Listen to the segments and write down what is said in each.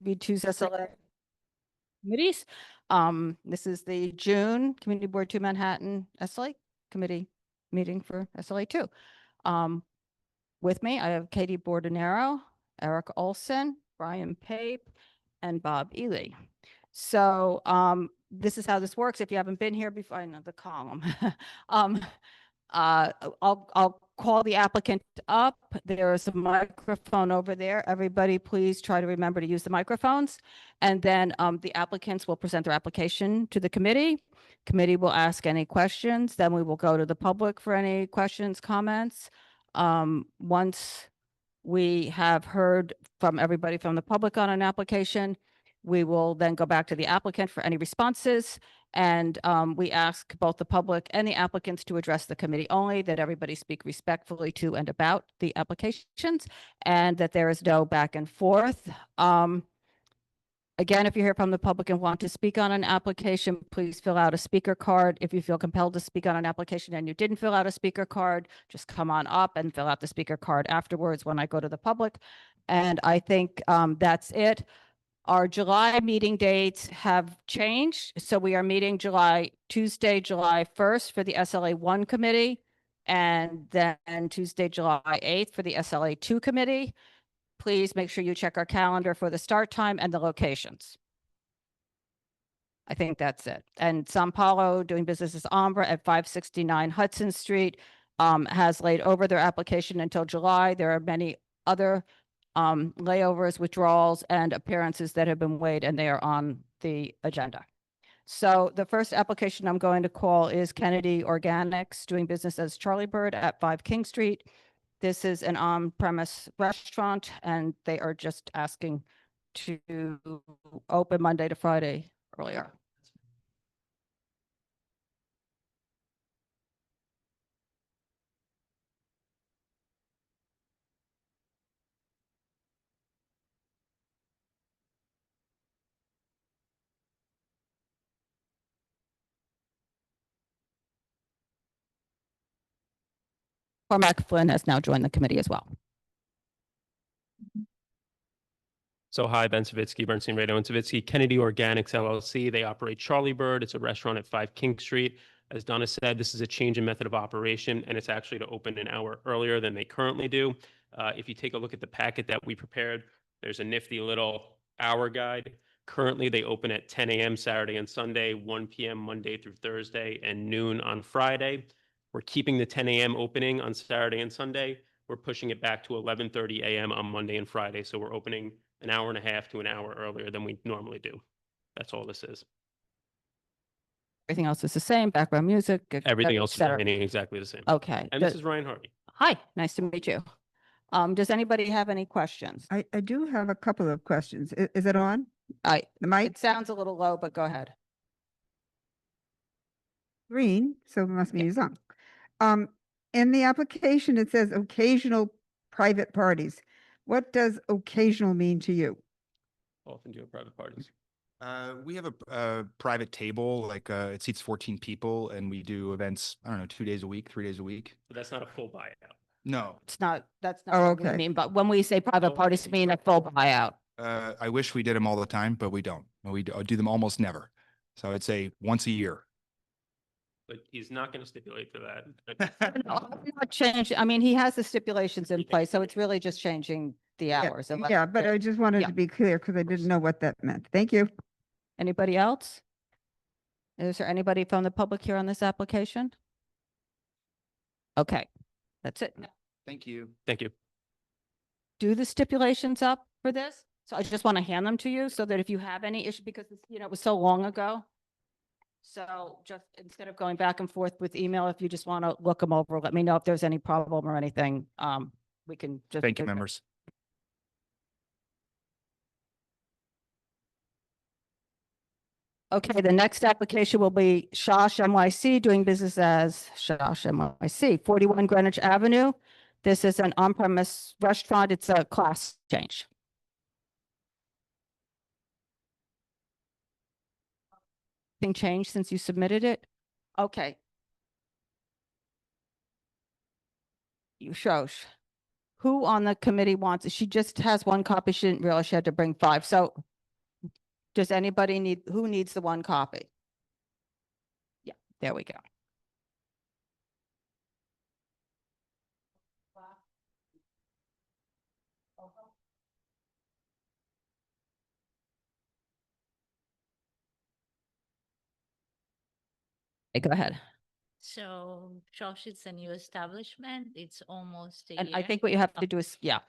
CB2's SLA committees. This is the June Community Board 2 Manhattan SLA Committee meeting for SLA 2. With me, I have Katie Bordenero, Eric Olson, Brian Pape, and Bob Ely. So this is how this works. If you haven't been here before, I know the column. I'll call the applicant up. There is a microphone over there. Everybody, please try to remember to use the microphones. And then the applicants will present their application to the committee. Committee will ask any questions. Then we will go to the public for any questions, comments. Once we have heard from everybody from the public on an application, we will then go back to the applicant for any responses. And we ask both the public and the applicants to address the committee only, that everybody speak respectfully to and about the applications, and that there is no back and forth. Again, if you hear from the public and want to speak on an application, please fill out a speaker card. If you feel compelled to speak on an application and you didn't fill out a speaker card, just come on up and fill out the speaker card afterwards when I go to the public. And I think that's it. Our July meeting dates have changed. So we are meeting Tuesday, July 1st for the SLA 1 committee, and then Tuesday, July 8th for the SLA 2 committee. Please make sure you check our calendar for the start time and the locations. I think that's it. And São Paulo, doing business as Ambra at 569 Hudson Street, has laid over their application until July. There are many other layovers, withdrawals, and appearances that have been weighed, and they are on the agenda. So the first application I'm going to call is Kennedy Organics, doing business as Charlie Bird at 5 King Street. This is an on-premise restaurant, and they are just asking to open Monday to Friday earlier. Cormac Flynn has now joined the committee as well. So hi, Ben Savitsky, Bernstein Radio and Savitsky, Kennedy Organics LLC. They operate Charlie Bird. It's a restaurant at 5 King Street. As Donna said, this is a change in method of operation, and it's actually to open an hour earlier than they currently do. If you take a look at the packet that we prepared, there's a nifty little hour guide. Currently, they open at 10 a.m. Saturday and Sunday, 1 p.m. Monday through Thursday, and noon on Friday. We're keeping the 10 a.m. opening on Saturday and Sunday. We're pushing it back to 11:30 a.m. on Monday and Friday. So we're opening an hour and a half to an hour earlier than we normally do. That's all this is. Everything else is the same, background music. Everything else is remaining exactly the same. Okay. And this is Ryan Hardy. Hi, nice to meet you. Does anybody have any questions? I do have a couple of questions. Is it on? The mic? It sounds a little low, but go ahead. Green, so it must be on. In the application, it says occasional private parties. What does occasional mean to you? Often do private parties. We have a private table, like it seats 14 people, and we do events, I don't know, 2 days a week, 3 days a week. But that's not a full buyout. No. It's not, that's not Oh, what we okay. mean, but when we say private parties, we mean a full buyout. I wish we did them all the time, but we don't. We do them almost never. So I'd say once a year. But he's not going to stipulate for that. No, I'm not changing. I mean, he has the stipulations in place, so it's really just changing the hours. Yeah, but I just wanted to be clear because I didn't know what that meant. Thank you. Anybody else? Is there anybody from the public here on this application? Okay, that's it. Thank you. Thank you. Do the stipulations up for this? So I just want to hand them to you so that if you have any issue, because it was so long ago. So just instead of going back and forth with email, if you just want to look them over, let me know if there's any problem or anything. We can just. Thank you, members. Okay, the next application will be Shosh NYC, doing business as Shosh NYC, 41 Greenwich Avenue. This is an on-premise restaurant. It's a class change. Anything changed since you submitted it? Okay. You Shosh. Who on the committee wants it? She just has one copy. She didn't realize she had to bring 5. So Does anybody need, who needs the one copy? Yeah, there we go. Okay, go ahead. So Shosh is a new establishment. It's almost a And year. I think what you have Oh. to do is, yeah,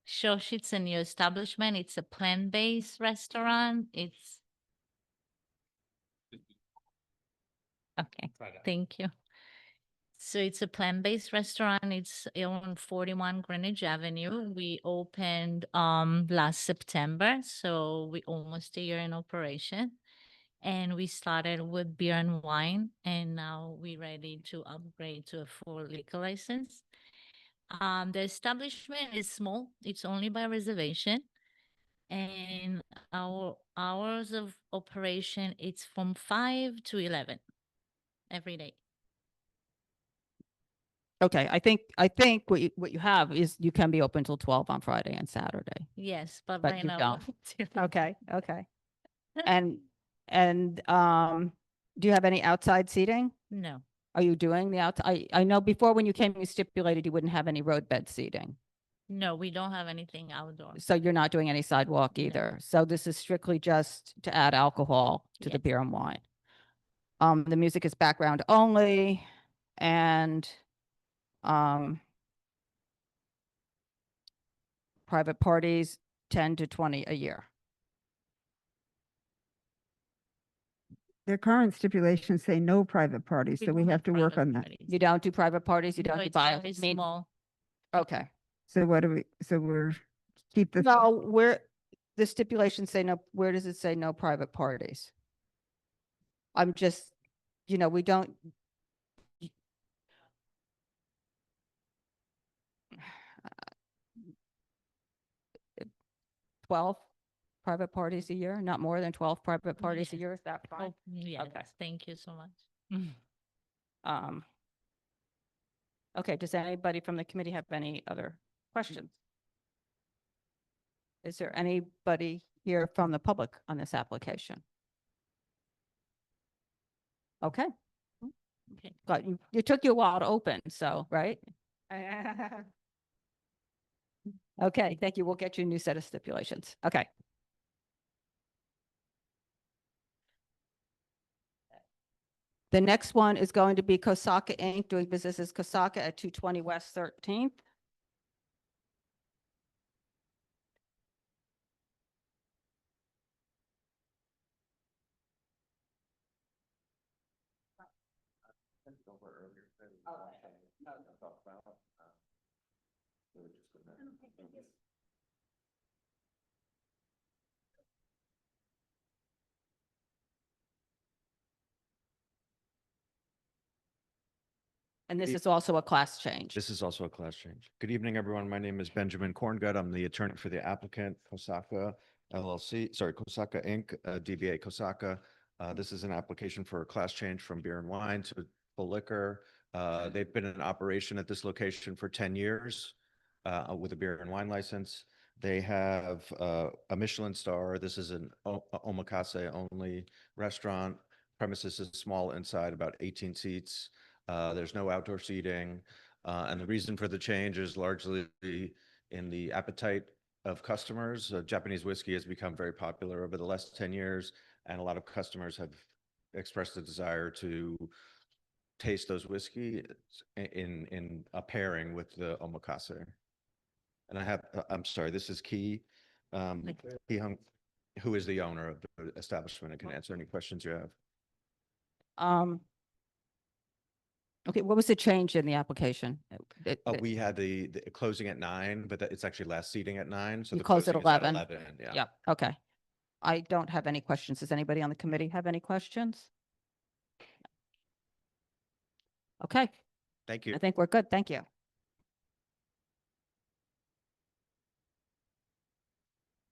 Shosh, it's a new establishment. It's a plant-based restaurant. It's. Okay, thank you. So it's a plant-based restaurant. It's on 41 Greenwich Avenue. We opened last September, so we almost a year in operation. And we started with beer and wine, and now we're ready to upgrade to a full liquor license. The establishment is small. It's only by reservation. And our hours of operation, it's from 5 to 11 every day. okay, I think what you have is you can be open till 12 on Friday and Saturday. Yes, but But right you now. Okay, okay. And do you have any outside seating? No, Are you doing the outside? I know before when you came, you stipulated you wouldn't have any roadbed seating. no, we don't have anything outdoor. So you're not doing any sidewalk No. either. So this is strictly just to add alcohol to the Yes. beer and wine. The music is background only and private parties 10 to 20 a year. Their current stipulations say no private parties, so we don't have to work private on that. parties. You don't do private parties? You No, don't do it's bio? very I mean, small. okay. So what do we, so we're, keep this. No, where, the stipulations say no, where does it say no private parties? I'm just, we don't. 12 private parties a year, not more than 12 private parties a Yes. year, is that fine? Oh, yes, Okay. thank you so much. Um, okay, does anybody from the committee have any other questions? Is there anybody here from the public on this application? Okay, Okay. got you. It took you a while to open, so, right? Okay, thank you. We'll get you a new set of stipulations. Okay. The next one is going to be Kosaka Inc. doing business as Kosaka at 220 West 13th. And this is also a class change. This is also a class change. Good evening, everyone. My name is Benjamin Corngut. I'm the attorney for the applicant, Kosaka LLC, sorry, Kosaka Inc., DBA Kosaka. This is an application for a class change from beer and wine to full liquor. They've been in operation at this location for 10 years with a beer and wine license. They have a Michelin star. This is an omakase only restaurant. Premises is small inside, about 18 seats. There's no outdoor seating. And the reason for the change is largely in the appetite of customers. Japanese whiskey has become very popular over the last 10 years, and a lot of customers have expressed a desire to taste those whiskey in a pairing with the omakase. And I have, I'm sorry, this is Ki, Ki Hung, who is the owner of the establishment and can answer any questions you have. Okay, what was the change in the application? We had the closing at 9, but it's actually last seating at 9. So You the closed at closing is 11. Yeah. Yep, okay. I don't have any questions. Does anybody on the committee have any questions? Okay, Thank you. I think we're good. Thank you.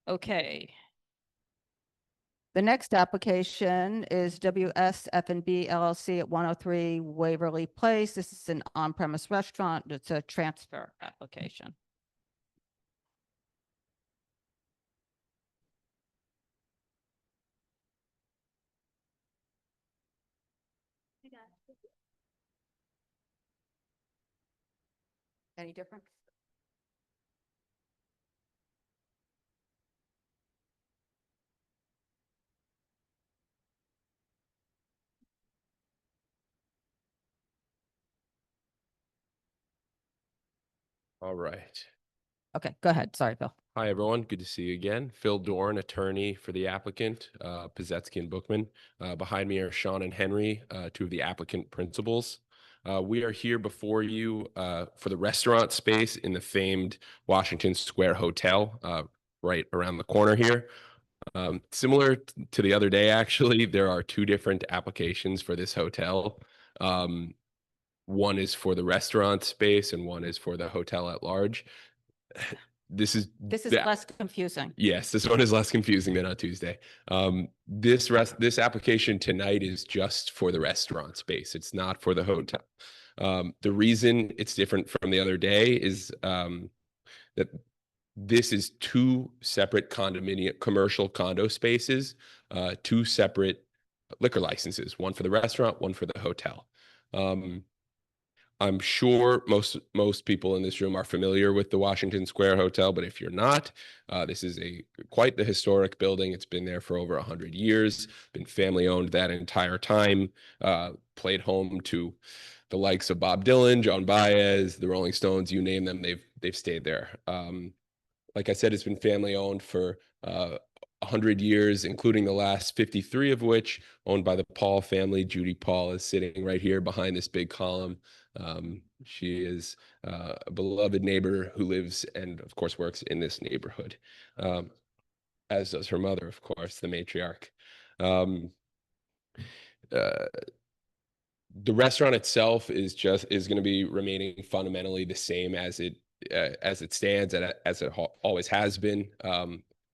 Okay. The next application is WSF&B LLC at 103 Waverly Place. This is an on-premise restaurant. It's a transfer application. Any different? All right. Okay, go ahead. Sorry, Bill. Hi, everyone. Good to see you again. Phil Dorn, attorney for the applicant, Pizetsky and Bookman. Behind me are Sean and Henry, two of the applicant principals. We are here before you for the restaurant space in the famed Washington Square Hotel, right around the corner here. Similar to the other day, actually, there are two different applications for this hotel. One is for the restaurant space and one is for the hotel at large. This is less confusing. Yes, this one is less confusing than on Tuesday. This application tonight is just for the restaurant space. It's not for the hotel. The reason it's different from the other day is that this is two separate commercial condo spaces, two separate liquor licenses, one for the restaurant, one for the hotel. I'm sure most people in this room are familiar with the Washington Square Hotel, but if you're not, this is quite the historic building. It's been there for over 100 years, been family owned that entire time, played home to the likes of Bob Dylan, John Baez, the Rolling Stones, you name them, they've stayed there. Like I said, it's been family owned for 100 years, including the last 53 of which owned by the Paul family. Judy Paul is sitting right here behind this big column. She is a beloved neighbor who lives and, of course, works in this neighborhood, as does her mother, of course, the matriarch. The restaurant itself is going to be remaining fundamentally the same as it stands and as it always has been.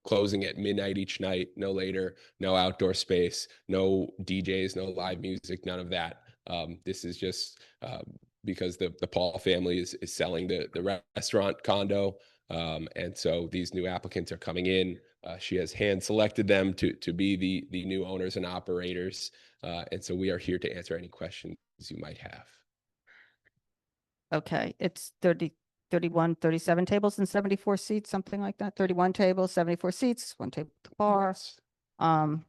Closing at midnight each night, no later, no outdoor space, no DJs, no live music, none of that. This is just because the Paul family is selling the restaurant condo. And so these new applicants are coming in. She has hand selected them to be the new owners and operators. And so we are here to answer any questions you might have. Okay, it's 31, 37 tables and 74 seats, something like that. 31 tables, 74 seats, one table at the bar. And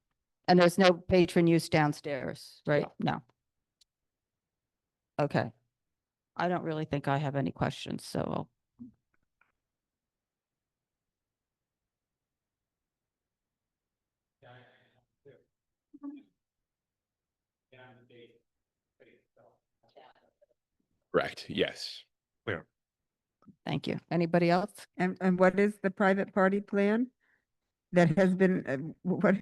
there's no patron use downstairs, right? No. Okay. I don't really think I have any questions, so I'll Correct. Yes. thank you. Anybody else? And what is the private party plan that has been, what?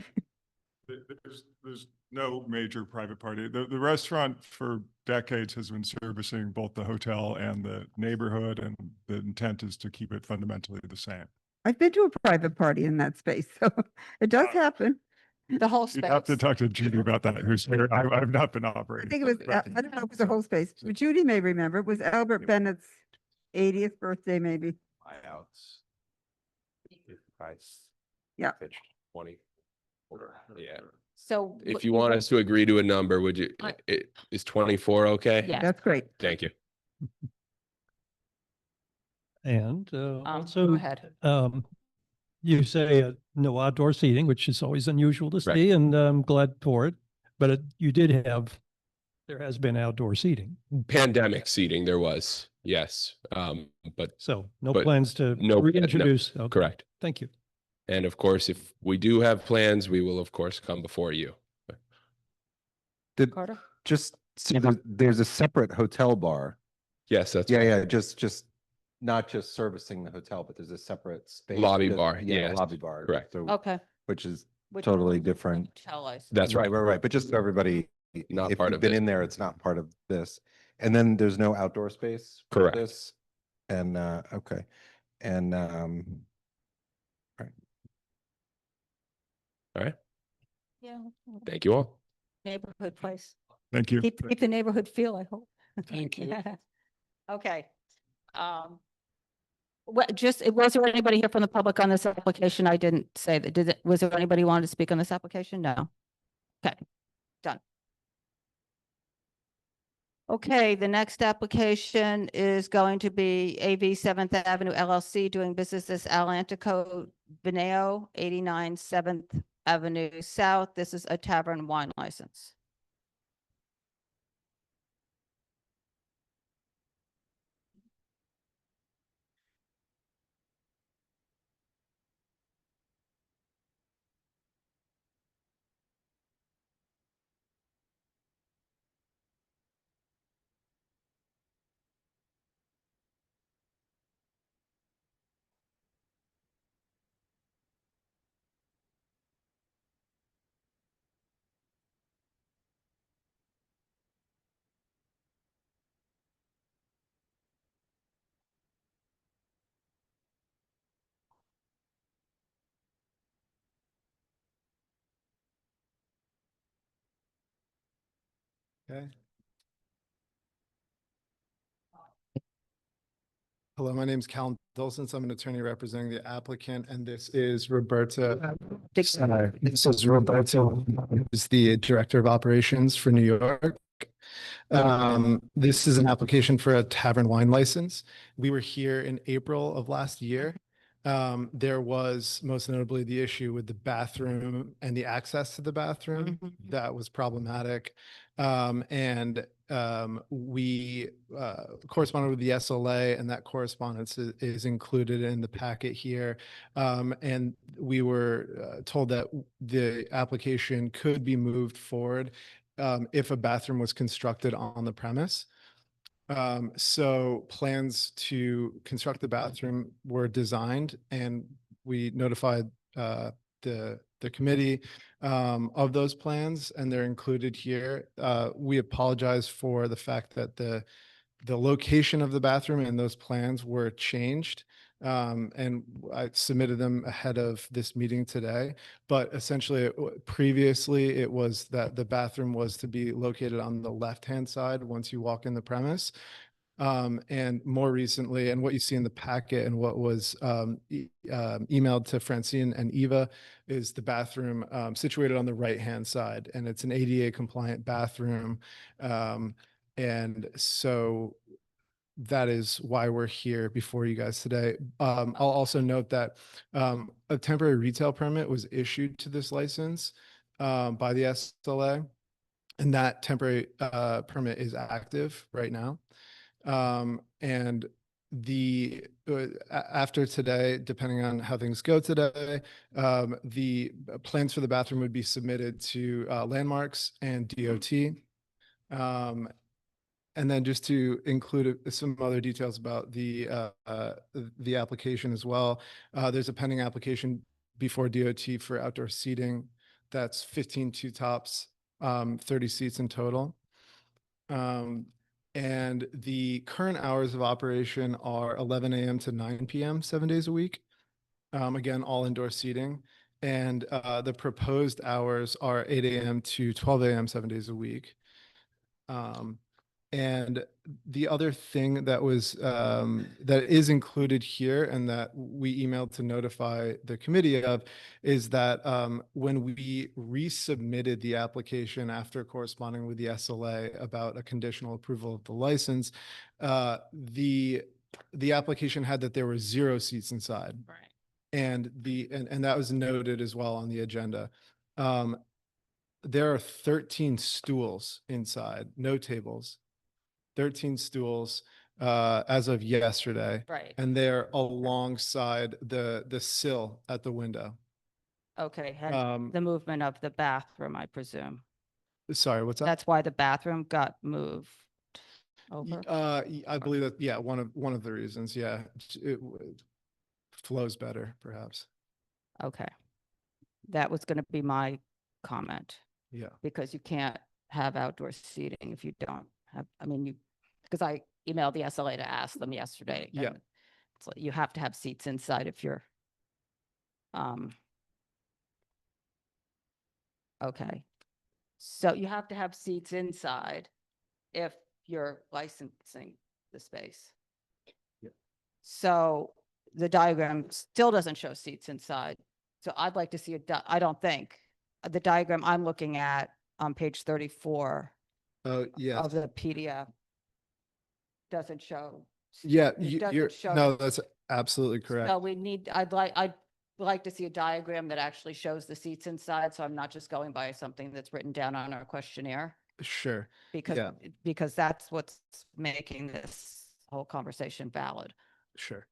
There's no major private party. The restaurant for decades has been servicing both the hotel and the neighborhood, and the intent is to keep it fundamentally the same. I've been to a private party in that space, so it does happen. The whole You'd have to space. talk to Judy about that, who's here. I've not been I operating. think it was, I don't know if it was the whole space, but Judy may remember. It was Albert Bennett's 80th birthday, maybe. Buyouts. Price. Yeah. 20. Yeah. So. If you want us to agree to a number, would you, is 24 okay? Yeah. That's great. Thank you. And Go also, ahead. you say no outdoor seating, which is always unusual to Right. see, and I'm glad for it. But there has been outdoor seating. Pandemic seating, there was, yes. But So no But plans to no- reintroduce. Okay, correct. Thank you. And of course, if we do have plans, we will, of course, come before you. Carter? Just, see, there's a separate hotel bar. Yes, that's. Yeah, just not just servicing the hotel, but there's a separate space. Lobby just- bar, Yeah, yes, lobby bar. correct. So, Okay. which is Which- totally different. Hotel license. That's right. Right. But just so everybody, Not if part you've of been it. in there, it's not part of this. And then there's no outdoor space. for Correct. This. And, okay. And, All right. Yeah. Thank you all. Neighborhood place. Thank you. Keep the neighborhood feel, I hope. Thank you. Okay. Was there anybody here from the public on this application? I didn't say that. Was there anybody who wanted to speak on this application? No. Okay, done. Okay, the next application is going to be AV 7th Avenue LLC doing business as All'Antico Vinaio, 89 7th Avenue South. This is a tavern wine license. Okay. Hello, my name is Cal Dulcin. I'm an attorney representing the applicant, and this is Roberta. This is Roberta, who's the Director of Operations for New York. This is an application for a tavern wine license. We were here in April of last year. There was most notably the issue with the bathroom and the access to the bathroom. That was problematic. We corresponded with the SLA, and that correspondence is included in the packet here. And we were told that the application could be moved forward if a bathroom was constructed on the premise. So plans to construct the bathroom were designed, and we notified the committee of those plans, and they're included here. We apologize for the fact that the location of the bathroom and those plans were changed. And I submitted them ahead of this meeting today, but essentially previously it was that the bathroom was to be located on the left-hand side once you walk in the premise. And more recently, and what you see in the packet and what was emailed to Francine and Eva, is the bathroom situated on the right-hand side, and it's an ADA compliant bathroom. And so that is why we're here before you guys today. I'll also note that a temporary retail permit was issued to this license by the SLA, and that temporary permit is active right now. And after today, depending on how things go today, the plans for the bathroom would be submitted to Landmarks and DOT. And then just to include some other details about the application as well, there's a pending application before DOT for outdoor seating. That's 15 two tops, 30 seats in total. And the current hours of operation are 11 a.m. to 9 p.m. 7 days a week. Again, all indoor seating. And the proposed hours are 8 a.m. to 12 a.m. 7 days a week. And the other thing that was that is included here and that we emailed to notify the committee of is that when we resubmitted the application after corresponding with the SLA about a conditional approval of the license, the application had that there were 0 seats inside. Right. And that was noted as well on the agenda. There are 13 stools inside, no tables. 13 stools as of yesterday. Right. And they're alongside the sill at the window. Okay, hence the movement of the bathroom, I presume. Sorry, what's that? That's why the bathroom got moved over? I believe that, yeah, one of the reasons, yeah. It flows better, perhaps. Okay. That was going to be my comment. Yeah. Because you can't have outdoor seating if you don't have, I mean, because I emailed the SLA to ask them yesterday. Yeah. and So you have to have seats inside if you're, okay. So you have to have seats inside if you're licensing the space. Yeah. So the diagram still doesn't show seats inside. So I'd like to see I don't think the diagram I'm looking at on page 34 Oh, yes. of the PDF doesn't show. Yeah, It doesn't you're, show- no, that's absolutely correct. So I'd like to see a diagram that actually shows the seats inside, so I'm not just going by something that's written down on our questionnaire. Sure. Because, Yeah. because that's what's making this whole conversation valid. Sure.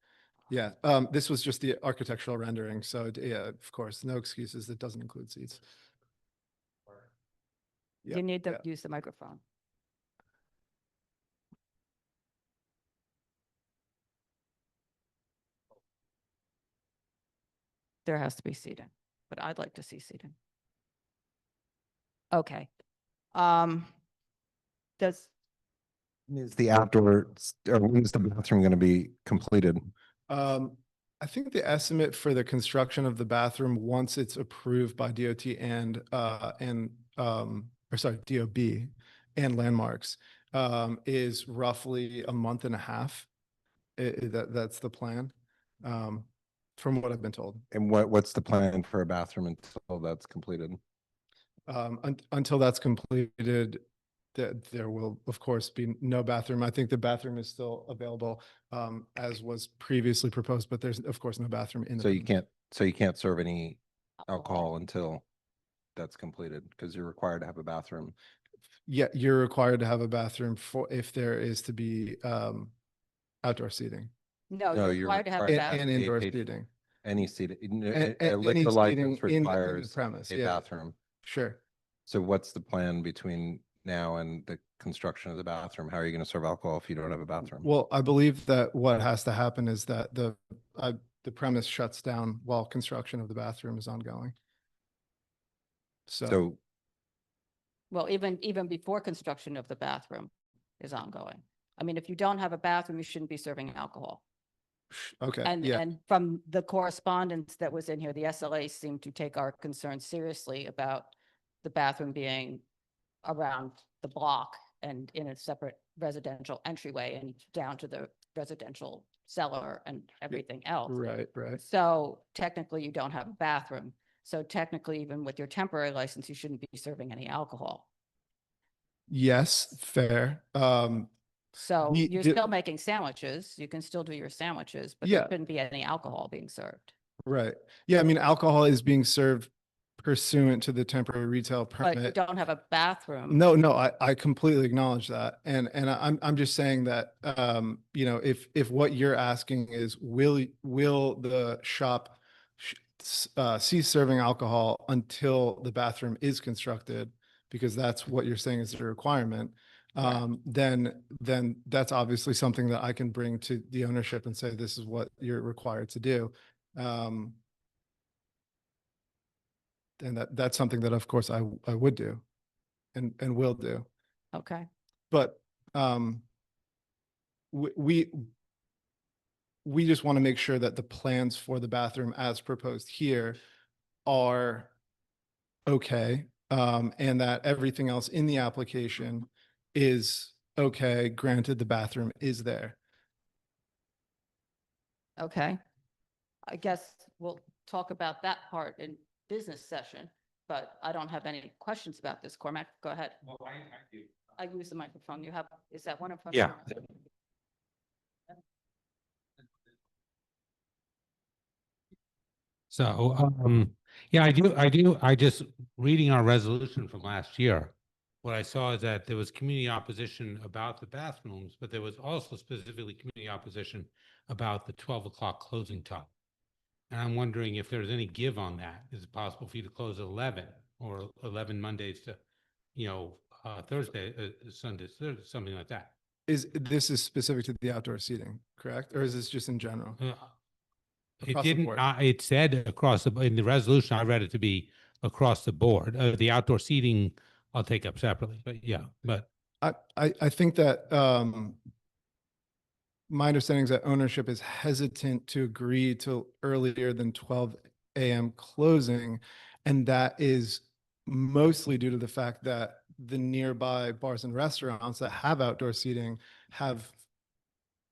Yeah, this was just the architectural rendering, so yeah, of course, no excuses. That doesn't include seats. You Yep, need to yeah. use the microphone. There has to be seating, but I'd like to see seating. Okay. Does, Is the outdoor, or when is the bathroom going to be completed? I think the estimate for the construction of the bathroom, once it's approved by DOT and DOB and landmarks, is roughly a month and a half. That's the plan, from what I've been told. And what's the plan for a bathroom until that's completed? Until that's completed, there will, of course, be no bathroom. I think the bathroom is still available, as was previously proposed, but there's, of course, no bathroom in the. So you can't serve any alcohol until that's completed because you're required to have a bathroom. Yeah, you're required to have a bathroom for if there is to be outdoor seating no, No, you're you're required to have a required- bathroom. and indoor Any seating. Any seating, A- a any liquor seating license in the requires premise, a yeah. bathroom. Sure. So what's the plan between now and the construction of the bathroom? How are you going to serve alcohol if you don't have a bathroom? Well, I believe that what has to happen is that the premise shuts down while construction of the bathroom is ongoing. So Well, even before construction of the bathroom is ongoing. I mean, if you don't have a bathroom, you shouldn't be serving alcohol. Okay, And, yeah, and from the correspondence that was in here, the SLA seemed to take our concerns seriously about the bathroom being around the block and in a separate residential entryway and down to the residential cellar and everything else. right. So technically you don't have a bathroom. So technically, even with your temporary license, you shouldn't be serving any alcohol. Yes, fair. So The- you're the- still making sandwiches. You can still do your sandwiches, but Yeah. there shouldn't be any alcohol being served. Right. Yeah, I mean, alcohol is being served pursuant to the temporary retail But you permit. don't have a bathroom. No, I completely acknowledge that. And I'm just saying that, if what you're asking is, will the shop cease serving alcohol until the bathroom is constructed? Because that's what you're saying is the requirement. Then that's obviously something that I can bring to the ownership and say, this is what you're required to do. And that's something that, of course, I would do and will do. Okay. But we just want to make sure that the plans for the bathroom as proposed here are okay, and that everything else in the application is okay, granted the bathroom is there. Okay. I guess we'll talk about that part in business session, but I don't have any questions about this. Cormac, go ahead. Well, I do. I use the microphone. You have, is that one in front? Yeah. of you? So, yeah, I just reading our resolution from last year. What I saw is that there was community opposition about the bathrooms, but there was also specifically community opposition about the 12 o'clock closing time. And I'm wondering if there's any give on that. Is it possible for you to close at 11 or 11 Mondays to, Thursday, Sundays, something like that? This is specific to the outdoor seating, correct? Or is this just in general? It Across the didn't, board. it said across in the resolution, I read it to be across the board. The outdoor seating, I'll take up separately, but yeah, but. I think that my understanding is that ownership is hesitant to agree to earlier than 12 a.m. closing. And that is mostly due to the fact that the nearby bars and restaurants that have outdoor seating have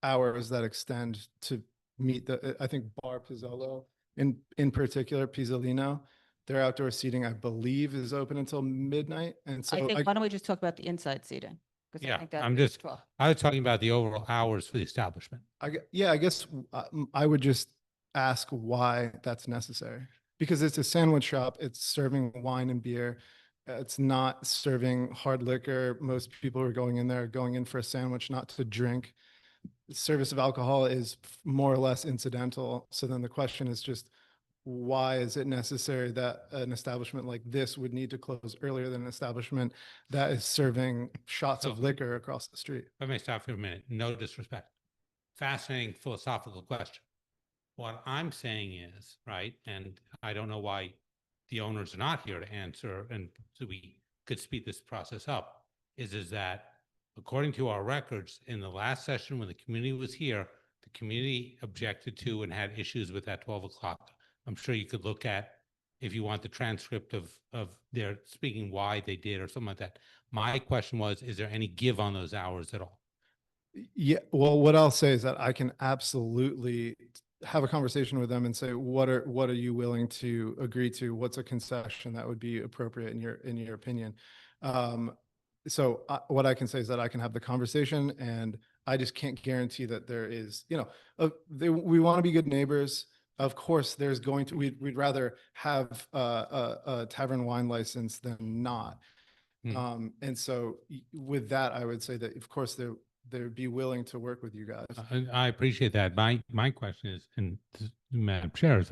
hours that extend to meet I think Bar Pizzolo in particular, Pizzolino, their outdoor seating, I believe, is open until midnight. And so I think, why don't we just talk about the inside seating? Because I Yeah, think that I'm is just, 12. I was talking about the overall hours for the establishment. Yeah, I guess I would just ask why that's necessary. Because it's a sandwich shop, it's serving wine and beer. It's not serving hard liquor. Most people who are going in there are going in for a sandwich, not to drink. The service of alcohol is more or less incidental. So then the question is just, why is it necessary that an establishment like this would need to close earlier than an establishment that is serving shots of So- liquor across the street? Let me stop for a minute. No disrespect. Fascinating philosophical question. What I'm saying is, right, and I don't know why the owners are not here to answer, and so we could speed this process up, is that according to our records, in the last session when the community was here, the community objected to and had issues with that 12 o'clock. I'm sure you could look at, if you want the transcript of their speaking why they did or something like that. My question was, is there any give on those hours at all? Yeah, well, what I'll say is that I can absolutely have a conversation with them and say, what are you willing to agree to? What's a concession that would be appropriate in your opinion? So what I can say is that I can have the conversation, and I just can't guarantee that there is, we want to be good neighbors. Of course, there's going to, we'd rather have a tavern wine license than not. And so with that, I would say that of course they'd be willing to work with you guys. I appreciate that. My question is, and Madam Chair, is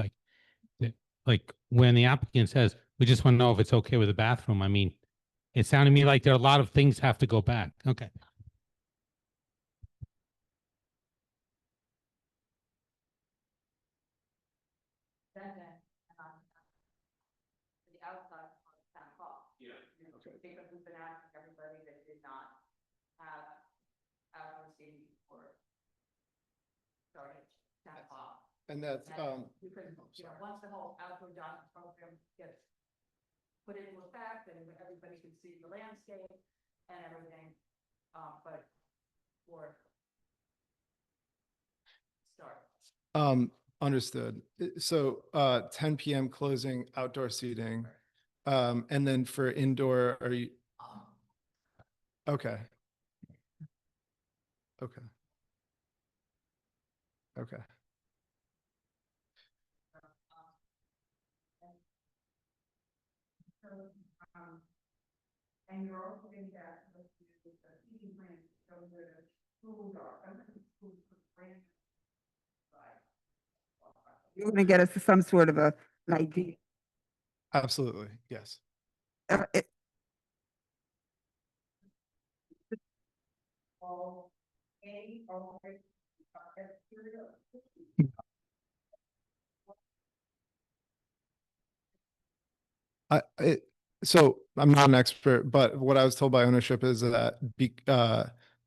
like when the applicant says, we just want to know if it's okay with the bathroom. I mean, it sounded to me like there are a lot of things have to go back. Okay. The outside of 10 o'clock. Yeah. Because we've been asking everybody that did not have outdoor seating for starting 10 o'clock. And that's, Because, once the whole outdoor dining program gets put into effect, and everybody can see the landscape and everything, but for start. Understood. So 10 p.m. closing outdoor seating. And then for indoor, are you? Okay. Okay. Okay. And you're also going to get the heating plan, so the schools are, You're going to get us some sort of an idea. Absolutely. Yes. So I'm not an expert, but what I was told by ownership is that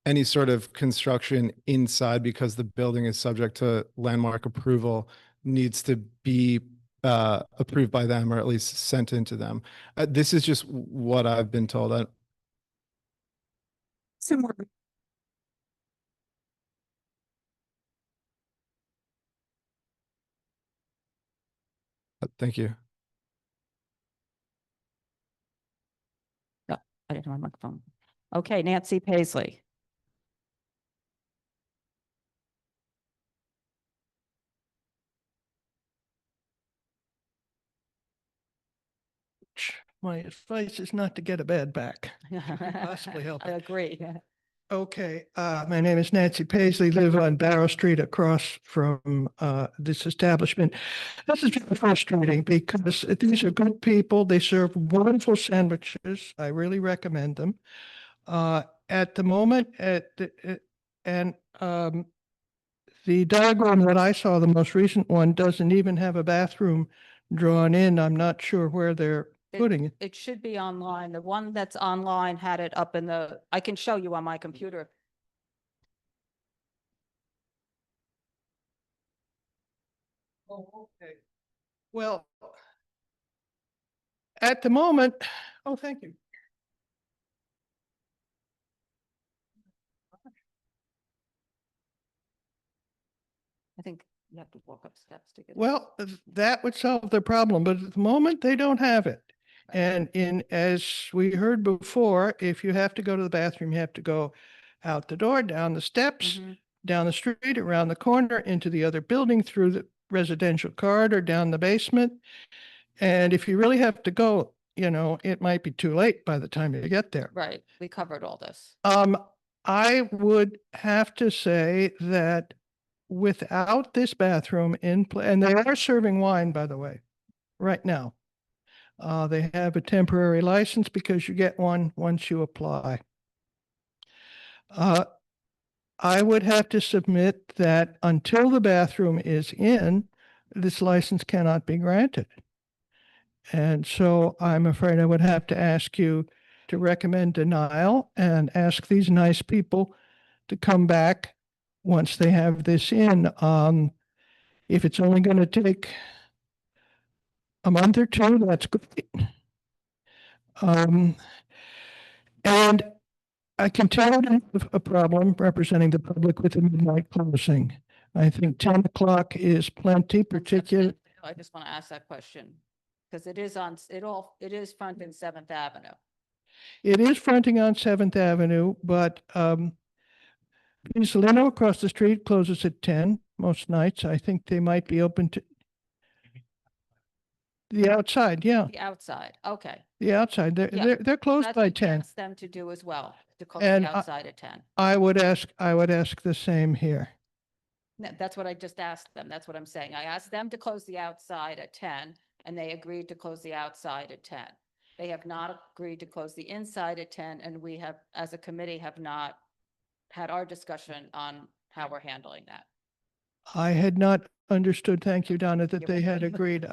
any sort of construction inside, because the building is subject to landmark approval, needs to be approved by them, or at least sent into them. This is just what I've been told. Some more. Thank you. I didn't have my microphone. Okay, Nancy Paisley. My advice is not to get a bed back. Possibly help I it. agree. Okay, my name is Nancy Paisley, live on Barrow Street across from this establishment. This is very frustrating because these are good people. They serve wonderful sandwiches. I really recommend them. At the moment, the diagram that I saw, the most recent one, doesn't even have a bathroom drawn in. I'm not sure where they're putting it. It should be online. The one that's online had it up in the, I can show you on my computer. Oh, okay. Well, at the moment, oh, thank you. I think you have to walk up steps to get. Well, that would solve the problem, but at the moment they don't have it. And as we heard before, if you have to go to the bathroom, you have to go out the door, down the steps, down the street, around the corner, into the other building, through the residential corridor, down the basement. And if you really have to go, it might be too late by the time you get there. Right. We covered all this. I would have to say that without this bathroom in play, and they are serving wine, by the way, right now. They have a temporary license because you get one once you apply. I would have to submit that until the bathroom is in, this license cannot be granted. And so I'm afraid I would have to ask you to recommend denial and ask these nice people to come back once they have this in. If it's only going to take a month or two, that's great. And I continue to have a problem representing the public with the midnight closing. I think 10 o'clock is plenty, particularly. I just want to ask that question because it is fronting 7th Avenue. It is fronting on 7th Avenue, but Salino across the street closes at 10 most nights. I think they might be open to the outside. Yeah, The outside. Okay. the outside. Yeah, They're closed That's by what we 10. asked them to do as well, to close And the outside at 10. I would ask the same here. No, that's what I just asked them. That's what I'm saying. I asked them to close the outside at 10 and they agreed to close the outside at 10. They have not agreed to close the inside at 10 and we have, as a committee, have not had our discussion on how we're handling that. I had not understood, thank you, Donna, that You're they had welcome. agreed.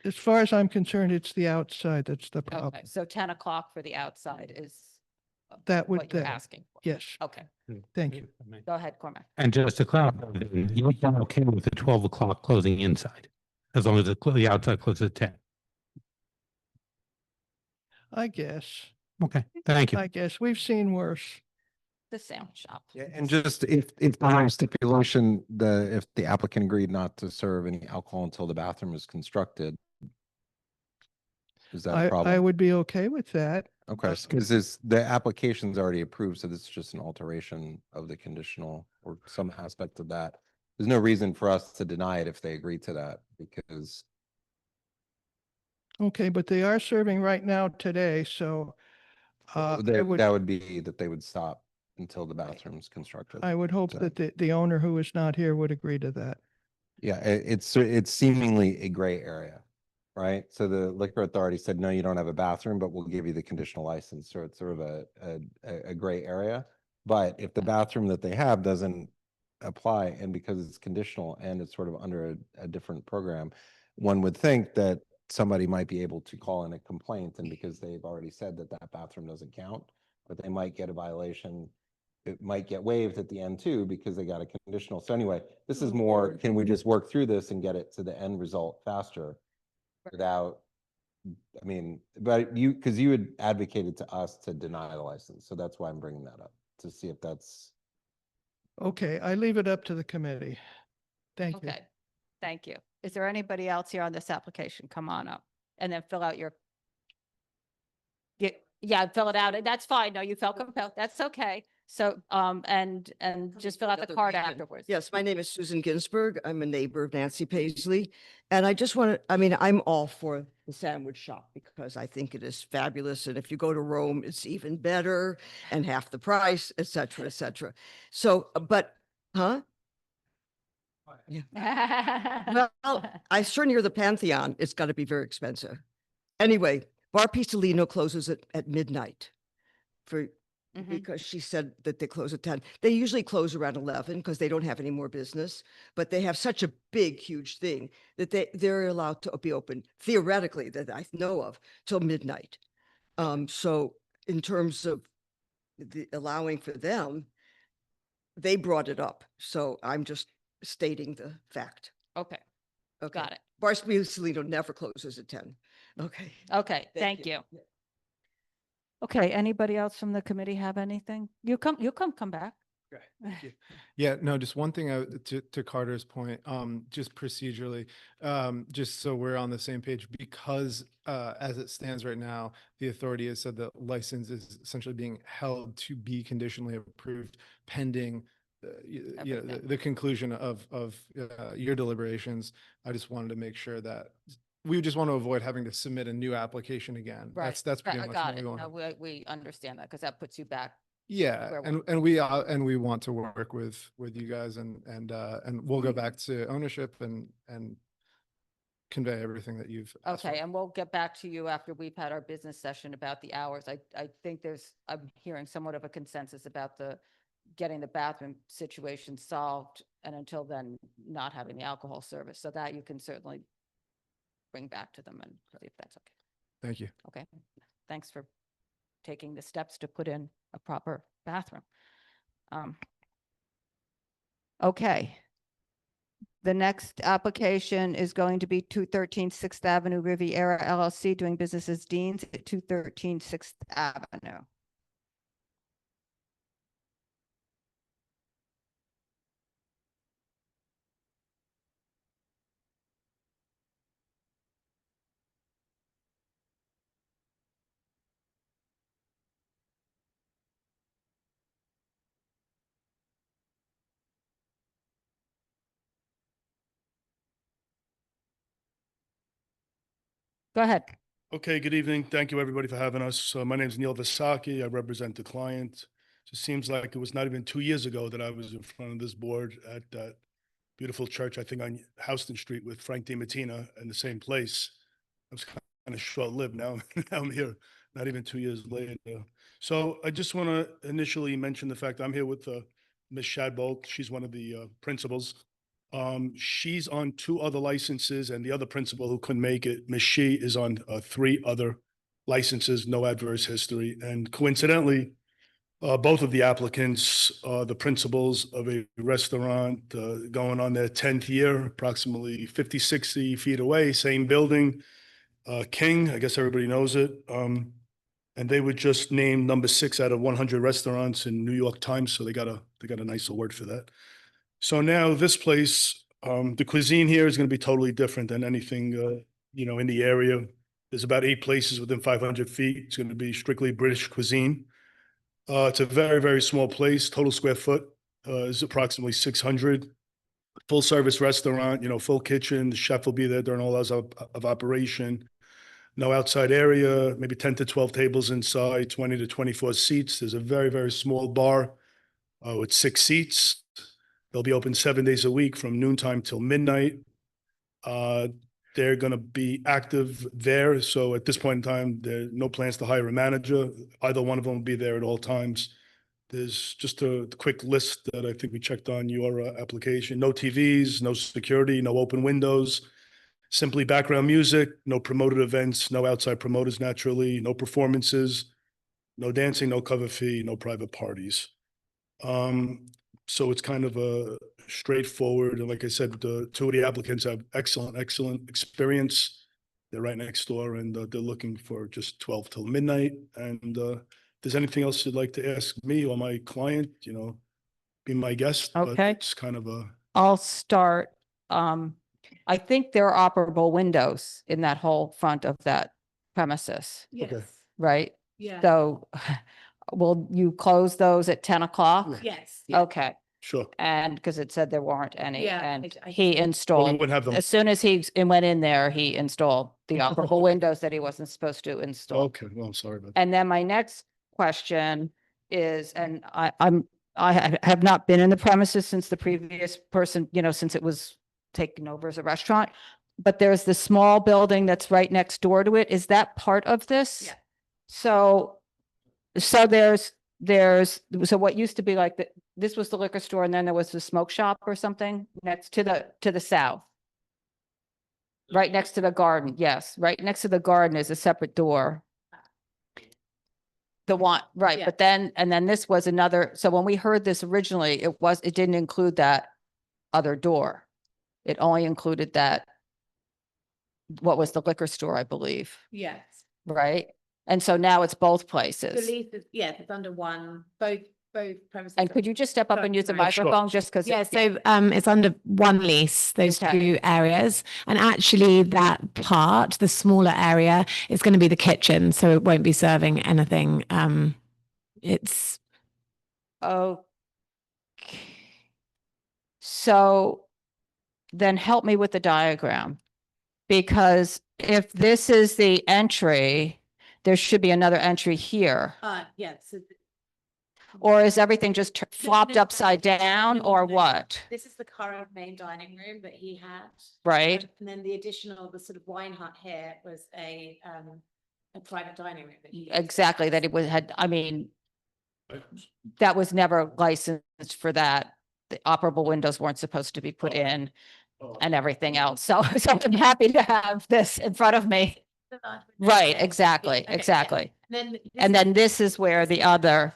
As far as I'm concerned, it's the outside that's the problem. Okay, so 10 o'clock for the outside is That would, what you're that- asking for. yes, Okay, thank you. go ahead, Cormac. And just to clarify, you're okay with the 12 o'clock closing inside, as long as the outside closes at 10? I guess, Okay, thank you. I guess we've seen worse. The sandwich shop. Yeah, and just if the stipulation, if the applicant agreed not to serve any alcohol until the bathroom is constructed, is that a I problem? would be okay with that. Okay, because the application's already approved, so this is just an alteration of the conditional or some aspect of that. There's no reason for us to deny it if they agree to that, because Okay, but they are serving right now today, so I that would be that they would stop until the bathroom's constructed. I would hope So- that the owner who is not here would agree to that. Yeah, it's seemingly a gray area, right? So the liquor authority said, no, you don't have a bathroom, but we'll give you the conditional license. So it's sort of a gray area. But if the bathroom that they have doesn't apply, and because it's conditional and it's sort of under a different program, one would think that somebody might be able to call in a complaint, and because they've already said that that bathroom doesn't count, but they might get a violation. It might get waived at the end too, because they got a conditional. So anyway, this is more, can we just work through this and get it to the end result faster without, I mean, but because you had advocated to us to deny the license. So that's why I'm bringing that up, to see if that's. Okay, I leave it up to the committee. Thank you. Okay, thank you. Is there anybody else here on this application? Come on up and then fill out your. Yeah, fill it out. That's fine. No, you felt compelled. That's okay. So, and just fill out the Another card reason. afterwards. Yes, my name is Susan Ginsburg. I'm a neighbor of Nancy Paisley. And I just want to, I mean, I'm all for the sandwich shop because I think it is fabulous. And if you go to Rome, it's even better and half the price, et cetera, et cetera. So, but, huh? Well, I sure near the Pantheon, it's got to be very expensive. Anyway, Bar Pistolino closes at midnight for, because she said that they close at 10. They usually close around 11 because they don't have any more business, but they have such a big, huge thing that they're allowed to be open theoretically that I know of till midnight. So in terms of allowing for them, they brought it up. So I'm just stating the fact. Okay, got it. Bar Pistolino never closes at 10. Okay. Okay, thank you. Okay, anybody else from the committee have anything? Come back. Okay, thank you. Yeah, no, just one thing to Carter's point, just procedurally, just so we're on the same page, because as it stands right now, the authority has said that license is essentially being held to be conditionally approved pending the conclusion of your deliberations. I just wanted to make sure that we just want to avoid having to submit a new application again. Right. That's pretty I much got what it. we want. No, we understand that because that puts you back. Yeah, where and we want to work with you guys and we'll go back to ownership and convey everything that you've asked for. Okay, and we'll get back to you after we've had our business session about the hours. I think I'm hearing somewhat of a consensus about getting the bathroom situation solved, and until then, not having the alcohol service, so that you can certainly bring back to them and see if that's okay. Thank you. Okay, thanks for taking the steps to put in a proper bathroom. Okay. The next application is going to be 213 6th Avenue Riviera LLC, doing business as Dean's at 213 6th Avenue. Go ahead. Okay, good evening. Thank you, everybody, for having us. My name is Neil Visaki. I represent the client. Just seems like it was not even 2 years ago that I was in front of this board at that beautiful church, I think on Houston Street with Frank DiMattina in the same place. I was kind of short-lived. Now I'm here, not even 2 years later. So I just want to initially mention the fact I'm here with Ms. Shadbolt. She's one of the principals. She's on 2 other licenses, and the other principal who couldn't make it, Ms. Shi, is on 3 other licenses, no adverse history. And coincidentally, both of the applicants are the principals of a restaurant going on their 10th year, approximately 50, 60 feet away, same building, King, I guess everybody knows it. And they were just named number 6 out of 100 restaurants in New York Times, so they got a nice award for that. So now this place, the cuisine here is going to be totally different than anything, in the area. There's about 8 places within 500 feet. It's going to be strictly British cuisine. It's a very, very small place. Total square foot is approximately 600. Full service restaurant, full kitchen. The chef will be there during all hours of operation. No outside area, maybe 10 to 12 tables inside, 20 to 24 seats. There's a very, very small bar with 6 seats. They'll be open 7 days a week from noontime till midnight. They're going to be active there. So at this point in time, there are no plans to hire a manager. Either one of them will be there at all times. There's just a quick list that I think we checked on your application. No TVs, no security, no open windows, simply background music, no promoted events, no outside promoters naturally, no performances, no dancing, no cover fee, no private parties. So it's kind of a straightforward, and like I said, the 2 of the applicants have excellent experience. They're right next door, and they're looking for just 12 till midnight. And if there's anything else you'd like to ask me or my client, be my guest. Okay. But it's kind of a. I'll start. I think there are operable windows in that whole front of that premises, Okay. right? Yeah. So will you close those at 10 o'clock? Yes. Yeah. Okay. Sure. And because it said there weren't any, Yeah, and I- he Well, we installed, would have them. as soon as he went in there, he installed the operable windows that he wasn't supposed to install. Okay. Well, I'm sorry about that. And then my next question is, and I have not been in the premises since the previous person, since it was taken over as a restaurant, but there's the small building that's right next door to it. Is that part of this? Yeah. So so what used to be like this was the liquor store, and then there was the smoke shop or something next to the south. Right next to the garden, yes, right next to the garden is a separate door. The one, right, Yeah. but then this was another, so when we heard this originally, it didn't include that other door. It only included what was the liquor store, I believe, Yes. right? And so now it's both The places. lease is, yes, it's under one, both both premises. And could you just step up and use the Sorry. microphone just because? Yeah, so it's under one lease, those Okay. two areas. And actually that part, the smaller area, is going to be the kitchen, so it won't be serving anything. It's Okay. So then help me with the diagram. Because if this is the entry, there should be another entry here. yeah, so Or is everything just flopped no, upside down no, or no. what? this is the current main dining room that he had. Right? And then the additional, the sort of wine hut here was a private dining room. That he used. Exactly, that it was had, I mean, that was never licensed for that. The operable windows weren't supposed to be put in and everything else. So, so I'm happy to have this in front of me. Right, exactly, Okay, yeah. exactly. Then And then this is where the other.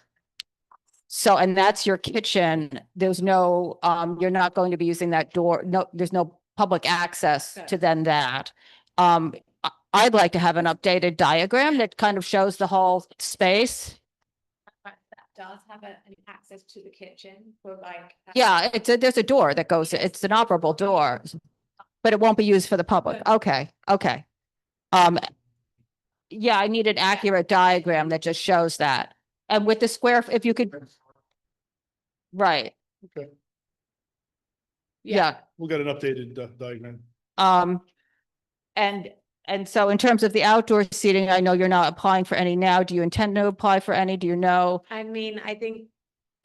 So, and that's your kitchen. There's no, you're not going to be using that door. No, there's no public access to then that. I'd like to have an updated diagram that kind of shows the whole space. that does have an access to the kitchen for like. Yeah, there's a door that goes, it's an operable door, but it won't be used for the public. Okay, okay. Yeah, I need an accurate diagram that just shows that. And with the square, if you could. Right, Okay, yeah. we'll get an updated diagram. And so in terms of the outdoor seating, I know you're not applying for any now. Do you intend to apply for any? Do you know? I mean, I think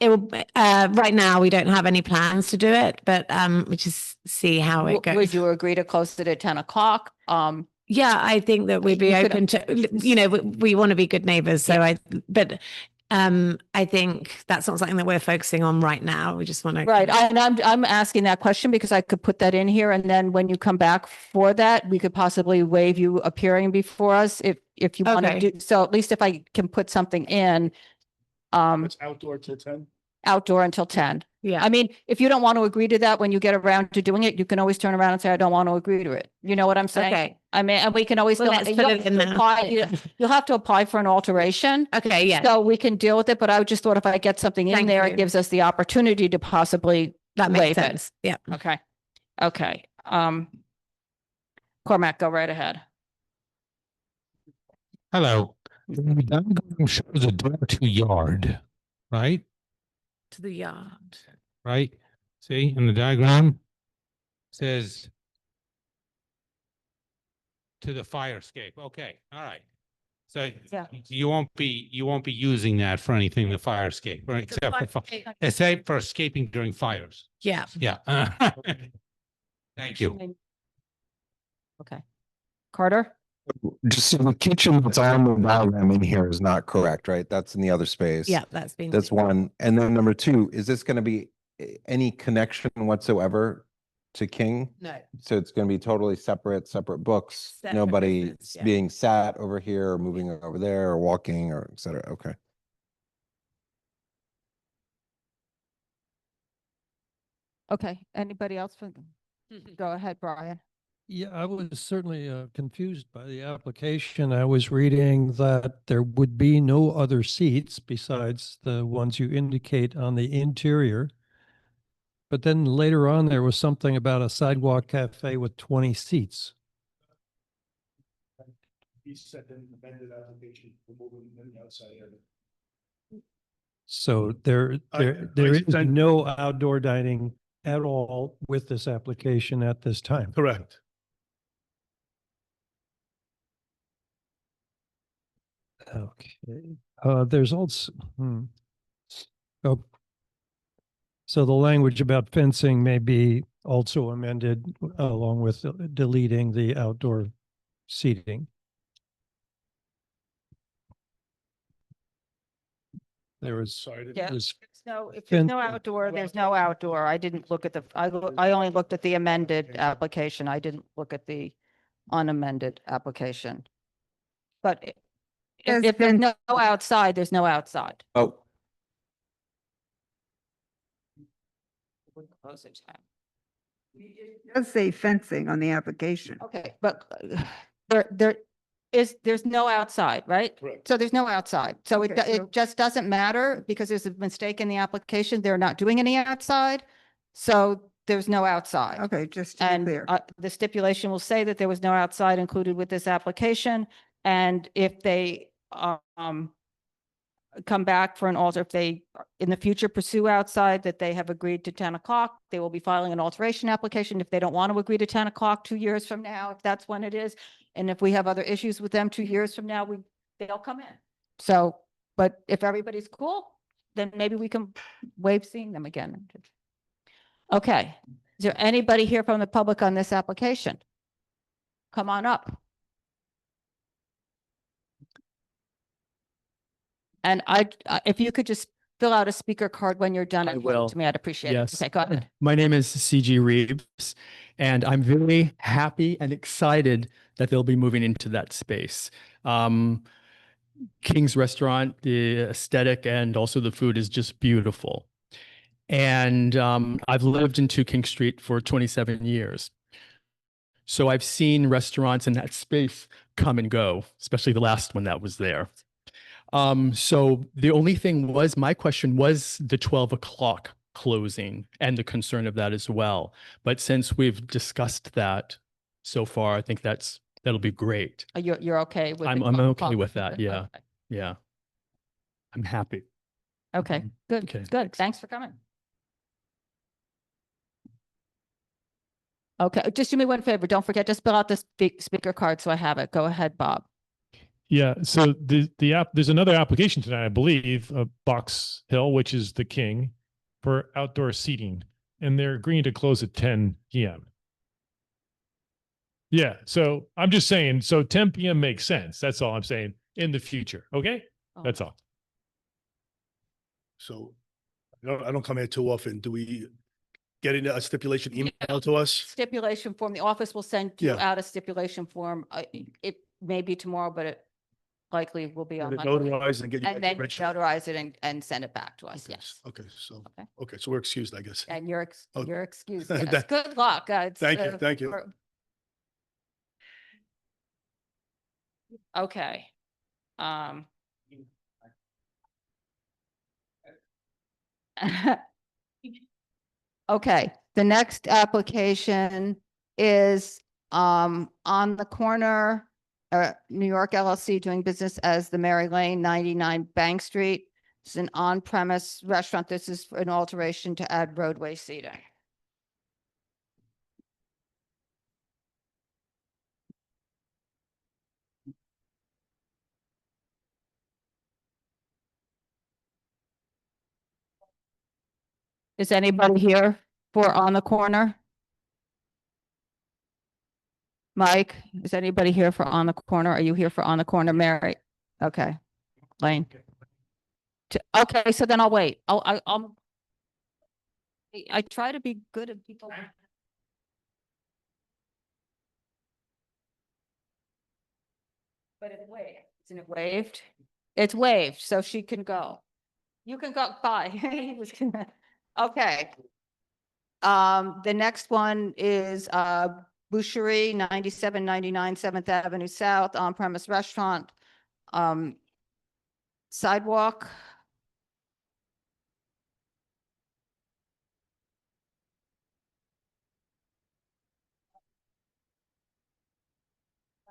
it will, right now, we don't have any plans to do it, but we just see how it goes. Would you agree to close it at 10 o'clock? Yeah, I think that we'd be You could- open to, you know, we want to be good neighbors. So I think that's not something that we're focusing on right now. We just want to. Right, and I'm asking that question because I could put that in here, and then when you come back for that, we could possibly waive you appearing before us if you want to Okay. do, so at least if I can put something in, It's outdoor till 10. outdoor until 10. Yeah. I mean, if you don't want to agree to that, when you get around to doing it, you can always turn around and say, I don't want to agree to it. You know what I'm saying? Okay. I mean, and we can always, Well, still- let's you'll put have it in to there. apply- you'll have to apply for an alteration. Okay, yeah. So we can deal with it, but I just thought if I get something in Thank there, you. it gives us the opportunity to possibly That makes waive it. sense. Yeah. Okay, okay. Cormac, go right ahead. Hello. The diagram shows a door to yard, right? To the yard. Right? See, in the diagram says to the fire escape. Okay, all right. So Yeah. you won't be using that for anything, the fire escape, right? Except for escaping during fires. Yeah. Yeah. Thank you. Okay. Carter? Just so the kitchen that's on the diagram in here is not correct, right? That's in the other space. Yeah, that's been. That's one. And then number two, is this going to be any connection whatsoever to King? No. So it's going to be totally separate books. Separate Nobody business, yeah. being sat over here or moving over there or walking or et cetera. Okay. Okay, anybody else? Go ahead, Brian. Yeah, I was certainly confused by the application. I was reading that there would be no other seats besides the ones you indicate on the interior. But then later on, there was something about a sidewalk cafe with 20 seats. He said an amended application for moving in the outside area. So there is sent- no outdoor dining at all with this application at this time. Correct. Okay, there's also, oh. So the language about fencing may be also amended along with deleting the outdoor seating. There was, Sorry. Yeah. was No, if there's no Fence- outdoor, there's no outdoor. I didn't look at I only looked at the amended application. I didn't look at the unamended application. But Has if there's been- no outside, there's no outside. Oh, Close it time. It does say fencing on the application. Okay, but there, there's no outside, right? Correct. So there's no outside. So Okay, so- it just doesn't matter because there's a mistake in the application. They're not doing any outside. So there's no outside. Okay, just to be And clear. the stipulation will say that there was no outside included with this application. And if they come back for an alter, if they in the future pursue outside that they have agreed to 10 o'clock, they will be filing an alteration application. If they don't want to agree to 10 o'clock 2 years from now, if that's when it is. And if we have other issues with them 2 years from now, they'll come in. So, but if everybody's cool, then maybe we can waive seeing them again. Okay. Is there anybody here from the public on this application? Come on up. And if you could just fill out a speaker card when you're done. I and hand it will. To me, I'd appreciate it. Yes. Okay, go ahead. My name is CG Reeves, and I'm very happy and excited that they'll be moving into that space. King's Restaurant, the aesthetic and also the food is just beautiful. And I've lived in 2 King Street for 27 years. So I've seen restaurants in that space come and go, especially the last one that was there. So the only thing was, my question was the 12 o'clock closing and the concern of that as well. But since we've discussed that so far, I think that'll be great. You're okay with I'm the okay 12 with that. o'clock? Yeah. Okay. Yeah. I'm happy. Okay, good, Okay, good. Thanks for coming. Okay, just do me one favor. Don't forget to fill out the speaker card so I have it. Go ahead, Bob. Yeah, so there's another application tonight, I believe, of Box Hill, which is the King, for outdoor seating, and they're agreeing to close at 10 p.m. Yeah, so I'm just saying, so 10 p.m. makes sense. That's all I'm saying in the future. Okay, that's all. So I don't come here too often. Do we get a stipulation email to us? Stipulation form. The office will send you Yeah. out a stipulation form. It may be tomorrow, but it likely will be on Get it Monday. notarized and get you And then registered? notarize it and send it back to us. Yes. Okay, so, Okay. okay, so we're excused, I guess. And you're Oh. you're excused. That- Yes. Good luck. Thank you, thank you. Okay. Okay, the next application is on the corner, New York LLC doing business as the Mary Lane, 99 Bank Street. It's an on-premise restaurant. This is an alteration to add roadway seating. Is anybody here for on the corner? Mike, is anybody here for on the corner? Are you here for on the corner, Mary? Okay, Lane. Okay, so then I'll wait. I try to be good at people. But it's waived. Isn't it waived? It's waived, so she can go. You can go, bye. He was gonna- Okay. The next one is Boucherie, 9799 7th Avenue South, on-premise restaurant. Sidewalk.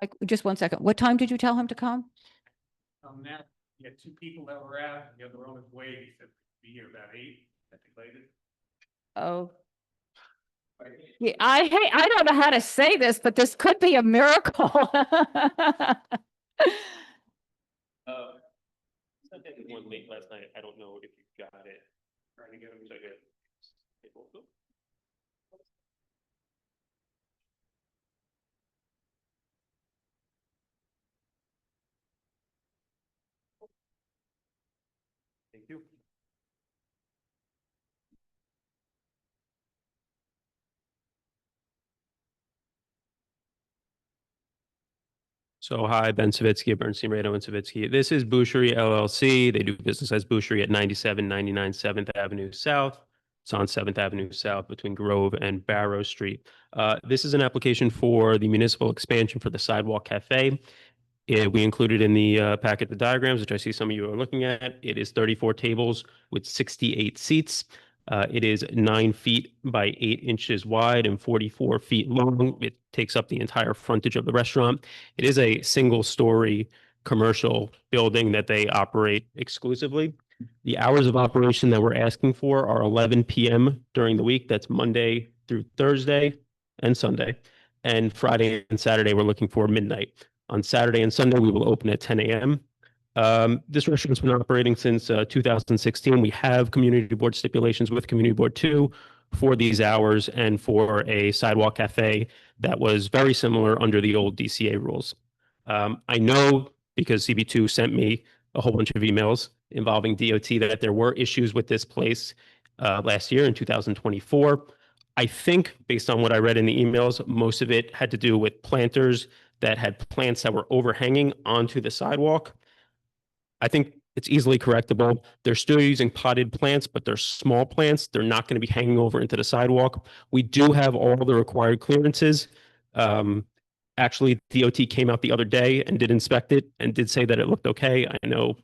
Like, just one second. What time did you tell him to come? Matt, you had 2 people that were out, the other one was waiting, he said be here about 8, I think latest. Oh. Yeah, I don't know how to say this, but this could be a miracle. Something one late last night. I don't know if you got it. Trying to get them to get. Thank you. So hi, Ben Savitsky of Bernstein, Rado and Savitsky. This is Boucherie LLC. They do business as Boucherie at 9799 7th Avenue South. It's on 7th Avenue South between Grove and Barrow Street. This is an application for the municipal expansion for the Sidewalk Cafe. We included in the packet the diagrams, which I see some of you are looking at. It is 34 tables with 68 seats. It is 9 feet by 8 inches wide and 44 feet long. It takes up the entire frontage of the restaurant. It is a single-story commercial building that they operate exclusively. The hours of operation that we're asking for are 11 p.m. during the week. That's Monday through Thursday and Sunday. And Friday and Saturday, we're looking for midnight. On Saturday and Sunday, we will open at 10 a.m. This restaurant's been operating since 2016. We have community board stipulations with community board 2 for these hours and for a sidewalk cafe that was very similar under the old DCA rules. I know because CB2 sent me a whole bunch of emails involving DOT that there were issues with this place last year in 2024. I think based on what I read in the emails, most of it had to do with planters that had plants that were overhanging onto the sidewalk. I think it's easily correctable. They're still using potted plants, but they're small plants. They're not going to be hanging over into the sidewalk. We do have all the required clearances. Actually, DOT came out the other day and did inspect it and did say that it looked okay. I know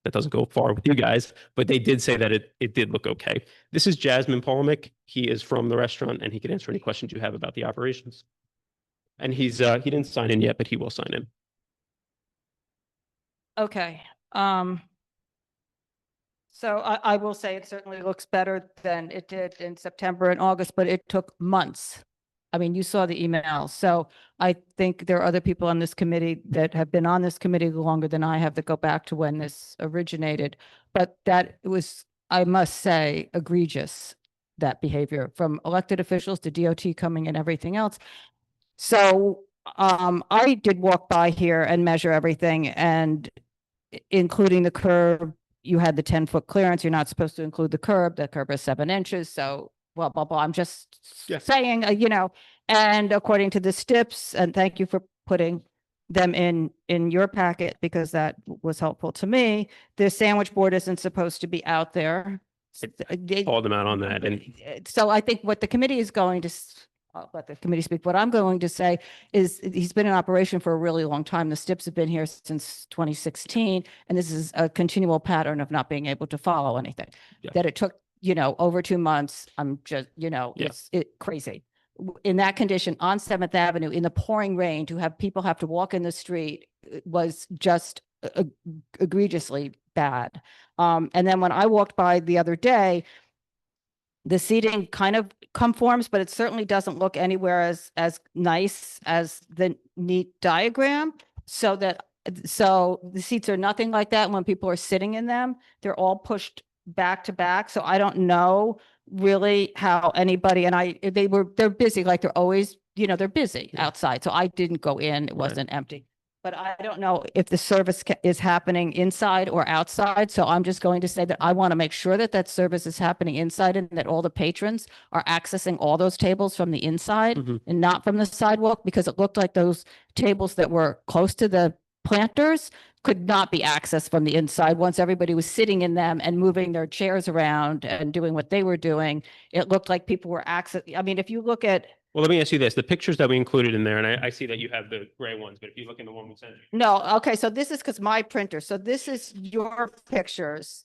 that doesn't go far with you guys, but they did say that it did look okay. This is Jasmine Polomic. He is from the restaurant and he can answer any questions you have about the operations. And he didn't sign in yet, but he will sign in. Okay. So I will say it certainly looks better than it did in September and August, but it took months. I mean, you saw the email. So I think there are other people on this committee that have been on this committee longer than I have that go back to when this originated. But that was, I must say, egregious, that behavior from elected officials to DOT coming and everything else. So I did walk by here and measure everything, and including the curb, you had the 10-foot clearance. You're not supposed to include the curb. The curb is 7 inches. So blah, blah, blah. I'm just saying, and according to the STIPs, and thank you for putting them in your packet because that was helpful to me. The sandwich board isn't supposed to be out there. Called them out on that. And so I think what the committee is going to, I'll let the committee speak. What I'm going to say is he's been in operation for a really long time. The STIPs have been here since 2016, and this is a continual pattern of not being able to follow anything. That it took, over 2 months. I'm just, it's crazy. In that condition on 7th Avenue in the pouring rain to have people have to walk in the street was just egregiously bad. And then when I walked by the other day, the seating kind of conforms, but it certainly doesn't look anywhere as nice as the neat diagram. So the seats are nothing like that. When people are sitting in them, they're all pushed back to back. So I don't know really how anybody, and they're busy, like they're always, they're busy outside. So I didn't go in, it wasn't empty. But I don't know if the service is happening inside or outside. So I'm just going to say that I want to make sure that that service is happening inside and that all the patrons are accessing all those tables from the inside and not from the sidewalk, because it looked like those tables that were close to the planters could not be accessed from the inside. Once everybody was sitting in them and moving their chairs around and doing what they were doing, it looked like people were accessing. I mean, if you look at, well, let me ask you this. The pictures that we included in there, and I see that you have the gray ones, but if you look in the one we sent you. No, okay, so this is because my printer. So this is your pictures.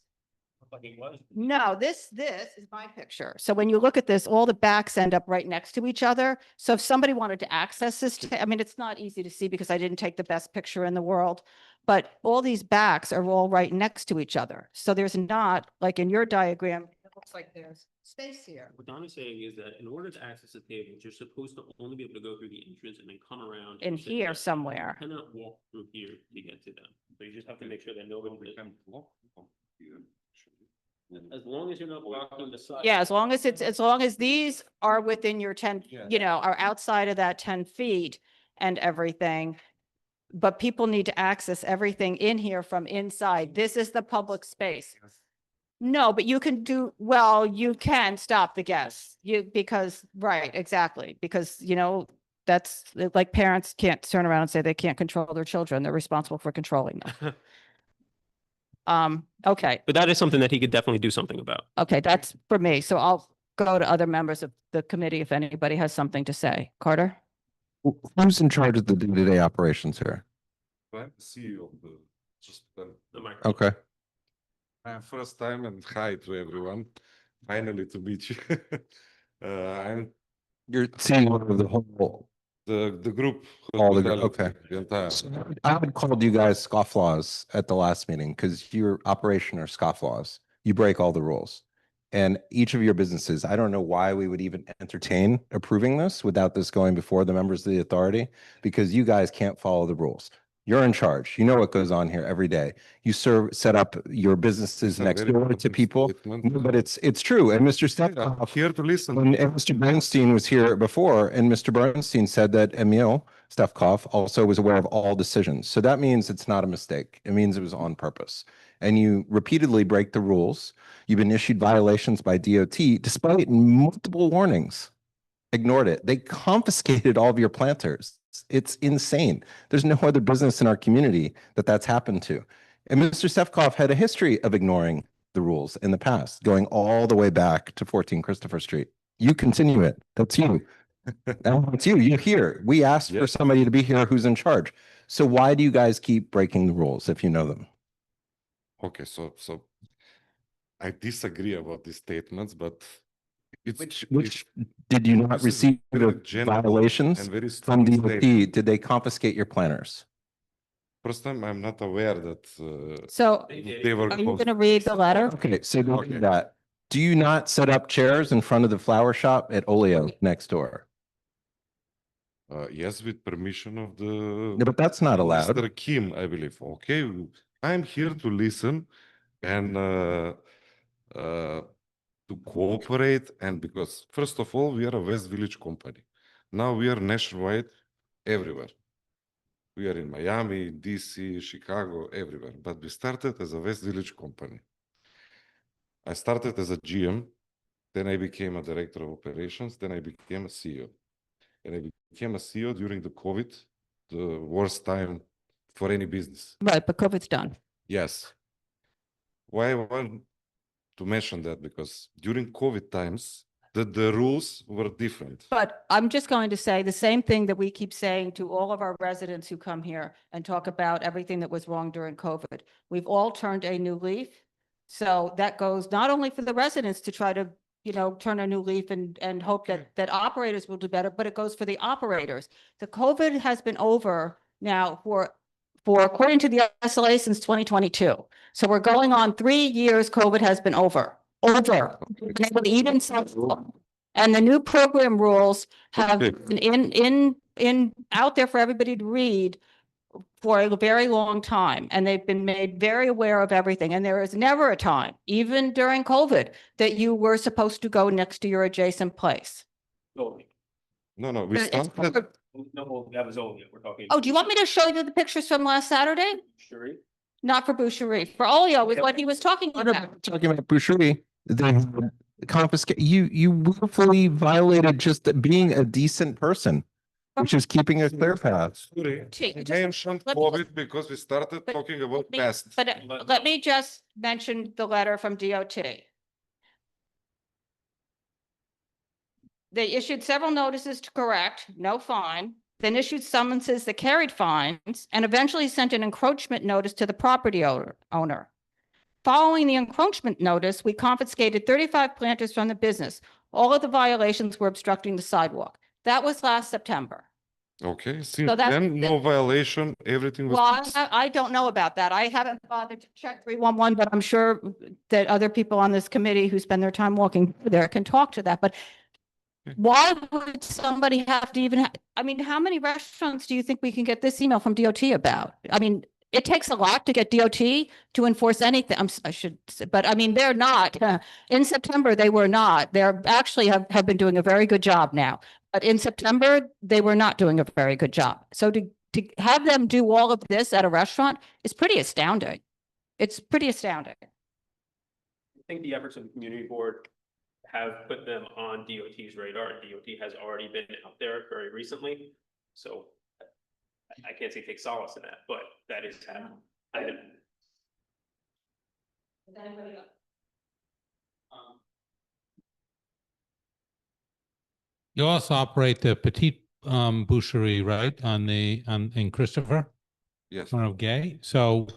No, this is my picture. So when you look at this, all the backs end up right next to each other. So if somebody wanted to access this, I mean, it's not easy to see because I didn't take the best picture in the world, but all these backs are all right next to each other. So there's not, like in your diagram, it looks like there's space here. What Don is saying is that in order to access the tables, you're supposed to only be able to go through the entrance and then come around. In here somewhere. You cannot walk through here to get to them. So you just have to make sure that nobody can walk. As long as you're not blocking the side. Yeah, as long as these are within your 10, are outside of that 10 feet and everything. But people need to access everything in here from inside. This is the public space. No, but you can you can stop the guests. Right, exactly. Because, that's like parents can't turn around and say they can't control their children. They're responsible for controlling them. Okay. But that is something that he could definitely do something about. Okay, that's for me. So I'll go to other members of the committee if anybody has something to say. Carter? Who's in charge of the day-to-day operations here? I'm CEO of the hospital. Okay. First time and hi to everyone. Finally to meet you. I'm You're CEO of the whole, the group. all the, okay. hospitality, the entire. I would called you guys scofflaws at the last meeting because your operation are scofflaws. You break all the rules. And each of your businesses, I don't know why we would even entertain approving this without this going before the members of the authority, because you guys can't follow the rules. You're in charge. You know what goes on here every day. You set up your businesses next door to people. No, but it's true. And Mr. Stefkoff, here to listen. and Mr. Bernstein was here before, and Mr. Bernstein said that Emil Stefkoff also was aware of all decisions. So that means it's not a mistake. It means it was on purpose. And you repeatedly break the rules. You've been issued violations by DOT despite multiple warnings. Ignored it. They confiscated all of your planters. It's insane. There's no other business in our community that's happened to. And Mr. Stefkoff had a history of ignoring the rules in the past, going all the way back to 14 Christopher Street. You continue it. That's you. It's you. You're here. We asked for somebody to be here who's in charge. So why do you guys keep breaking the rules if you know them? Okay, so I disagree about these statements, but it's Which did you not receive the violations from DOT? Did they confiscate your planners? First time, I'm not aware that. So they were. are you going to read the letter? Okay, so don't do that. Do you not set up chairs in front of the flower shop at Oleo next door? Yes, with permission of the. No, but that's not allowed. Mr. Kim, I believe. Okay, I'm here to listen and to cooperate, and because first of all, we are a West Village company. Now we are nationwide, everywhere. We are in Miami, DC, Chicago, everywhere. But we started as a West Village company. I started as a GM, then I became a director of operations, then I became a CEO. And I became a CEO during the COVID, the worst time for any business. Right, but COVID's done. Yes. Why I want to mention that? Because during COVID times, the rules were different. But I'm just going to say the same thing that we keep saying to all of our residents who come here and talk about everything that was wrong during COVID. We've all turned a new leaf. So that goes not only for the residents to try to, turn a new leaf and hope that operators will do better, but it goes for the operators. The COVID has been over now for according to the SLA since 2022. So we're going on 3 years COVID has been over. Even so, and the new program rules have been out there for everybody to read for a very long time, and they've been made very aware of everything. And there is never a time, even during COVID, that you were supposed to go next to your adjacent place. No, we But it's started. No, that was Oleo. We're talking. Oh, do you want me to show you the pictures from last Saturday? Sure. Not for Boucherie, for Oleo is what he was talking about. Talking about Boucherie, they confiscate you willfully violated just being a decent person, which is keeping a clear path. Sorry, I mentioned COVID because we started talking about past. But let me just mention the letter from DOT. They issued several notices to correct, no fine, then issued summonses that carried fines, and eventually sent an encroachment notice to the property owner. Following the encroachment notice, we confiscated 35 planters from the business. All of the violations were obstructing the sidewalk. That was last September. Okay, since So that's- then, no violation, everything was. Well, I don't know about that. I haven't bothered to check 311, but I'm sure that other people on this committee who spend their time walking there can talk to that. But why would somebody have to even, I mean, how many restaurants do you think we can get this email from DOT about? I mean, it takes a lot to get DOT to enforce anything. I should say, but I mean, they're not. In September, they were not. They're actually have been doing a very good job now. But in September, they were not doing a very good job. So to have them do all of this at a restaurant is pretty astounding. It's pretty astounding. I think the efforts of the community board have put them on DOT's radar, and DOT has already been out there very recently. So I can't say take solace in that, but that is happening. You also operate the Petite Boucherie, right, in Christopher? Yes. front of Gay. So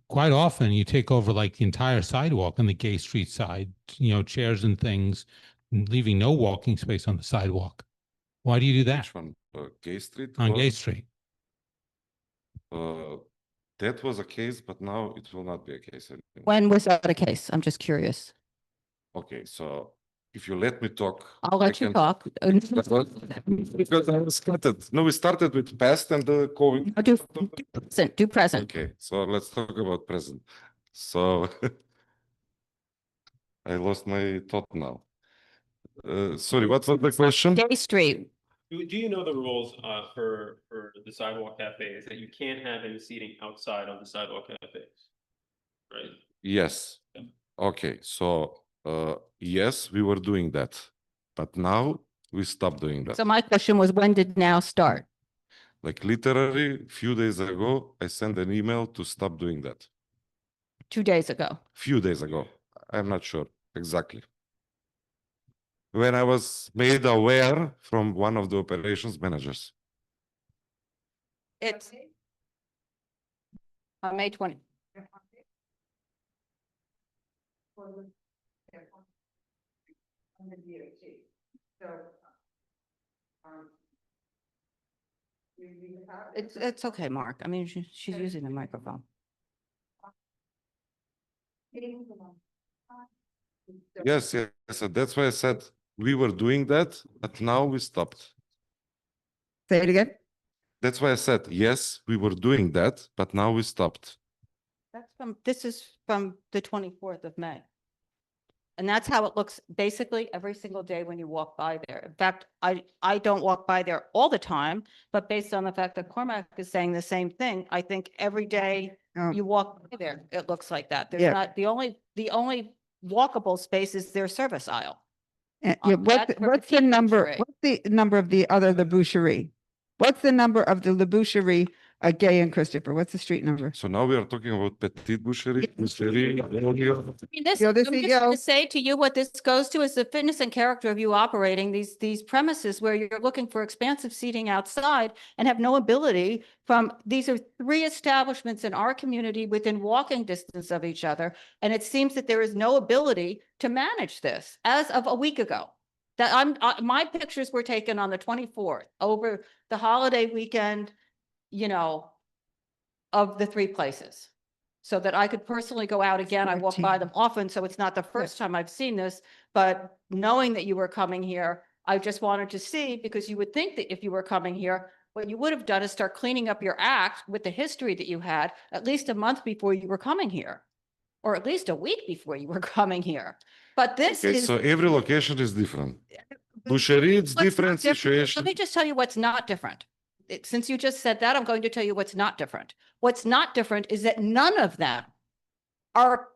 quite often you take over like the entire sidewalk on the Gay Street side, chairs and things, leaving no walking space on the sidewalk. Why do you do that? Which one? Gay Street? On or- Gay Street? That was a case, but now it will not be a case anymore. When was that a case? I'm just curious. Okay, so if you let me talk. I'll I let you can- talk. Because I was started. No, we started with past and the COVID. Do present. Okay, so let's talk about present. So I lost my thought now. Sorry, what was the question? Gay Street. Do you know the rules for the sidewalk cafes that you can't have any seating outside on the sidewalk cafes? Right? Yes. Okay, so yes, we were doing that, but now we stopped doing that. So my question was, when did now start? Like literally few days ago, I sent an email to stop doing that. 2 days ago. Few days ago. I'm not sure exactly. When I was made aware from one of the operations managers. It's on May 20. It's okay, Mark. I mean, she's using the microphone. Yes, yes, so that's why I said we were doing that, but now we stopped. Say it again. That's why I said, yes, we were doing that, but now we stopped. This is from the 24th of May. And that's how it looks basically every single day when you walk by there. In fact, I don't walk by there all the time, but based on the fact that Cormac is saying the same thing, I think every day you walk by there, it looks like that. There's Yeah. not, the only walkable space is their service aisle. Yeah, That's what's the number, boucherie. what's the number of the other, the boucherie? What's the number of the Le Boucherie, Gay and Christopher? What's the street number? So now we are talking about Petite Boucherie, Boucherie, I mean, this, You're the I'm just going CEO. to say to you, what this goes to is the fitness and character of you operating these premises where you're looking for expansive seating outside and have no ability these are 3 establishments in our community within walking distance of each other. And it seems that there is no ability to manage this as of a week ago. That my pictures were taken on the 24th over the holiday weekend, of the 3 places. So that I could personally go out again. I walk by them often, so it's not the first time I've seen this, but knowing that you were coming here, I just wanted to see, because you would think that if you were coming here, what you would have done is start cleaning up your act with the history that you had at least a month before you were coming here, or at least a week before you were coming here. But this Okay, is. so every location is different. Boucherie, it's What's not different different? situation. Let me just tell you what's not different. Since you just said that, I'm going to tell you what's not different. What's not different is that none of them are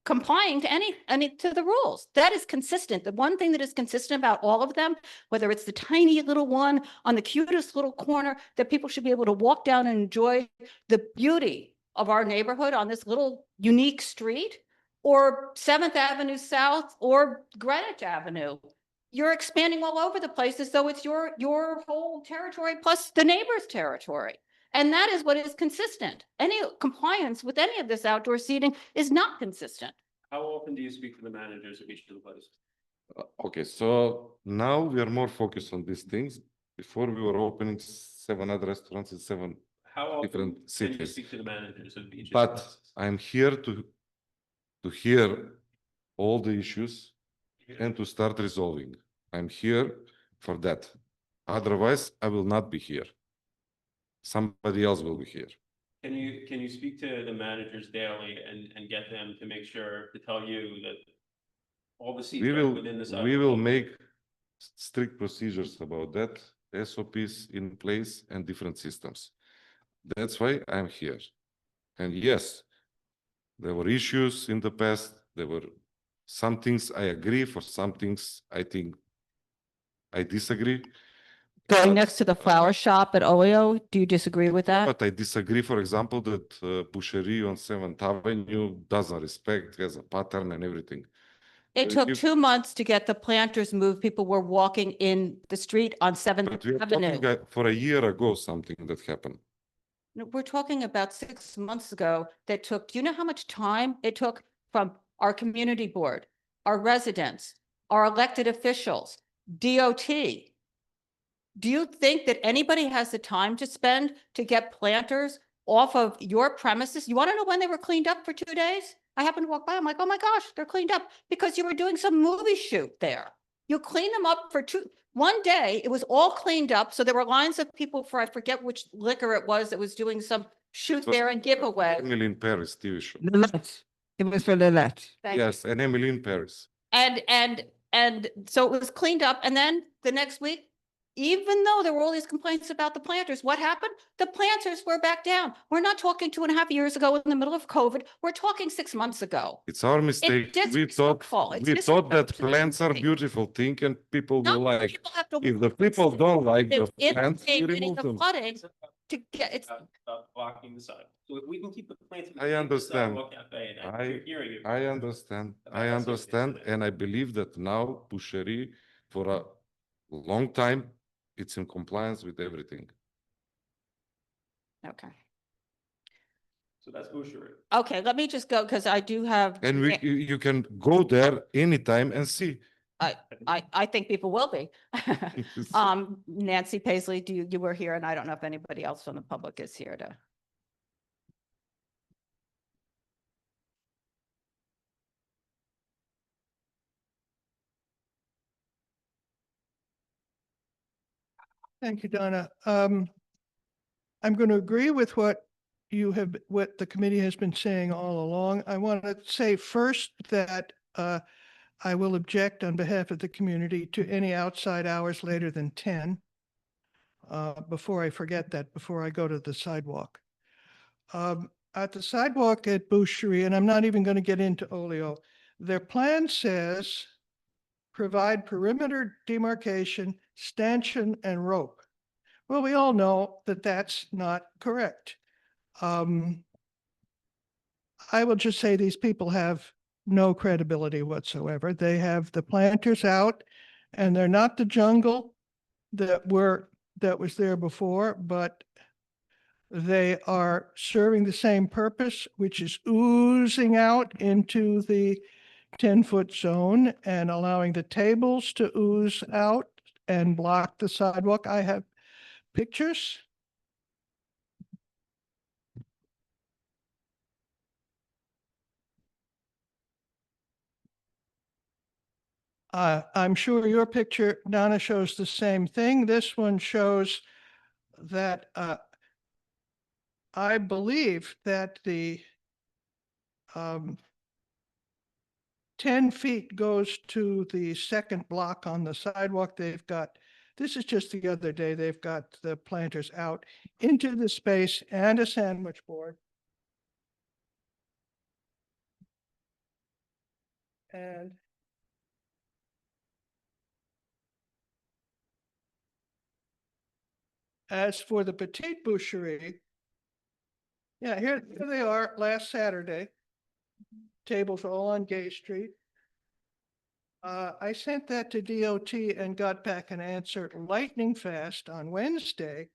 complying to any to the rules. That is consistent. The one thing that is consistent about all of them, whether it's the tiny little one on the cutest little corner that people should be able to walk down and enjoy the beauty of our neighborhood on this little unique street, or 7th Avenue South or Greenwich Avenue. You're expanding all over the place as though it's your whole territory plus the neighbor's territory. And that is what is consistent. Any compliance with any of this outdoor seating is not consistent. How often do you speak to the managers of each of the places? Okay, so now we are more focused on these things. Before we were opening 7 other restaurants in 7 How often different can you cities. speak to the managers of each of the But places? I'm here to hear all the issues and to start resolving. I'm here for that. Otherwise, I will not be here. Somebody else will be here. Can you speak to the managers daily and get them to make sure to tell you that all the seats We are will, within the we will sidewalk? make strict procedures about that, SOPs in place and different systems. That's why I'm here. And yes, there were issues in the past. There were some things I agree, for some things I think I disagree. Going next to the flower shop at Oleo, do you disagree with that? But I disagree, for example, that Boucherie on 7th Avenue doesn't respect, has a pattern and everything. It took if- 2 months to get the planters moved. People were walking in the street on 7th But we are Avenue. talking for a year ago, something that happened. No, we're talking about 6 months ago that took, do you know how much time it took from our community board, our residents, our elected officials, DOT? Do you think that anybody has the time to spend to get planters off of your premises? You want to know when they were cleaned up for 2 days? I happened to walk by, I'm like, oh my gosh, they're cleaned up because you were doing some movie shoot there. You cleaned them up for 1 day, it was all cleaned up. So there were lines of people for, I forget which liquor it was that was doing some shoot there and giveaway. Emily in Paris TV show. Lilette. It was for Lilette. Thank you. Yes, and Emily in Paris. And so it was cleaned up. And then the next week, even though there were all these complaints about the planters, what happened? The planters were back down. We're not talking 2.5 years ago in the middle of COVID. We're talking 6 months ago. It's our mistake. We thought that plants are beautiful thing and people will like. People have to- If the people don't like the If plants, we they remove getting the them. flooding to get, it's, Blocking the side. So if we can keep the plants. I understand. Cafe and you're hearing it. I understand. I That's what it is understand. today. And I believe that now Boucherie for a long time, it's in compliance with everything. okay. So that's Boucherie. Okay, let me just go because I do have. And you can go there anytime and see. I think people will be. Nancy Paisley, you were here and I don't know if anybody else from the public is here to. Thank you, Donna. I'm going to agree with what the committee has been saying all along. I want to say first that I will object on behalf of the community to any outside hours later than 10. Before I forget that, before I go to the sidewalk. At the sidewalk at Boucherie, and I'm not even going to get into Olio, their plan says provide perimeter demarcation, stanchion, and rope. Well, we all know that that's not correct. I will just say these people have no credibility whatsoever. They have the planters out, and they're not the jungle that was there before, but they are serving the same purpose, which is oozing out into the 10-foot zone and allowing the tables to ooze out and block the sidewalk. I have pictures. I'm sure your picture, Donna, shows the same thing. This one shows that I believe that the 10 feet goes to the second block on the sidewalk. They've got, this is just the other day, they've got the planters out into the space and a sandwich board. And as for the Petite Boucherie, yeah, here they are last Saturday. Tables all on Gay Street. I sent that to DOT and got back an answer lightning fast on Wednesday.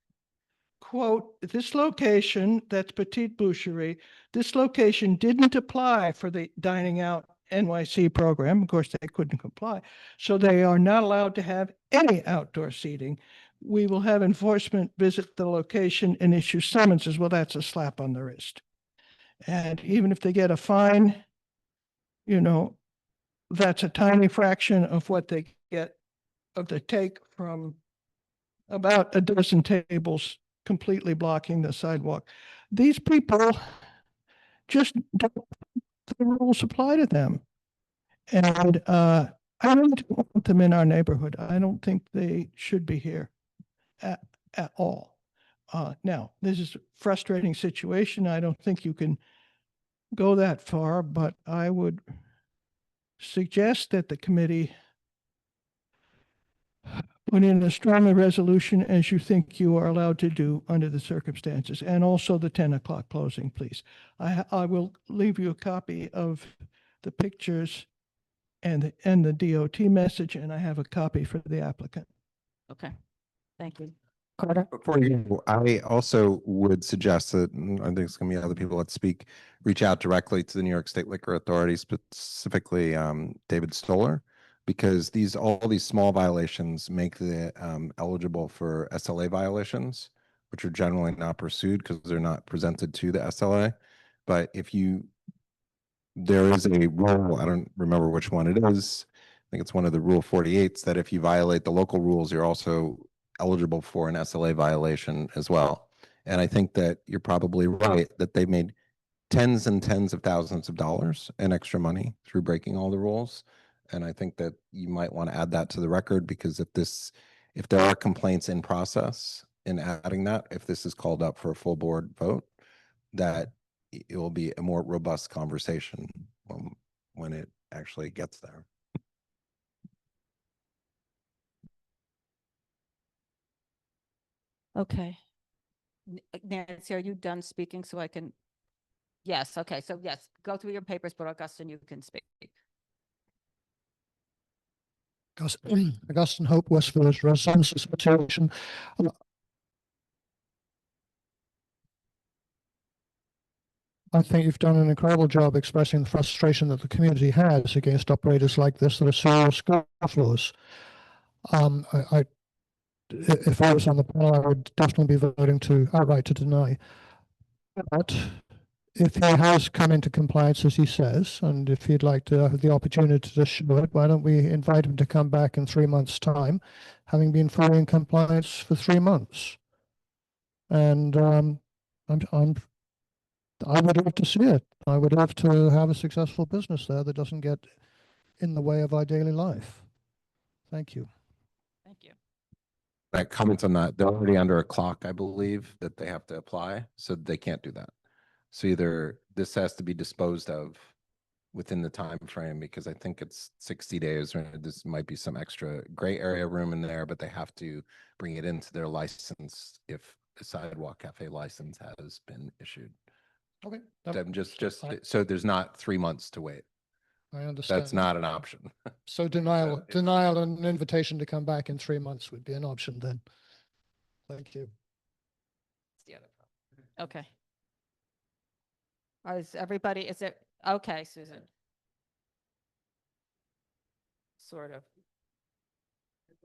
Quote, this location, that's Petite Boucherie, this location didn't apply for the dining out NYC program. Of course, they couldn't comply. So they are not allowed to have any outdoor seating. We will have enforcement visit the location and issue summonses. Well, that's a slap on the wrist. And even if they get a fine, you know, that's a tiny fraction of what they get of the take from about a dozen tables completely blocking the sidewalk. These people just don't, the rules apply to them. And I don't want them in our neighborhood. I don't think they should be here at all. Now, this is a frustrating situation. I don't think you can go that far, but I would suggest that the committee put in as strong a resolution as you think you are allowed to do under the circumstances, and also the 10 o'clock closing, please. I will leave you a copy of the pictures and the DOT message, and I have a copy for the applicant. Okay, thank you. Carter? Before you, go, I also would suggest that, and I think it's going to be other people that speak, reach out directly to the New York State Liquor Authority, specifically David Stoller, because all these small violations make the eligible for SLA violations, which are generally not pursued because they're not presented to the SLA. But there is a rule, I don't remember which one it is. I think it's one of the Rule 48s that if you violate the local rules, you're also eligible for an SLA violation as well. And I think that you're probably right that they made tens and tens of thousands of dollars in extra money through breaking all the rules. And I think that you might want to add that to the record, because if there are complaints in process in adding that, if this is called up for a full board vote, that it will be a more robust conversation when it actually gets there. Okay. Nancy, are you done speaking so I can? Yes, okay, so yes, go through your papers, but Augustine, you can speak. Augustine Hope, West Village Residents Association. I think you've done an incredible job expressing the frustration that the community has against operators like this that are serious scofflaws. If I was on the panel, I would definitely be voting outright to deny. But if he has come into compliance, as he says, and if he'd like to have the opportunity to show it, why don't we invite him to come back in 3 months' time, having been fully in compliance for 3 months? And I would love to see it. I would love to have a successful business there that doesn't get in the way of our daily life. Thank you. Thank you. That comments on that, they're already under a clock, I believe, that they have to apply, so they can't do that. So either this has to be disposed of within the time frame, because I think it's 60 days, or this might be some extra gray area room in there, but they have to bring it into their license if the sidewalk cafe license has been issued. Okay. So there's not 3 months to wait. I understand. That's not an option. So denial and an invitation to come back in 3 months would be an option then. Thank you. The other problem. Okay. Is everybody, okay, Susan? Sort of.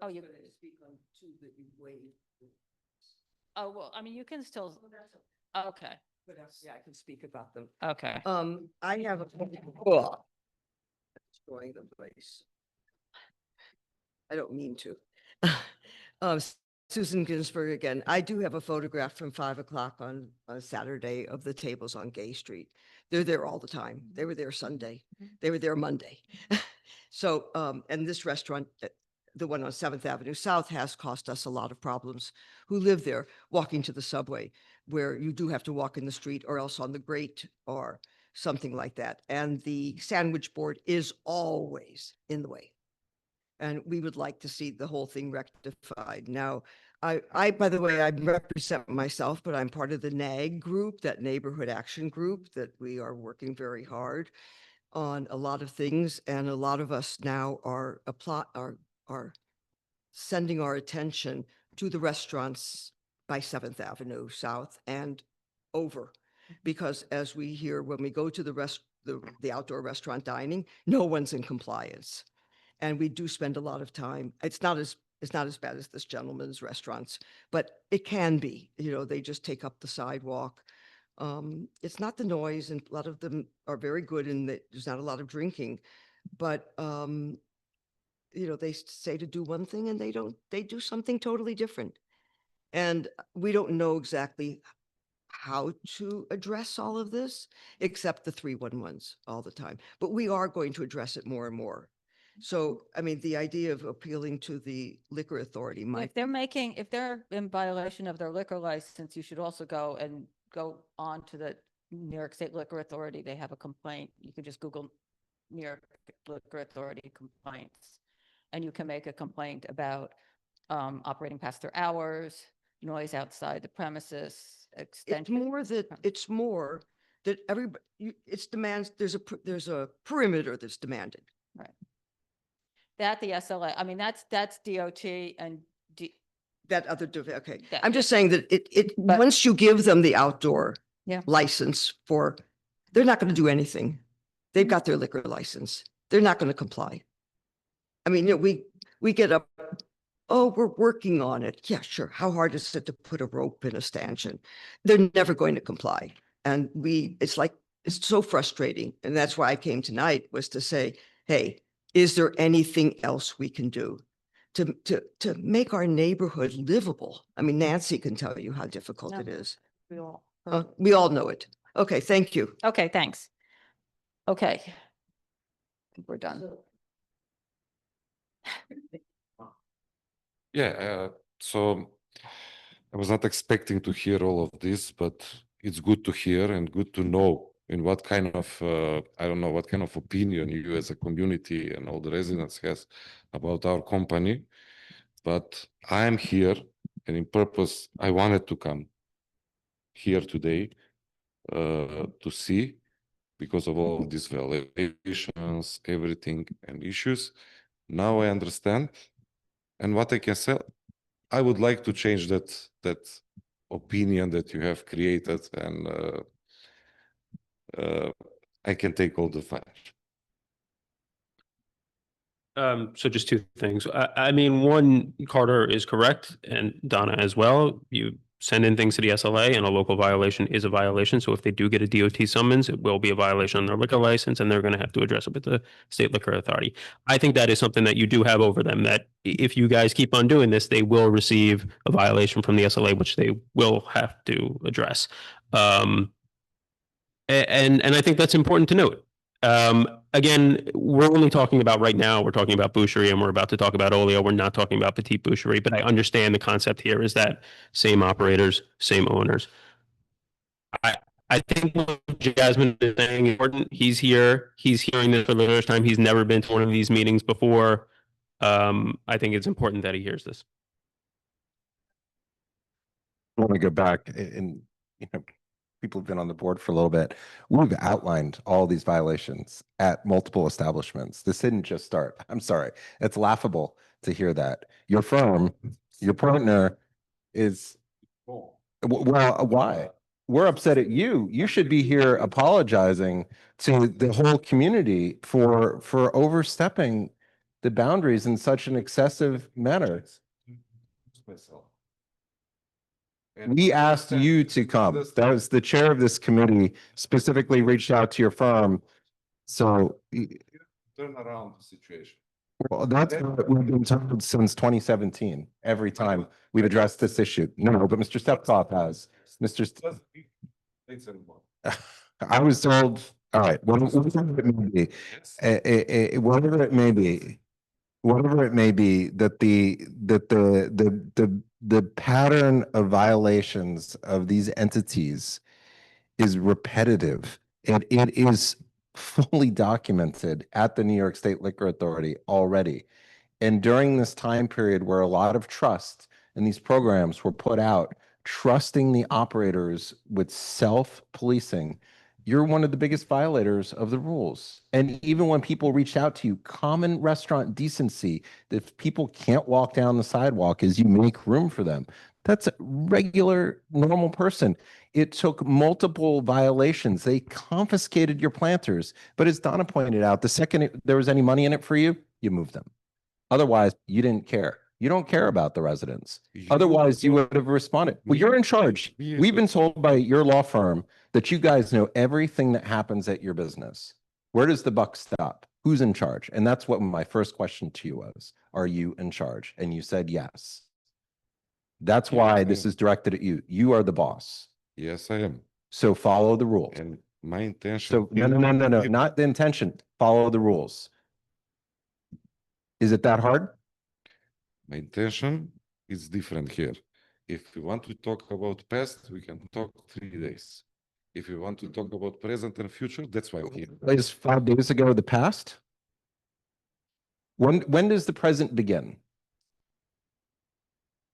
Oh, you. Speak on two that you waived. Oh, well, I mean, you can still, okay. Yeah, I can speak about them. Okay. I have destroying the place. I don't mean to. Susan Ginsburg again. I do have a photograph from 5 o'clock on Saturday of the tables on Gay Street. They're there all the time. They were there Sunday. They were there Monday. So, and this restaurant, the one on 7th Avenue South, has cost us a lot of problems. Who live there walking to the subway, where you do have to walk in the street or else on the grate or something like that. And the sandwich board is always in the way. And we would like to see the whole thing rectified. Now, I, by the way, I represent myself, but I'm part of the NAG group, that neighborhood action group, that we are working very hard on a lot of things. And a lot of us now are sending our attention to the restaurants by 7th Avenue South and over. Because as we hear, when we go to the outdoor restaurant dining, no one's in compliance. And we do spend a lot of time. It's not as bad as this gentleman's restaurants, but it can be. You know, they just take up the sidewalk. It's not the noise, and a lot of them are very good, and there's not a lot of drinking. But you know, they say to do one thing, and they do something totally different. And we don't know exactly how to address all of this, except the 311s all the time. But we are going to address it more and more. So, I mean, the idea of appealing to the liquor authority might. If they're in violation of their liquor license, you should also go on to the New York State Liquor Authority. They have a complaint. You can just Google New York Liquor Authority complaints, and you can make a complaint about operating past their hours, noise outside the premises, extension. It's more that everybody, it's demands, there's a perimeter that's demanded. Right. That the SLA, I mean, that's DOT and That other, okay. That- I'm just saying that But- once you give them the outdoor Yeah. license for, they're not going to do anything. They've got their liquor license. They're not going to comply. I mean, we get up, oh, we're working on it. Yeah, sure. How hard is it to put a rope in a stanchion? They're never going to comply. And it's like, it's so frustrating. And that's why I came tonight, was to say, hey, is there anything else we can do to make our neighborhood livable? I mean, Nancy can tell you how difficult it is. We all know it. Okay, thank you. Okay, thanks. Okay. I think we're done. Yeah, so I was not expecting to hear all of this, but it's good to hear and good to know in what kind of, I don't know, what kind of opinion you as a community and all the residents has about our company. But I am here, and in purpose, I wanted to come here today to see, because of all of these violations, everything and issues. Now I understand. And what I can say, I would like to change that opinion that you have created, and I can take all the fire. So just two things. I mean, one, Carter is correct, and Donna as well. You send in things to the SLA, and a local violation is a violation. So if they do get a DOT summons, it will be a violation on their liquor license, and they're going to have to address it with the State Liquor Authority. I think that is something that you do have over them, that if you guys keep on doing this, they will receive a violation from the SLA, which they will have to address. And I think that's important to note. Again, we're only talking about right now, we're talking about boucherie, and we're about to talk about oleo. We're not talking about petite boucherie, but I understand the concept here is that same operators, same owners. I think what Jasmine is saying is important. He's here, he's hearing this for the first time. He's never been to one of these meetings before. I think it's important that he hears this. I want to go back and, people have been on the board for a little bit. We've outlined all these violations at multiple establishments. This didn't just start. I'm sorry. It's laughable to hear that. Your firm, your partner is, well, why? We're upset at you. You should be here apologizing to the whole community for overstepping the boundaries in such an excessive manner. We asked you to come. That was the chair of this committee specifically reached out to your firm. So Turn around the situation. well, that's what we've been told since 2017. Every time we've addressed this issue. No, but Mr. Steptoff has. I was told, all right, whatever it may be, whatever it may be, that the pattern of violations of these entities is repetitive, and it is fully documented at the New York State Liquor Authority already. And during this time period where a lot of trust in these programs were put out, trusting the operators with self-policing, you're one of the biggest violators of the rules. And even when people reach out to you, common restaurant decency, if people can't walk down the sidewalk, is you make room for them. That's a regular, normal person. It took multiple violations. They confiscated your planters. But as Donna pointed out, the second there was any money in it for you, you moved them. Otherwise, you didn't care. You don't care about the residents. Otherwise, you would have responded. Well, you're in charge. We've been told by your law firm that you guys know everything that happens at your business. Where does the buck stop? Who's in charge? And that's what my first question to you was. Are you in charge? And you said yes. That's why this is directed at you. You are the boss. Yes, I am. So follow the rules. And my intention. So no, not the intention. Follow the rules. Is it that hard? My intention is different here. If we want to talk about past, we can talk 3 days. If you want to talk about present and future, that's why I'm here. Is 5 days ago the past? When does the present begin?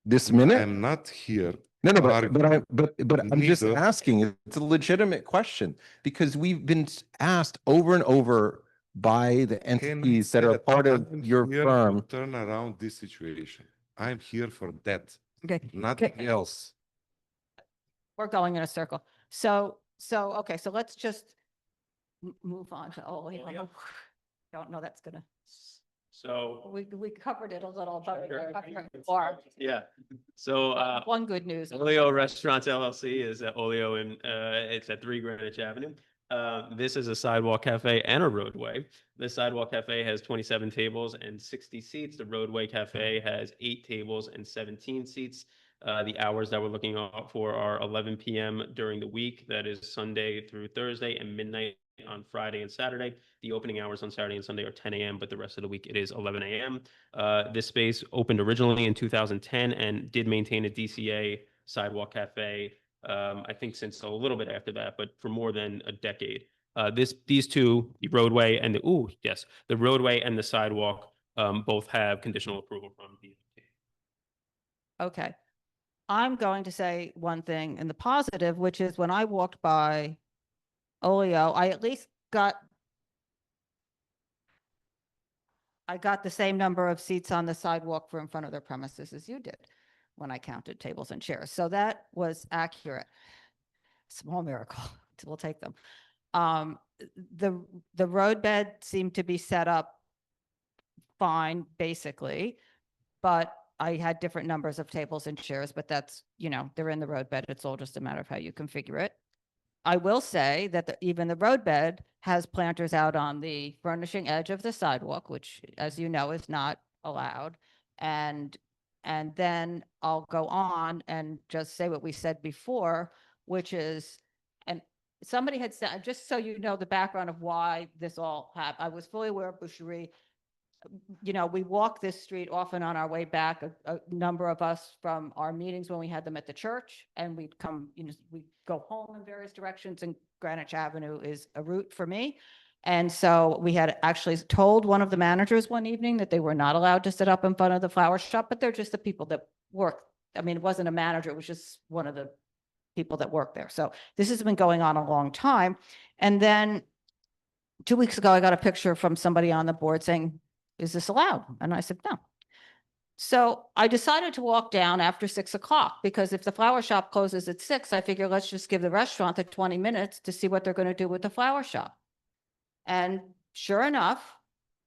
This minute? I'm not here. No, but I'm just asking. It's a legitimate question because we've been asked over and over by the entities that are part of your firm. Turn around this situation. I'm here for that. Okay. nothing else. We're going in a circle. So, okay, so let's just move on to Olio. Don't know that's gonna, So, we covered it a little, but we covered it more. yeah. So, One good news. Olio Restaurants LLC is at Olio and it's at 3 Greenwich Avenue. This is a sidewalk cafe and a roadway. The sidewalk cafe has 27 tables and 60 seats. The roadway cafe has 8 tables and 17 seats. The hours that we're looking out for are 11 p.m. during the week. That is Sunday through Thursday, and midnight on Friday and Saturday. The opening hours on Saturday and Sunday are 10 a.m., but the rest of the week it is 11 a.m. This space opened originally in 2010 and did maintain a DCA sidewalk cafe, I think since a little bit after that, but for more than a decade. These two, the roadway and the roadway and the sidewalk, both have conditional approval from DOT. Okay. I'm going to say one thing in the positive, which is when I walked by Olio, I at least got the same number of seats on the sidewalk for in front of their premises as you did when I counted tables and chairs. So that was accurate. Small miracle. We'll take them. The roadbed seemed to be set up fine, basically, but I had different numbers of tables and chairs, but that's, they're in the roadbed. It's all just a matter of how you configure it. I will say that even the roadbed has planters out on the furnishing edge of the sidewalk, which, as you know, is not allowed. And then I'll go on and just say what we said before, which is, and somebody had said, just so you know the background of why this all happened, I was fully aware of boucherie. We walk this street often on our way back, a number of us from our meetings when we had them at the church, and we'd come, we go home in various directions, and Greenwich Avenue is a route for me. And so we had actually told one of the managers one evening that they were not allowed to sit up in front of the flower shop, but they're just the people that work. I mean, it wasn't a manager, it was just one of the people that work there. So this has been going on a long time. And then 2 weeks ago, I got a picture from somebody on the board saying, "Is this allowed?" And I said, "No." So I decided to walk down after 6 o'clock, because if the flower shop closes at 6, I figure let's just give the restaurant the 20 minutes to see what they're going to do with the flower shop. And sure enough,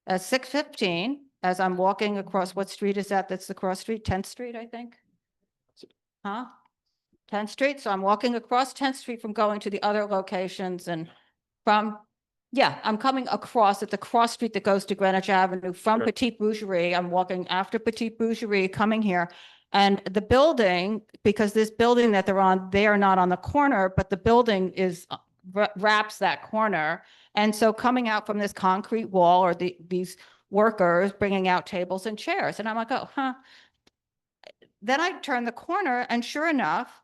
at 6:15, as I'm walking across, what street is that? That's the cross street, 10th Street, I think. Huh? 10th Street. So I'm walking across 10th Street from going to the other locations, and I'm coming across at the cross street that goes to Greenwich Avenue from Petite Boucherie. I'm walking after Petite Boucherie, coming here. And the building, because this building that they're on, they are not on the corner, but the building is wraps that corner. And so coming out from this concrete wall are these workers bringing out tables and chairs. And I'm like, oh, huh. Then I turn the corner, and sure enough,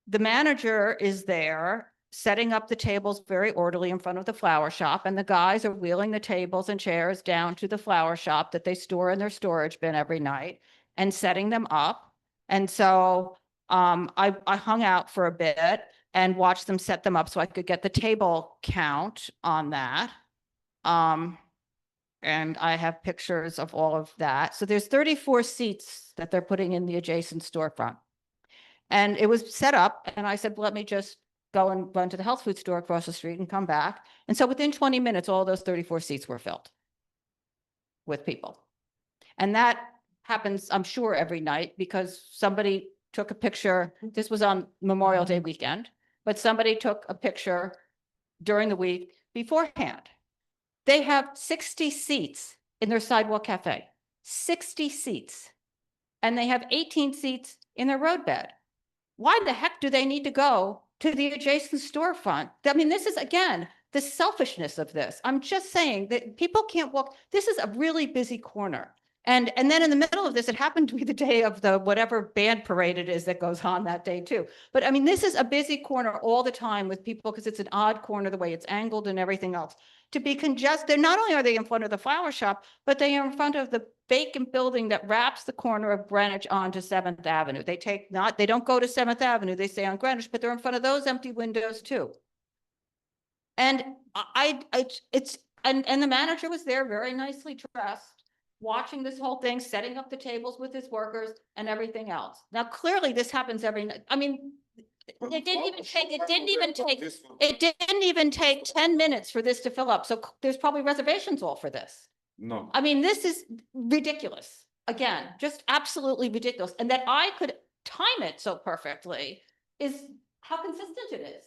the manager is there setting up the tables very orderly in front of the flower shop, and the guys are wheeling the tables and chairs down to the flower shop that they store in their storage bin every night and setting them up. And so I hung out for a bit and watched them set them up so I could get the table count on that. And I have pictures of all of that. So there's 34 seats that they're putting in the adjacent storefront. And it was set up, and I said, let me just go and run to the health food store across the street and come back. And so within 20 minutes, all those 34 seats were filled with people. And that happens, I'm sure, every night, because somebody took a picture. This was on Memorial Day weekend, but somebody took a picture during the week beforehand. They have 60 seats in their sidewalk cafe, 60 seats. And they have 18 seats in their roadbed. Why the heck do they need to go to the adjacent storefront? I mean, this is, again, the selfishness of this. I'm just saying that people can't walk. This is a really busy corner. And then in the middle of this, it happened to be the day of the whatever band parade it is that goes on that day too. But I mean, this is a busy corner all the time with people, because it's an odd corner, the way it's angled and everything else. To be congested, not only are they in front of the flower shop, but they are in front of the vacant building that wraps the corner of Greenwich onto 7th Avenue. They don't go to 7th Avenue, they stay on Greenwich, but they're in front of those empty windows too. And and the manager was there, very nicely dressed. watching this whole thing, setting up the tables with his workers and everything else. Now, clearly this happens every night. I mean, it didn't even take 10 minutes for this to fill up. So there's probably reservations all for this. No. I mean, this is ridiculous. Again, just absolutely ridiculous. And that I could time it so perfectly is how consistent it is.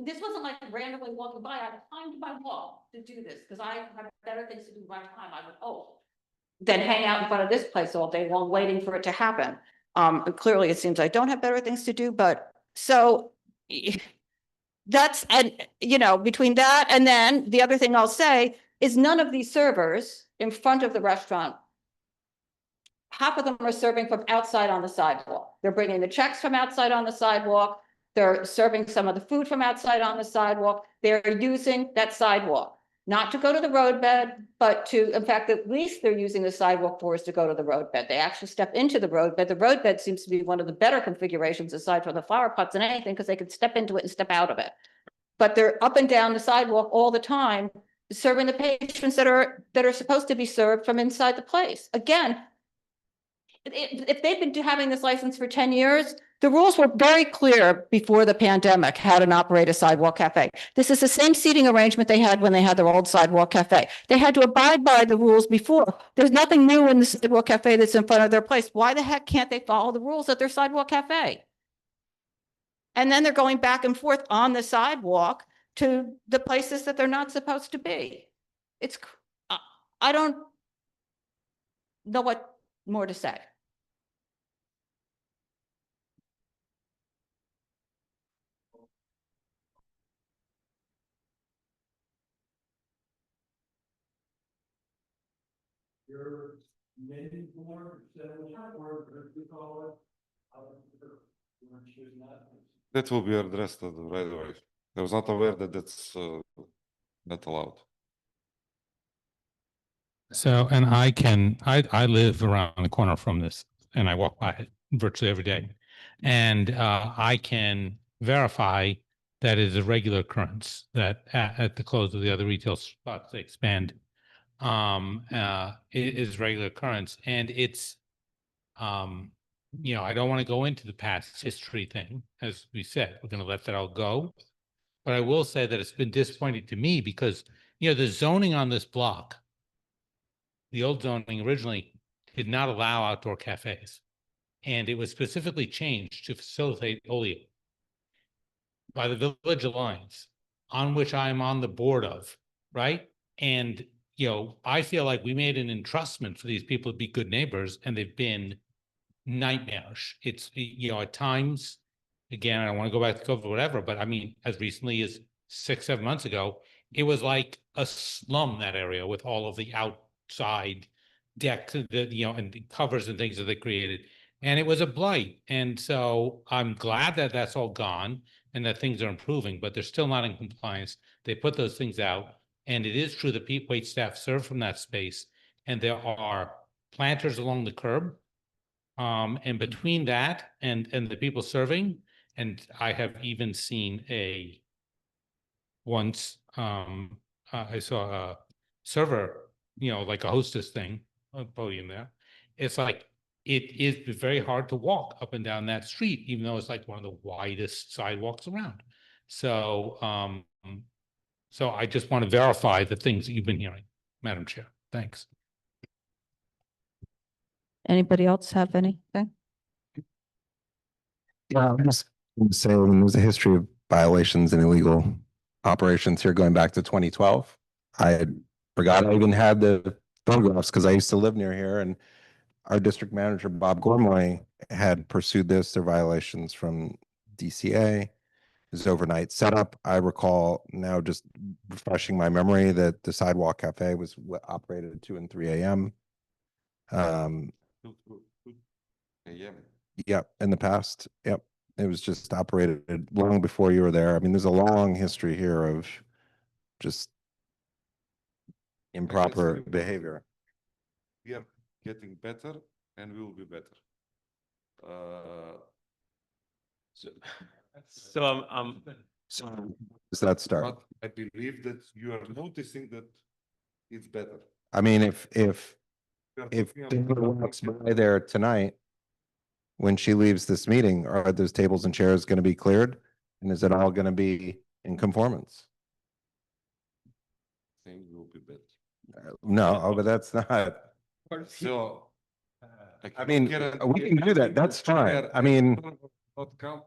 This wasn't like randomly walking by. I timed my walk to do this because I have better things to do with my time. I would, than hang out in front of this place all day long waiting for it to happen. Clearly it seems I don't have better things to do, but so that's, and you know, between that and then the other thing I'll say is none of these servers in front of the restaurant, half of them are serving from outside on the sidewalk. They're bringing the checks from outside on the sidewalk. They're serving some of the food from outside on the sidewalk. They're using that sidewalk, not to go to the roadbed, but to, in fact, at least they're using the sidewalk for is to go to the roadbed. They actually step into the roadbed. The roadbed seems to be one of the better configurations aside from the flower pots and anything, because they can step into it and step out of it. But they're up and down the sidewalk all the time, serving the patrons that are supposed to be served from inside the place. Again, if they've been having this license for 10 years, the rules were very clear before the pandemic how to operate a sidewalk cafe. This is the same seating arrangement they had when they had their old sidewalk cafe. They had to abide by the rules before. There's nothing new in the sidewalk cafe that's in front of their place. Why the heck can't they follow the rules at their sidewalk cafe? And then they're going back and forth on the sidewalk to the places that they're not supposed to be. It's, I don't know what more to say. Your main board, or we call it. That will be addressed right away. I was not aware that that's not allowed. So, and I live around the corner from this and I walk by it virtually every day. And I can verify that it is a regular occurrence that at the close of the other retail spots, they expand. It is regular occurrence, and it's, you know, I don't want to go into the past history thing. As we said, we're going to let that all go. But I will say that it's been disappointing to me because, you know, the zoning on this block, the old zoning originally did not allow outdoor cafes. And it was specifically changed to facilitate oleo by the Village Alliance, on which I'm on the board of, right? And, you know, I feel like we made an entrustment for these people to be good neighbors, and they've been nightmarish. It's, you know, at times, again, I don't want to go back to COVID or whatever, but I mean, as recently as 6-7 months ago, it was like a slum, that area, with all of the outside decks, you know, and covers and things that they created. And it was a blight. And so I'm glad that that's all gone and that things are improving, but they're still not in compliance. They put those things out. And it is true that wait staff serve from that space. And there are planters along the curb. And between that and the people serving, and I have even seen once I saw a server, you know, like a hostess thing, a podium there. It's like, it is very hard to walk up and down that street, even though it's like one of the widest sidewalks around. So, so I just want to verify the things that you've been hearing, Madam Chair. Thanks. Anybody else have anything? Yeah, I'm just going to say, I mean, there's a history of violations and illegal operations here going back to 2012. I had forgot I even had the photographs because I used to live near here, and our district manager, Bob Gormley, had pursued this. Their violations from DCA, his overnight setup. I recall now, just refreshing my memory, that the Sidewalk Cafe was operated at 2 and 3 a.m. Yep, in the past. Yep, it was just operated long before you were there. I mean, there's a long history here of just improper behavior. We are getting better, and we will be better. So Does that start? But I believe that you are noticing that it's better. I mean, if if Dana walks by there tonight, when she leaves this meeting, are those tables and chairs going to be cleared? And is it all going to be in conformance? Thing will be better. No, but that's not, So. I mean, we can do that. That's fine. I mean, Not come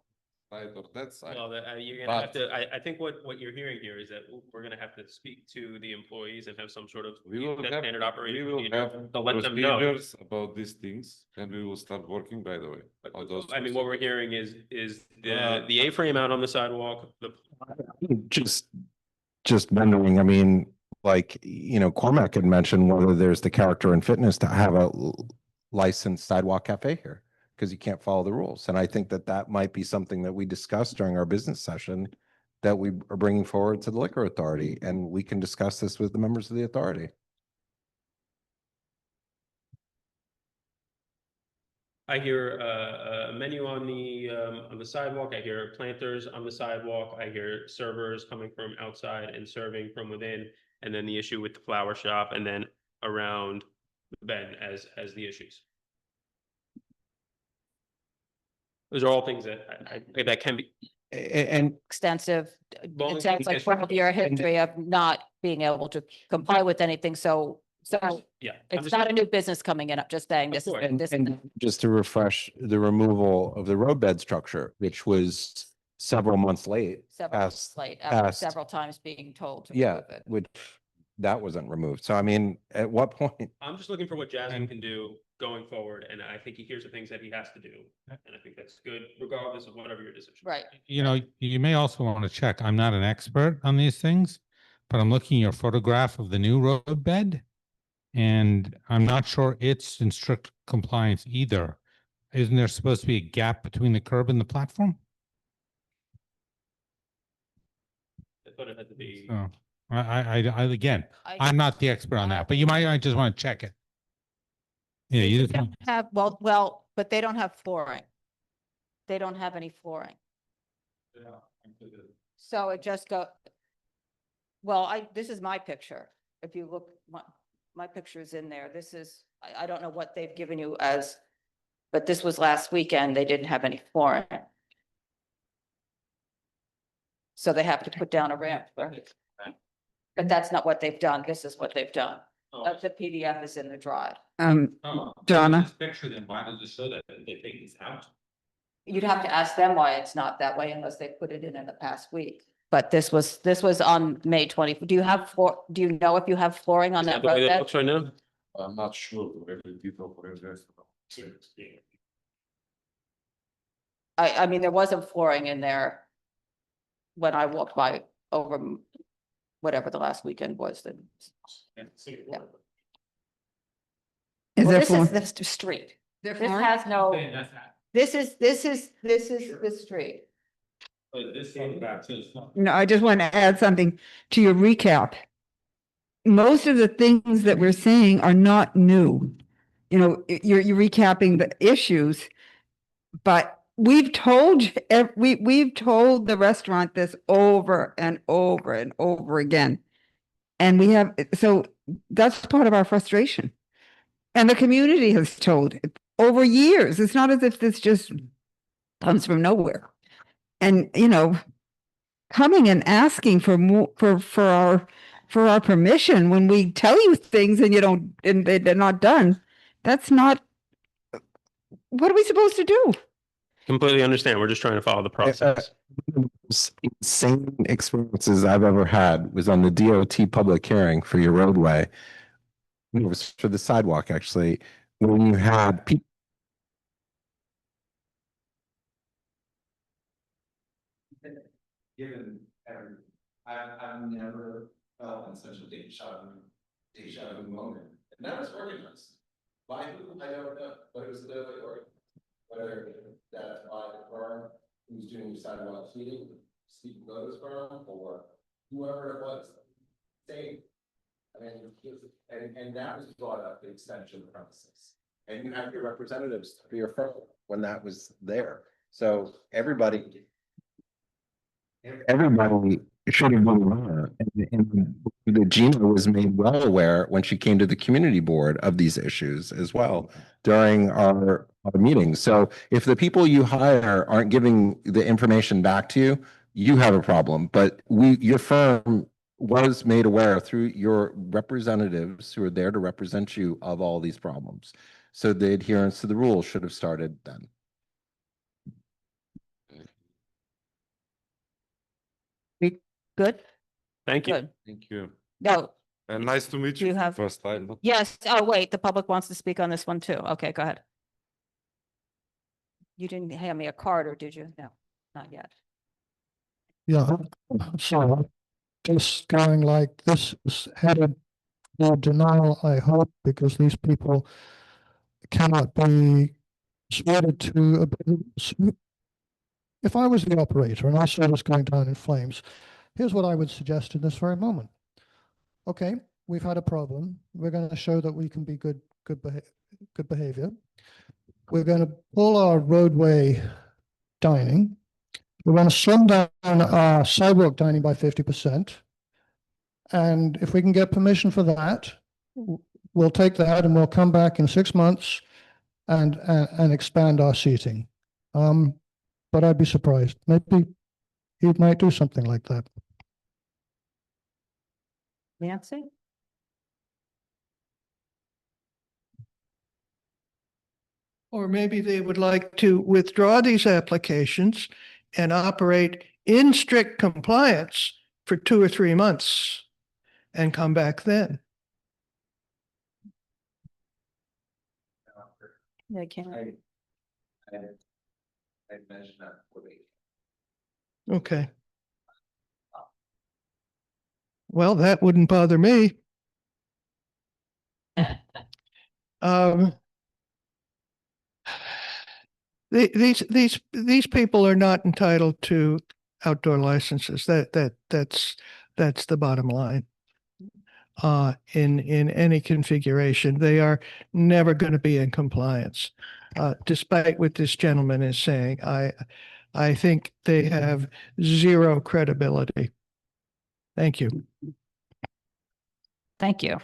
side or that side. Well, you're gonna have But- to, I think what you're hearing here is that we're gonna have to speak to the employees and have some sort of We will have, standard operating we will procedure have to let them know. procedures about these things and we will start working, by the way. on those I mean, what we're procedures. hearing is the A-frame out on the sidewalk, the just wondering, I mean, like, you know, Cormac had mentioned whether there's the character and fitness to have a licensed sidewalk cafe here, because you can't follow the rules. And I think that that might be something that we discussed during our business session that we are bringing forward to the liquor authority, and we can discuss this with the members of the authority. I hear a menu on the sidewalk. I hear planters on the sidewalk. I hear servers coming from outside and serving from within. And then the issue with the flower shop, and then around the bend as the issues. Those are all things that that can be. And Extensive, Well, it sounds like it's- 12-year history of not being able to comply with anything. So Yeah. I'm it's just- not a new business coming in. I'm just saying this is, course. And, this, and just to refresh, the removal of the roadbed structure, which was several months late. several months past- late, after past- several times being told to Yeah, remove it. which that wasn't removed. So I mean, at what point? I'm just looking for what Jasmine can do going forward, and I think here's the things that he has to do, and I think that's good, regardless of whatever your decision. Right. You know, you may also want to check, I'm not an expert on these things, but I'm looking at your photograph of the new roadbed. And I'm not sure it's in strict compliance either. Isn't there supposed to be a gap between the curb and the platform? I thought it had to be. So, again, I- I'm not the expert on that, but you might just want to check it. Yeah, you just, Don't have, well, but they don't have flooring. They don't have any flooring. So it just this is my picture. If you look, my picture is in there. This is, I don't know what they've given you as, but this was last weekend. They didn't have any flooring. So they have to put down a ramp. But that's not what they've done. This is what they've done. The PDF is in the drive. Donna, picture then, why does it show that they take these out? You'd have to ask them why it's not that way unless they put it in the past week. But this was on May 20. Do you know if you have flooring on Is that that the way that roadbed? looks right now? I'm not sure every detail for this. I mean, there wasn't flooring in there when I walked by over whatever the last weekend was. Yeah. is Well, there this floor? is the street. This flooring? has no, this is the street. No, I just want to add something to your recap. Most of the things that we're saying are not new. You know, you're recapping the issues, but we've told we've told the restaurant this over and over and over again. And we have, so that's part of our frustration. And the community has told it over years. It's not as if this just comes from nowhere. And, you know, coming and asking for more, for our permission when we tell you things and you don't, and they're not done, that's not, what are we supposed to do? Completely understand. We're just trying to follow the process. Insane experiences I've ever had was on the DOT public hearing for your roadway. It was for the sidewalk, actually, when you had people. Given, I've never felt in such a deja vu moment. And that was organized. By who, I don't know, but it was clearly organized. Whether that's by the firm who's doing your sidewalk seating, Steve Lowe's firm, or whoever it was. Same. I mean, and that was brought up, the extension premises. And you have your representatives for your firm when that was there. So everybody should have been aware. And that Gina was made well aware when she came to the community board of these issues as well during our meetings. So if the people you hire aren't giving the information back to you, you have a problem. But your firm was made aware through your representatives who are there to represent you of all these problems. So the adherence to the rules should have started then. We good? Thank you. Good. Thank you. No, And nice to meet you you have- first time. yes. Oh, wait, the public wants to speak on this one too. Okay, go ahead. You didn't hand me a card, or did you? No, not yet. Yeah, so just going like this is headed for denial, I hope, because these people cannot be persuaded to. If I was the operator and I saw this going down in flames, here's what I would suggest in this very moment. Okay, we've had a problem. We're going to show that we can be good behavior. We're going to pull our roadway dining. We're going to slim down our sidewalk dining by 50%. And if we can get permission for that, we'll take that and we'll come back in 6 months and expand our seating. But I'd be surprised. Maybe he might do something like that. Nancy? Or maybe they would like to withdraw these applications and operate in strict compliance for 2 or 3 months and come back then. They can't. I mentioned that before. Okay. Well, that wouldn't bother me. These people are not entitled to outdoor licenses. That's the bottom line. In any configuration, they are never going to be in compliance, despite what this gentleman is saying. I think they have zero credibility. Thank you. Thank you.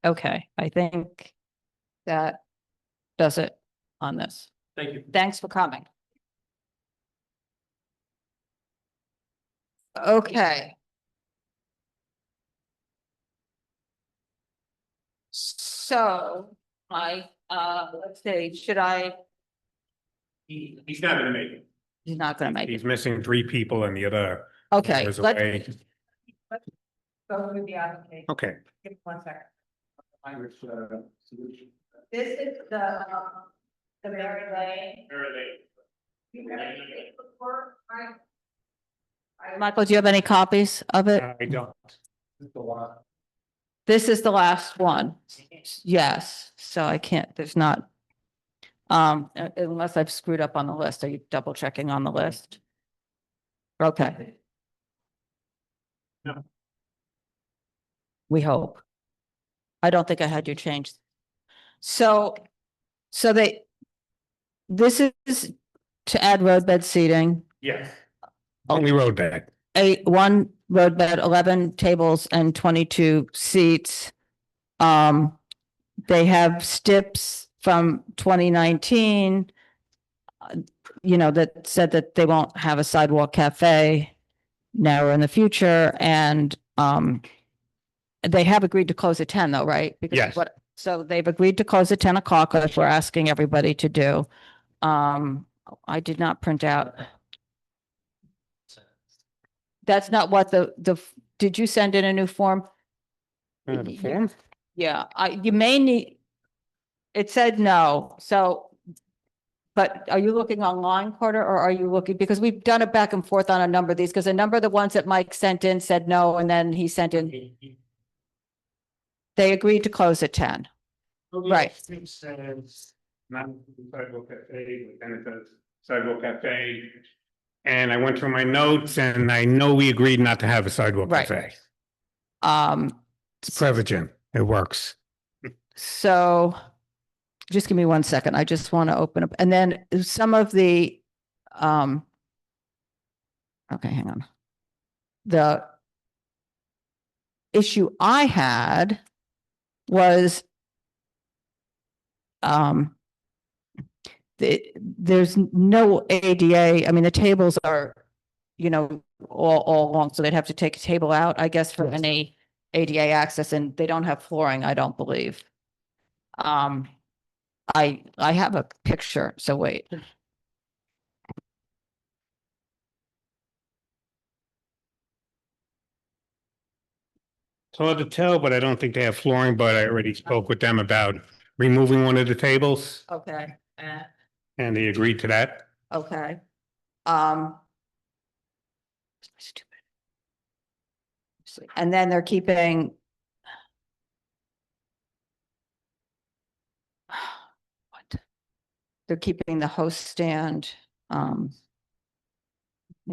Okay, I think that does it on this. Thank you. Thanks for coming. Okay. So let's see, should I? He's not gonna make it. He's not gonna make it. He's missing 3 people and the other. Okay, was let's away. go through the application. Okay. Give me 1 second. This is the Mary Lane. Michael, do you have any copies of it? I don't. This is the last one. Yes, so I can't, there's not. Unless I've screwed up on the list. Are you double checking on the list? Okay. No. We hope. I don't think I had you change. So this is to add roadbed seating. Yes. Only road bed. 1 roadbed, 11 tables and 22 seats. They have STIPs from 2019, that said that they won't have a sidewalk cafe now or in the future. And they have agreed to close at 10 though, right? Because Yes. So they've agreed to close at 10 o'clock, as we're asking everybody to do. I did not print out. That's not what did you send in a new form? The form? Yeah, you may need, it said no, so, but are you looking online, Carter, or are you looking, because we've done it back and forth on a number of these, because a number of the ones that Mike sent in said no, and then he sent in. They agreed to close at 10. Right. It says not sidewalk cafe, but then it says sidewalk cafe. And I went through my notes and I know we agreed not to have a sidewalk Right. cafe. It's Prevagen. It works. So just give me 1 second. I just want to open up, and then some of the, okay, hang on. issue I had was there's no ADA. I mean, the tables are, you know, all along, so they'd have to take a table out, I guess, for any ADA access, and they don't have flooring, I don't believe. I have a picture, so wait. It's hard to tell, but I don't think they have flooring, but I already spoke with them about removing one of the tables Okay. and they agreed to that. Okay. And then they're keeping. What? They're keeping the host stand. Yeah,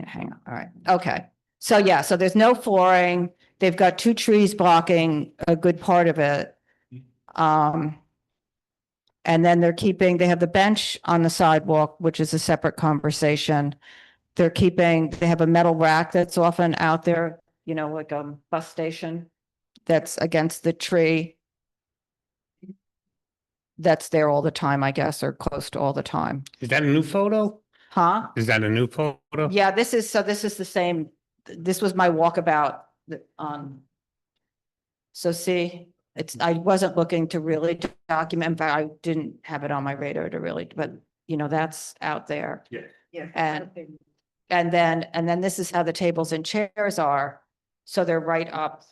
hang on. All right. Okay. So yeah, so there's no flooring. They've got 2 trees blocking a good part of it. And then they have the bench on the sidewalk, which is a separate conversation. They have a metal rack that's often out there, you know, like a bus station that's against the tree. That's there all the time, I guess, or close to all the time. Is that a new photo? Huh? Is that a new photo? Yeah, this is the same. This was my walkabout so see, I wasn't looking to really document, in fact, I didn't have it on my radar to really, but you know, that's out there. Yeah. Yeah. And then this is how the tables and chairs are. So they're right up.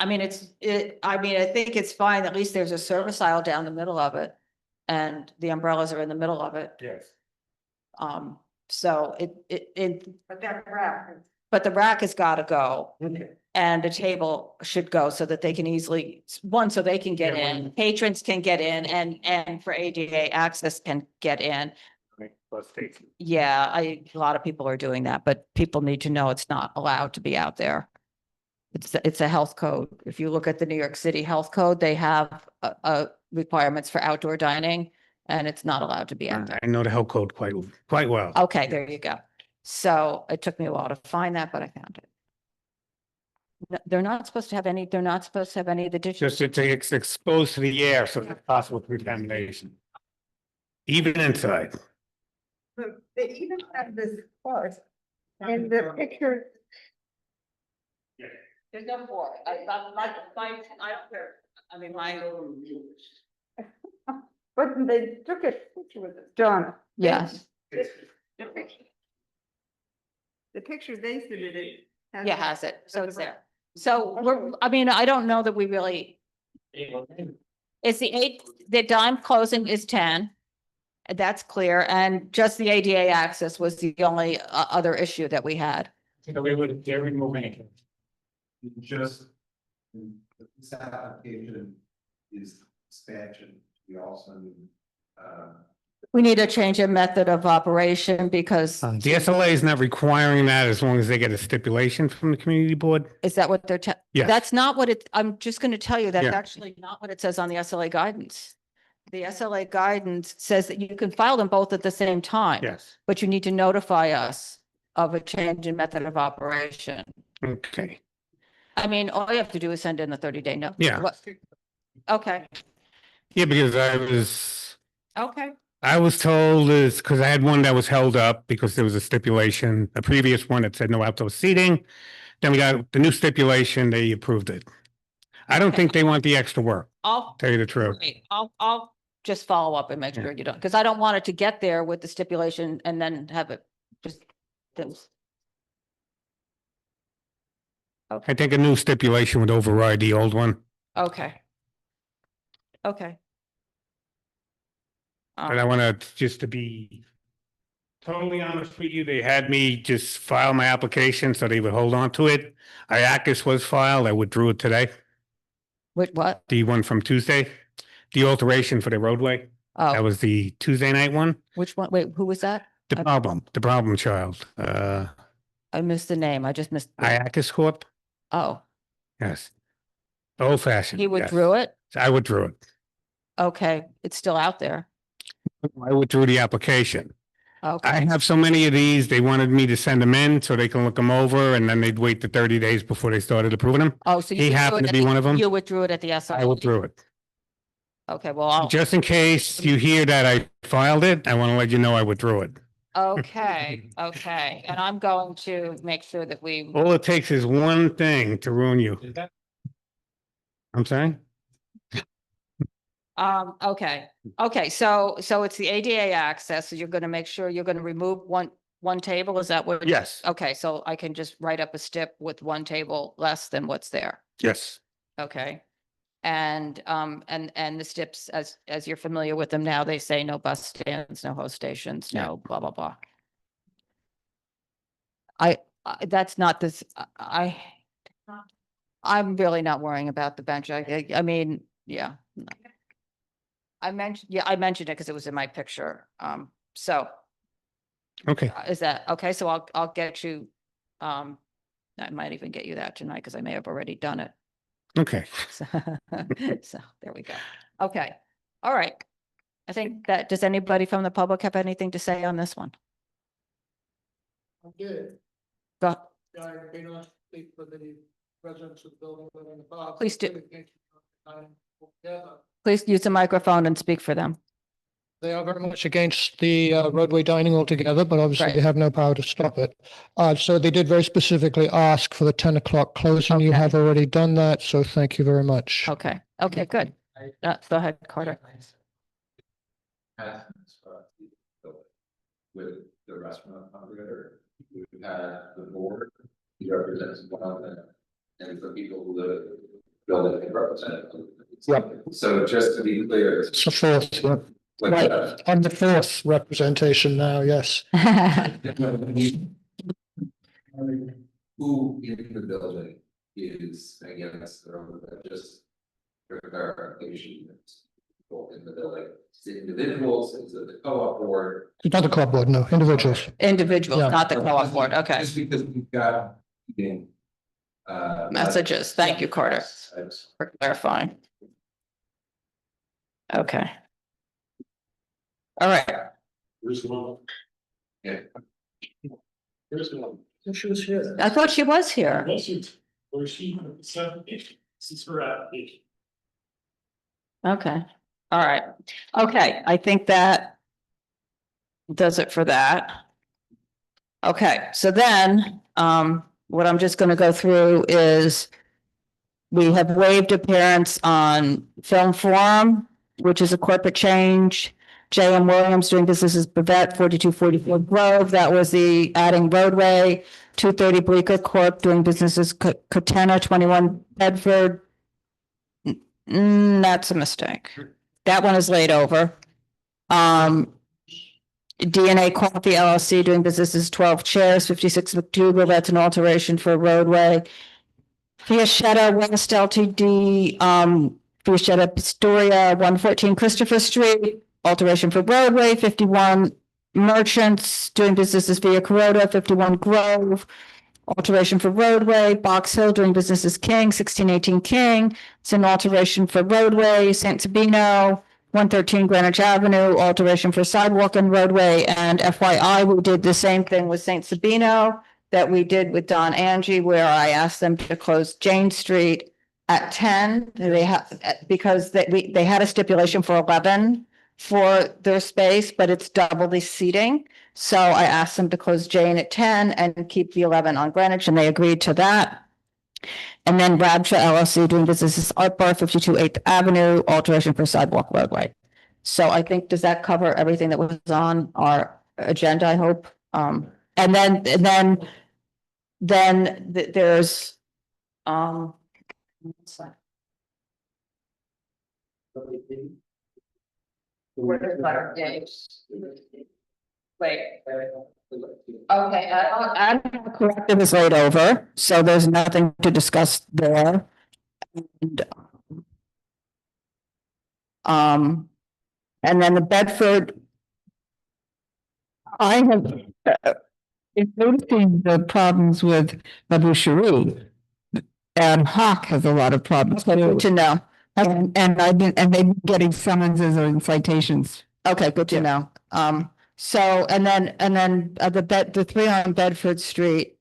I mean, I think it's fine. At least there's a service aisle down the middle of it. And the umbrellas are in the middle of it. Yes. So but the rack has got to go. Okay. And the table should go so that they can easily, so they can get in, patrons can get in, and for ADA access can get in. Yeah, a lot of people are doing that, but people need to know it's not allowed to be out there. It's a health code. If you look at the New York City Health Code, they have requirements for outdoor dining, and it's not allowed to be out there. I know the health code quite well. Okay, there you go. So it took me a while to find that, but I found it. They're not supposed to have any of the dishes. Just it's exposed to the air, so it's possible contamination. Even inside. They even have this part in the picture. There's no floor. I don't care. I mean, But they took a picture with it, Donna. Yes. The picture they submitted. Has it. So it's there. So I don't know that we really. It's the dime closing is 10. That's clear. And just the ADA access was the only other issue that we had. So they're removing it. Just this application is expansion. We also need, we need a change in method of operation because. The SLA is not requiring that as long as they get a stipulation from the community board. Is that what they're? Yes. That's not what I'm just going to tell you, that's Yeah. actually not what it says on the SLA guidance. The SLA guidance says that you can file them both at the same time. Yes. But you need to notify us of a change in method of operation. Okay. I mean, all you have to do is send in the 30-day note. Yeah. Okay, Yeah, because okay. I was told is because I had one that was held up because there was a stipulation, a previous one that said no outdoor seating. Then we got the new stipulation, they approved it. I don't think they want the extra work, I'll, tell you the truth. wait, I'll just follow up and make sure you don't, because I don't want it to get there with the stipulation and then have it just. I think a new stipulation would override the old one, Okay. Okay. but I want to, just to be totally honest with you, they had me just file my application so they would hold on to it. IACUS was filed, I withdrew it today, Wait, what? the one from Tuesday, the alteration for the roadway. That Oh, was the Tuesday night one, which one? Wait, who was that? the problem child, I missed the name. I just missed. IACUS Corp. Oh, Yes. Old fashioned. he withdrew it? I withdrew it. Okay, it's still out there. I withdrew the application. Okay. I have so many of these, they wanted me to send them in so they can look them over and then they'd wait the 30 days before they started approving them. Oh, so you He withdrew happened it to at be the- one of them. You withdrew it at the SLA? I withdrew it. Okay, well, I'll. Just in case you hear that I filed it, I want to let you know I withdrew it. Okay, okay, and I'm going to make sure that we. All it takes is one thing to ruin you. I'm sorry? Okay, so it's the ADA access, so you're gonna make sure you're gonna remove one table, is that what? Yes. Okay, so I can just write up a stip with one table less than what's there, Yes. okay? And the steps, as you're familiar with them now, they say no bus stands, no host stations, no blah, blah, blah. That's not this, I'm really not worrying about the bench. I mean, yeah. I mentioned it because it was in my picture. So. Okay. Is that, okay, so I'll get you, I might even get you that tonight because I may have already done it. Okay. So there we go. Okay, all right. I think that, does anybody from the public have anything to say on this one? I'm good. Go, I may not speak for the residents of the building, but in the past. Please do. Yeah. please use the microphone and speak for them. They are very much against the roadway dining altogether, but obviously Right. they have no power to stop it. So they did very specifically ask for the 10 o'clock closing. You Okay. have already done that, so thank you very much. Okay, okay, good. Go ahead, Carter. With the restaurant operator, we've had the board, he represents one of them, and the people who live in the building, they represent. Yep. So just to be clear. It's the fourth, yeah. What's Right, that? I'm the fourth representation now, yes. Who in the building is against the road, just for clarification, people in the building, is it individuals, is it the co-op board? It's not the club board, no, individuals. Individuals, Yeah. not the co-op board, okay. Just because we've got, Messages, thank you, Carter, for clarifying. Okay. All right, Where's the one? Yeah. Where's the one? She was here. I thought she was here. Or she, this is her application. Okay, all right, okay, I think that does it for that. Okay, so then, what I'm just gonna go through is we have waived appearance on Film Forum, which is a corporate change. J.M. Williams doing business as Bavette, 4244 Grove, that was the adding roadway. 230 Bleecker Corp doing business as Catena, 21 Bedford. That's a mistake. That one is laid over. DNA Coffee LLC doing business as 12 Chairs, 56 McDougal, that's an alteration for a roadway. Fiashetta West Ltd, Fiashetta Pistoria, 114 Christopher Street, alteration for roadway. 51 Merchants doing business as Via Corota, 51 Grove, alteration for roadway. Box Hill doing business as King, 1618 King, it's an alteration for roadway. Saint Sabino, 113 Greenwich Avenue, alteration for sidewalk and roadway. And FYI, we did the same thing with Saint Sabino that we did with Don Angie, where I asked them to close Jane Street at 10. They have, because they had a stipulation for 11 for their space, but it's double the seating. So I asked them to close Jane at 10 and keep the 11 on Greenwich, and they agreed to that. And then Rabcha LLC doing business as Art Bar, 52 8th Avenue, alteration for sidewalk roadway. So I think, does that cover everything that was on our agenda, I hope? And then there's, wait. Okay, I corrective is laid over, so there's nothing to discuss there. And then the Bedford. I have been noticing the problems with Abu Sharu. And Hawk has a lot of problems. Good to know. And they've been getting summonses or citations. Okay, good to know. So, and then the three on Bedford Street,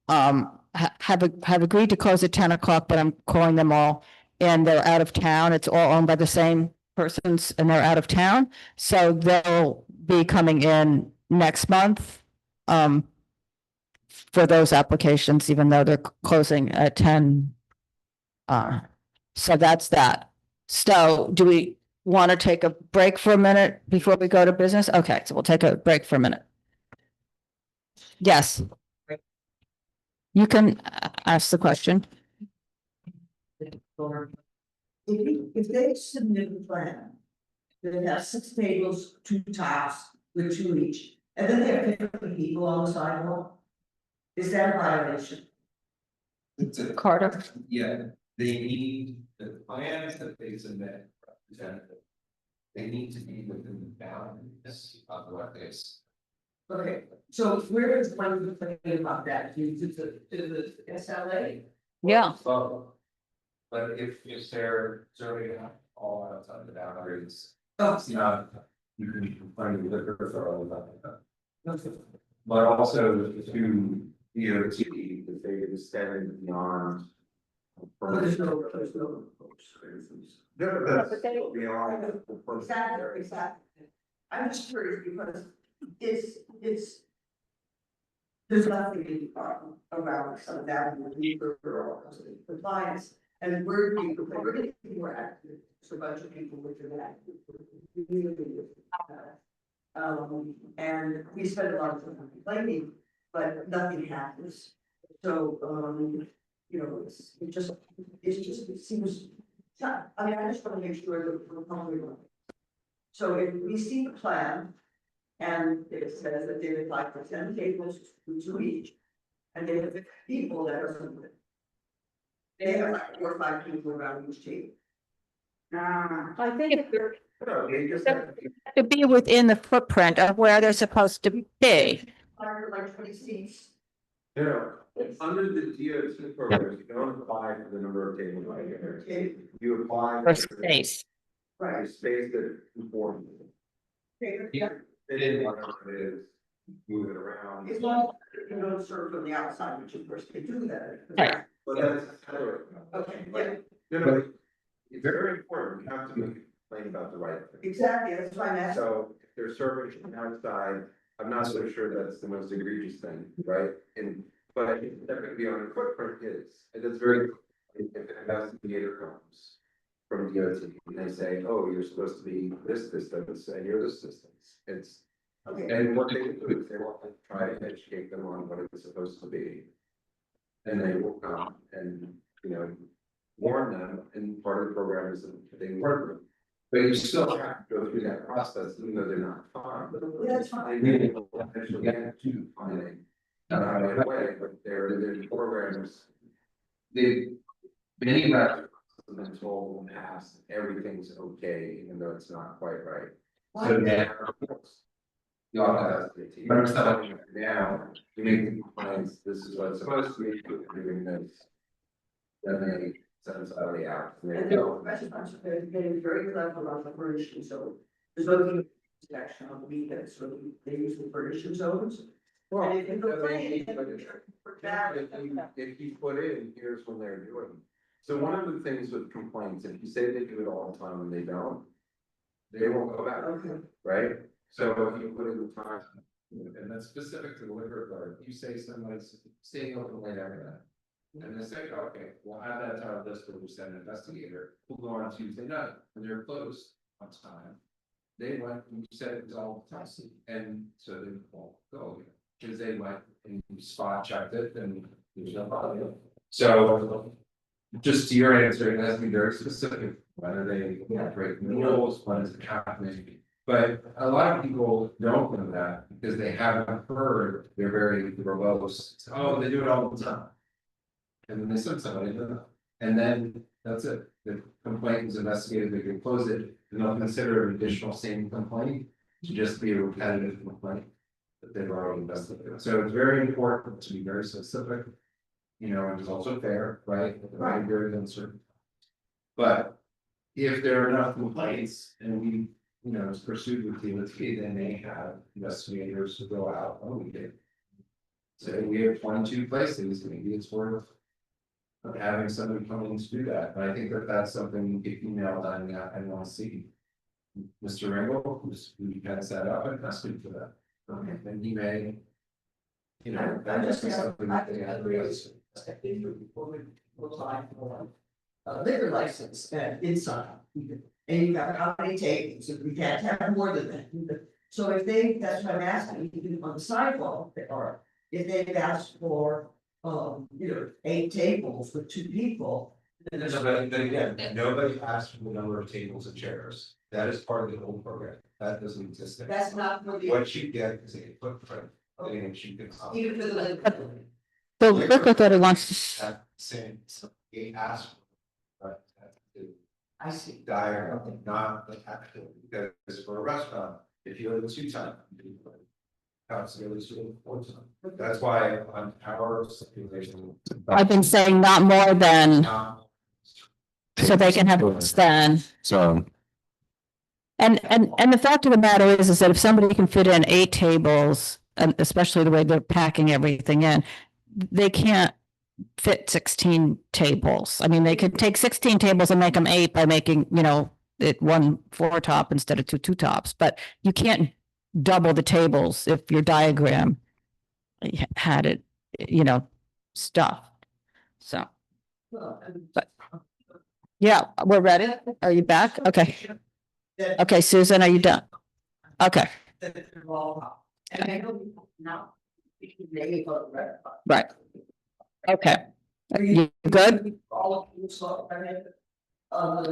have agreed to close at 10 o'clock, but I'm calling them all, and they're out of town. It's all owned by the same persons and they're out of town. So they'll be coming in next month, for those applications, even though they're closing at 10. So that's that. So do we want to take a break for a minute before we go to business? Okay, so we'll take a break for a minute. Yes. You can ask the question. If they submit a plan that has 6 tables, 2 tops with 2 each, and then they have 50 people on the sidewalk, is that a violation? Carter? Yeah, they need the plans that they submit representative. They need to be within the boundaries of what they. Okay, so where is one thing about that? To the SLA? Yeah. So, but if they're serving all outside the boundaries, Oh. it's not, you can find the liquor for all of that. But also to DOT, if they extend beyond. There's no. Exactly. I'm just curious because it's. There's nothing around some of that for clients, and we're getting more active, so a bunch of people which are active. And we spend a lot of time complaining, but nothing happens. So, you know, it seems, I mean, I just want to make sure that we're following. So if we see the plan, and it says that they would like for 10 tables, 2 each, and they have people that are something. They have like 4 or 5 people around each table. I think if they're to be within the footprint of where they're supposed to be. Like 20 seats. No, under the DOT program, you don't apply for the number of tables right here. You apply For space. Right. Space that conforms. It is whatever it is, move it around. It's not, you don't serve from the outside, which of course they do that. Right. But that's. Okay, yeah. No, it's very important, we have to make a complaint about the right thing. Exactly, that's why I'm asking. So if they're serving from outside, I'm not so sure that's the most egregious thing, right? But if they're gonna be on a footprint is, and it's very, if an investigator comes from DOT and they say, oh, you're supposed to be this distance and you're this distance, it's. Okay. And what they do is they want to try to educate them on what it's supposed to be. And they will come and, you know, warn them, and part of the program is that they warn them. But you still have to go through that process, even though they're not fined. That's fine. They really will eventually get to finding, not right away, but there's programs. Many restaurants have been told in the past, everything's okay, even though it's not quite right. So now, you all have, but I'm telling you now, you make the complaints, this is what it's supposed to be, you're doing this. Then they send somebody out. And they're restaurants, they're getting very clever on the furnishing zone. There's no section on the weekends, so they use the furnishing zones. Well, And if you complain, if you put in, here's when they're doing. So one of the things with complaints, if you say they do it all the time and they don't, they won't go back, right? So if you put in the time, And that's specific to the liquor authority, you say somebody's staying open late every night. And they say, okay, we'll add that to our list, where we send an investigator, who'll go on Tuesday night, when they're closed on time. They went, and said it was all the time, and so they won't go, because they went and spot checked it, and there's no problem. So, just to your answer, it has to be very specific, whether they break the rules, what is happening. But a lot of people don't know that, because they haven't heard, they're very verbose, oh, they do it all the time. And then they send somebody to them, and then that's it, the complaint is investigated, they can close it, and they'll consider an additional same complaint to just be a repetitive complaint that they've already investigated. So it's very important to be very specific, you know, and it's also fair, right? Very uncertain. But if there are enough complaints and we you know, is pursued with DOT, then they have investigators who go out, oh, we did. Say we have 22 places, maybe it's worth of having somebody come in to do that, but I think that that's something you get emailed on and want to see. Mr. Ringo, who has that up, and that's good for that. Okay, then he may, you know, that just be something that they have to realize. Before we apply for a liquor license inside. And you got how many tables, and we can't have more than that. So if they, that's what I'm asking, even on the sidewalk, or if they've asked for, you know, 8 tables with 2 people. Then there's But again, nobody asked for the number of tables and chairs. That is part of the whole program. That doesn't exist there. That's not for the. What you get is a footprint. And you can. Even for the liquor. The liquor authority wants to. That same, he asked. Right. I see. Dire, not the actual, because for a restaurant, if you live 2 times. That's why on our stipulation. I've been saying not more than, so they can have less than. So. And the fact of the matter is that if somebody can fit in 8 tables, and especially the way they're packing everything in, they can't fit 16 tables. I mean, they could take 16 tables and make them 8 by making, you know, it 1 floor top instead of 2 tops, but you can't double the tables if your diagram had it, you know, stuffed. So, but yeah, we're ready. Are you back? Okay. Okay, Susan, are you done? Okay. Right. Okay. You good? On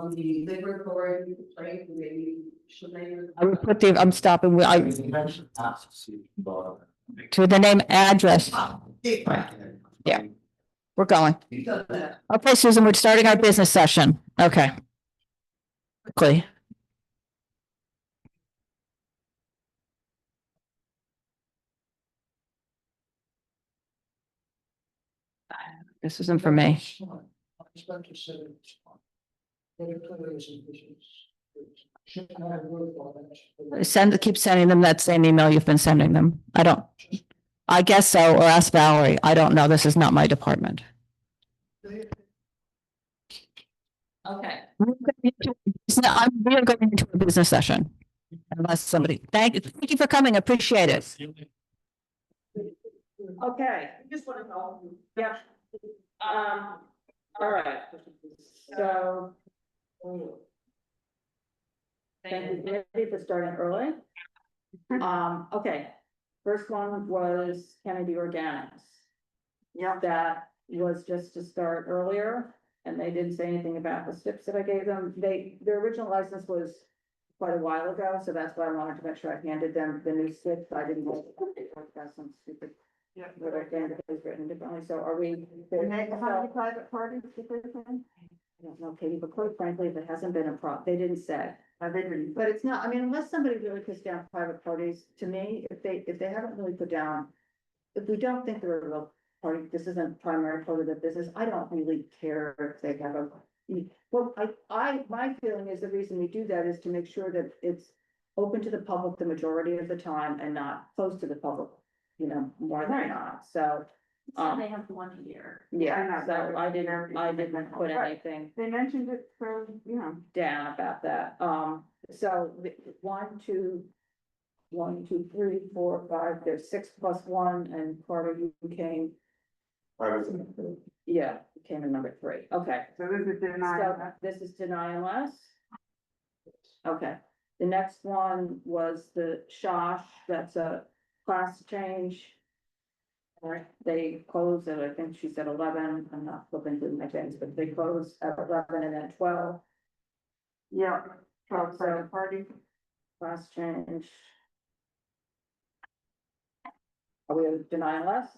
the liquor authority, I would put the, I'm stopping, to the name, address. Yeah, we're going. Okay, Susan, we're starting our business session. Okay. Quickly. This isn't for me. Keep sending them that same email you've been sending them. I guess so, or ask Valerie. I don't know. This is not my department. Okay. We are going into a business session. Unless somebody, thank you for coming. Appreciate it. Okay. Just want to know. Yeah. All right. So. Thank you, Debbie, for starting early. Okay. First one was Kennedy Organics. Yeah. That was just to start earlier, and they didn't say anything about the steps that I gave them. Their original license was quite a while ago, so that's why I wanted to make sure I handed them the new steps. I didn't want to some stupid. Yeah. But I think it was written differently, so are we? How many private parties did they say? I don't know, Katie, but quite frankly, if it hasn't been a they didn't say. But it's not, I mean, unless somebody really puts down private parties, to me, if they haven't really put down, if we don't think they're a real party, this isn't primary part of the business, I don't really care if they have a. Well, my feeling is the reason we do that is to make sure that it's open to the public the majority of the time and not closed to the public, you know, more than not, so. They have 1 year. Yeah, so I didn't put anything. They mentioned it for, you know. Down about that, so 1, 2, 3, 4, 5, there's 6 plus 1, and Carter, you came. Yeah, you came in number 3, okay. So this is deny. This is deny unless? Okay, the next one was the Shosh, that's a class change. They closed at, I think she said 11, I'm not flipping through my things, but they closed at 11 and then 12. Yeah, 12 private party. Class change. Are we denying less?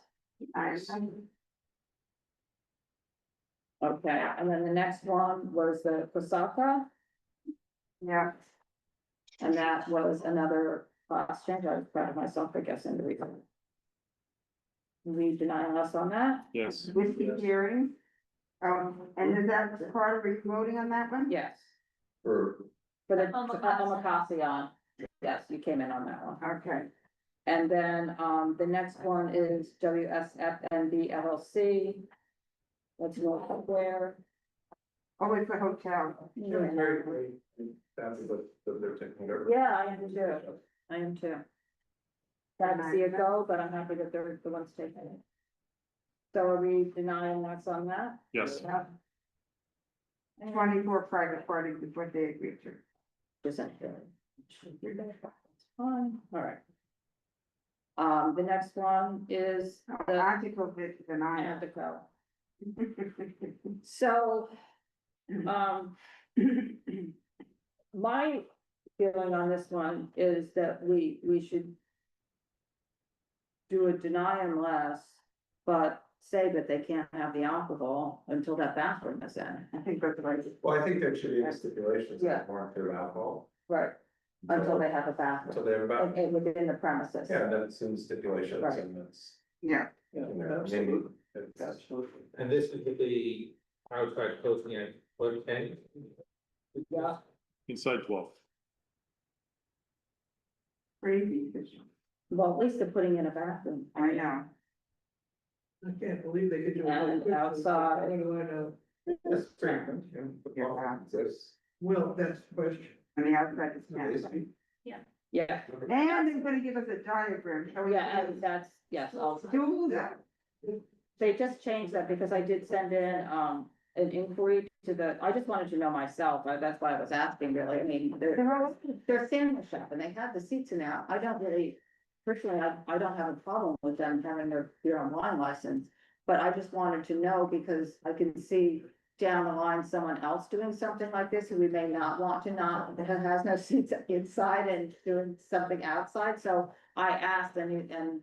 Okay, and then the next one was the Kosaka. Yeah. And that was another class change. I was proud of myself for guessing the reason. We deny us on that? Yes. Whiskey hearing. And is that part of voting on that one? Yes. For For the Omakasian. Yes, you came in on that one. Okay. And then, the next one is WSFNB LLC. Let's go where. Oh, it's a hotel. That's what they're taking over. Yeah, I am too. I am too. Sad to see it go, but I'm happy that they're the ones taking it. So are we denying what's on that? Yes. Yeah. 24 private parties is what they agreed to. Percent. Fine, all right. The next one is the All'Antico Vinaio. Antico. So, my feeling on this one is that we should do a deny unless, but say that they can't have the alcohol until that bathroom is in. I think that's right. Well, I think there should be a stipulation Yeah. that warrant their alcohol. Right, until they have a bathroom. Until they have a bathroom. And within the premises. Yeah, that's in stipulations Right. and that's. Yeah. You know, maybe that's. And this would be outside closing at what, 10? Yeah. Inside 12. Crazy. Well, at least they're putting in a bathroom. I know. I can't believe they could do. And outside. That's pretty good. Well, that's the question. And the outside is canopy. Yeah, And they're gonna give us a diagram showing. yeah, and that's, yes, also. Do that. They just changed that because I did send in, an inquiry to the, I just wanted to know myself, that's why I was asking really, I mean, they're sandwich shop and they have the seats in there, I don't really, personally, I don't have a problem with them having their beer and wine license, but I just wanted to know because I can see down the line someone else doing something like this who we may not want to not, that has no seats inside and doing something outside, so I asked and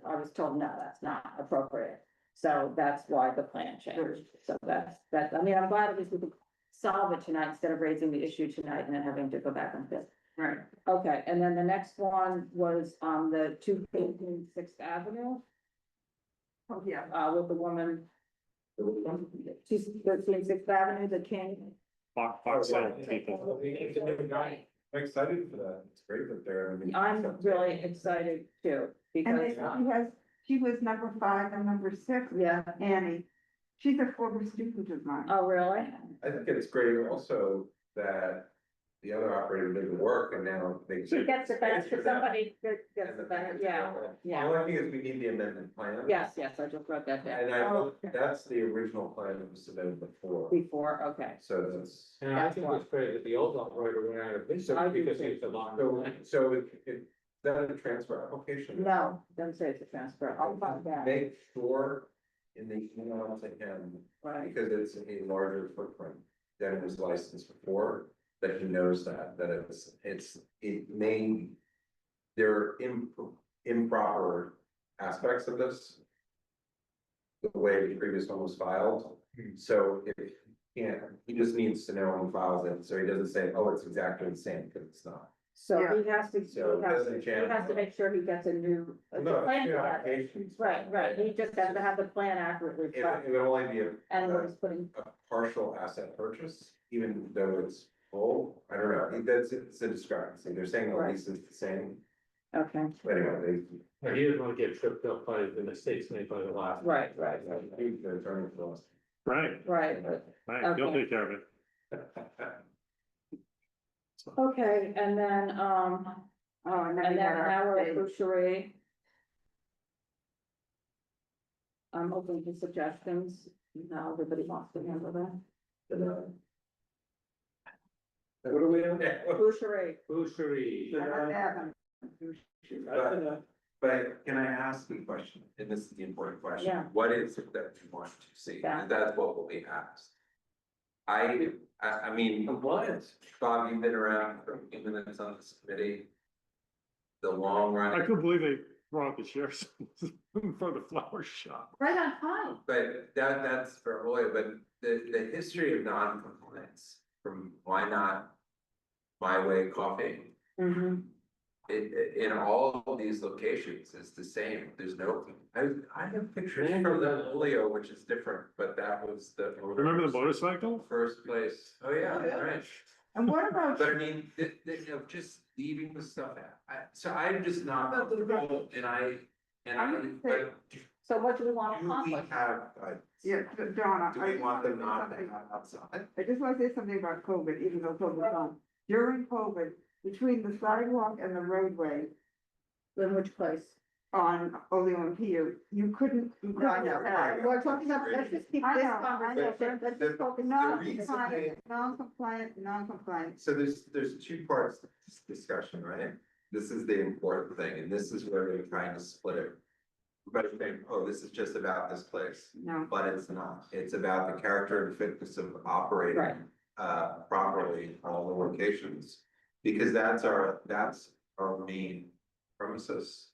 I was told, no, that's not appropriate. So that's why the plan changed. So that's, I mean, I'm glad at least we could solve it tonight instead of raising the issue tonight and then having to go back on this. Right. Okay, and then the next one was on the 215 Sixth Avenue. Oh, yeah. With the woman. 213 Sixth Avenue, the King. Fox Hill people. I'm excited for that. It's great that they're. I mean, I'm really excited too, And because, she was number 5 and number 6, yeah. Annie. She's a former student of mine. Oh, really? I think it's great also that the other operator did the work and now they. She gets the best for somebody that gets the best, yeah, The yeah. only thing is we need the amendment plan. Yes, I just wrote that down. And I Oh, hope that's the original plan that was submitted before. Before, okay. So that's. And I think it's great that the old operator went out of business I do because too. he was a long. So is that a transfer application? No, doesn't say it's a transfer. I'll find that. Make sure in the email to him, Right. because it's a larger footprint than it was licensed before, that he knows that it may. There are improper aspects of this. The way the previous one was filed, so if, he just needs to know when he files it, so he doesn't say, oh, it's exactly the same, because it's not. So Yeah. he has to, So he has to make sure he gets a new. a No, plan two for that. applications. Right, he just has to have the plan accurately. It would only be And what he's putting, a partial asset purchase, even though it's full, I don't know, it's a discrepancy, they're saying the Right. lease is the same, okay, but anyway, He doesn't want to get tripped up by the mistakes made by the last. right, he's the attorney for us. Right, right. right, he'll Okay. take care of it. Okay, and then, Oh, and then and we then got our our state. boucherie. I'm open to suggestions, how everybody wants to handle that. What are we doing? Boucherie. Boucherie. But can I ask you a question, and this is the important question, Yeah. what is it that you want to see, Yeah. and that's what will be asked. I mean, compliance, Bob, you've been around for a few minutes on this committee. The long run. I couldn't believe they brought the sheriff's in front of the flower shop. Right on time. But that's for earlier, but the history of non-compliance from Why Not My Way Coffee. Mm-hmm. In all of these locations is the same, there's no, I have pictures from the Julio, which is different, but that was the. Remember the motorcycle? First place, oh yeah, right. And what about? But I mean, you know, just leaving the stuff out. So I'm just not comfortable and but So what do we want to do we accomplish? have, Yeah, Donna. do I we just want wanna them say not to something. have outside? I just want to say something about COVID, even though COVID's on. During COVID, between the sidewalk and the roadway In which place? on Olean Pier, you couldn't. We're talking about, let's just keep this conversation, let's just focus. Non-compliant. So there's two parts to this discussion, right? This is the important thing, and this is where they're trying to split it. Everybody think, oh, this is just about this place. No. But it's not. It's about the character and fitness of operating properly in all the locations. Because that's our main premises.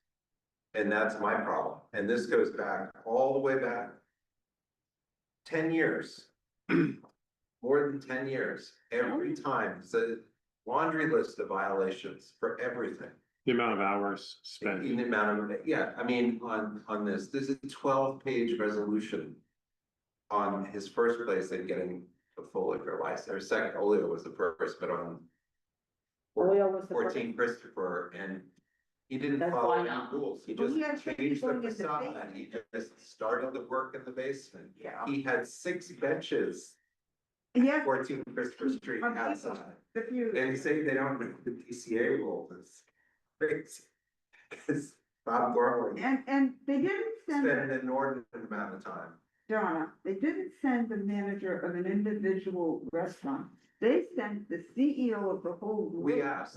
And that's my problem. And this goes back all the way back 10 years. More than 10 years. Every time, it's a laundry list of violations for everything. The amount of hours spent. The amount of, yeah, I mean, on this is a 12-page resolution on his first place in getting the full liquor license, or second, Olio was the first, but on Olio was the 14 Christopher, and he didn't That's follow why any not. rules. He Well, just he had people changed the going in the facade, basement. he just started the work in the basement. Yeah. He had 6 benches, Yes. 14 Christopher Street On outside. The few. And you say they don't know the DCA rules, it's crazy. Because Bob Gorley And they didn't spent send, an inordinate amount of time. Donna, they didn't send the manager of an individual restaurant. They sent the CEO of the whole. group. We asked.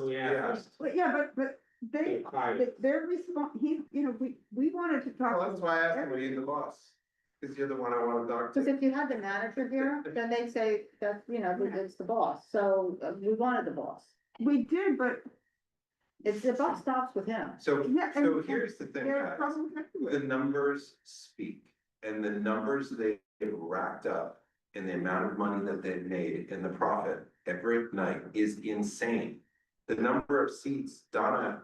But yeah, but their response, we wanted to talk. Well, that's why I asked him, are you the boss? Because you're the one I want to talk Because to. if you had the manager here, then they'd say that, it's the boss, so we wanted the boss. We did, but. It's, the buck stops with him. So, Yeah, so and- here's the thing, They're guys. probably The numbers speak, and the numbers they've racked up and the amount of money that they've made in the profit every night is insane. The number of seats, Donna,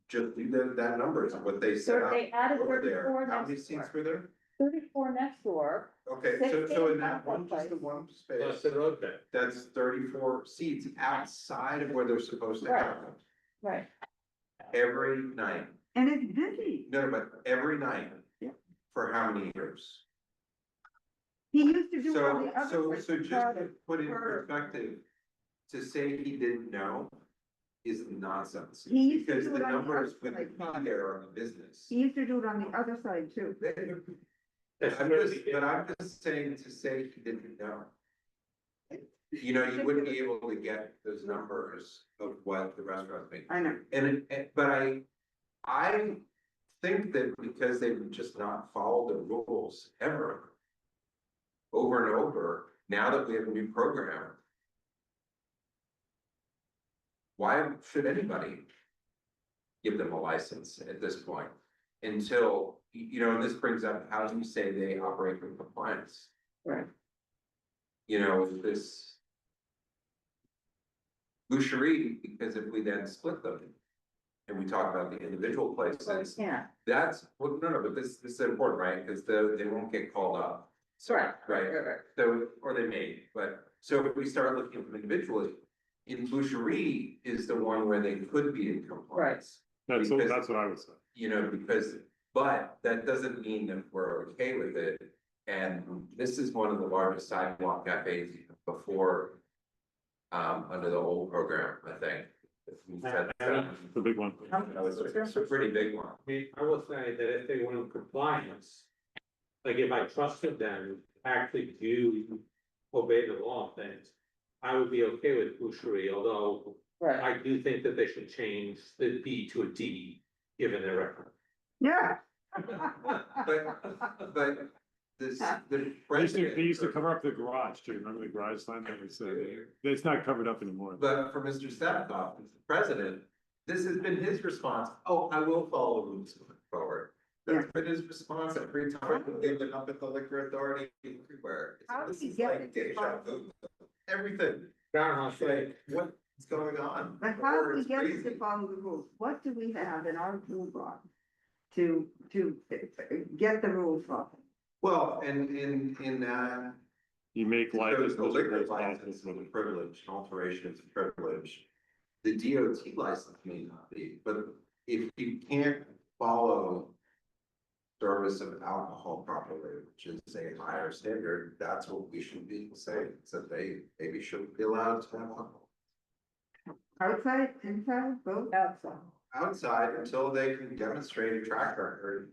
just do that number is what they set up They added over 34 there. How next many seats door. were there? 34 next door. Okay, so 16 in that one, just the one space, that's 34 seats outside of where they're supposed to Right. happen. Right. Every night. And it's busy. No, but every night. Yeah. For how many years? He used to do all So, the other. so just to put in perspective, to say he didn't know is nonsense. He used to Because do the it on the numbers other would be side. there on the business. He used to do it on the other side too. I'm just saying to say he didn't know. You know, you wouldn't be able to get those numbers of what the restaurants make. I know. But I think that because they've just not followed the rules ever. Over and over, now that we have a new program. Why should anybody give them a license at this point? Until, and this brings up, how do you say they operate in compliance? Right. This. Boucherie, because if we then split them. And we talk about the individual places. Yeah. That's, well, no, but this is important, right? Because they won't get called up. So, right. So, or they may, but, so if we start looking at them individually, in Boucherie is the one where they could be in compliance. That's Because, what I would say. but that doesn't mean that we're okay with it. And this is one of the largest sidewalk cafes before, under the old program, I think. It's a big one. It's a pretty big one. I will say that if they were in compliance, like if I trusted them to actually do obey the law things, I would be okay with boucherie, although Right. I do think that they should change the B to a D, given their record. Yeah. But this, the They used to cover up the garage too. Remember the garage sign that was, it's not covered up anymore. But for Mr. Steptoff, as the president, this has been his response. Oh, I will follow rules moving forward. That's been his response every time they've been up at the liquor authority everywhere. How This did he is get like it? deja vu. Everything. Groundhog Like, what's going on? But how do we It's get it crazy. to follow the rules? What do we have in our toolbox to get the rules followed? Well, and in that, You make life So as the miserable liquor as license is possible. a privilege, and alteration is a privilege. The DOT license may not be, but if you can't follow service of alcohol properly, which is a higher standard, that's what we should be saying, so they maybe shouldn't be allowed to have alcohol. Outside, inside, both? Outside. Outside until they can demonstrate a track record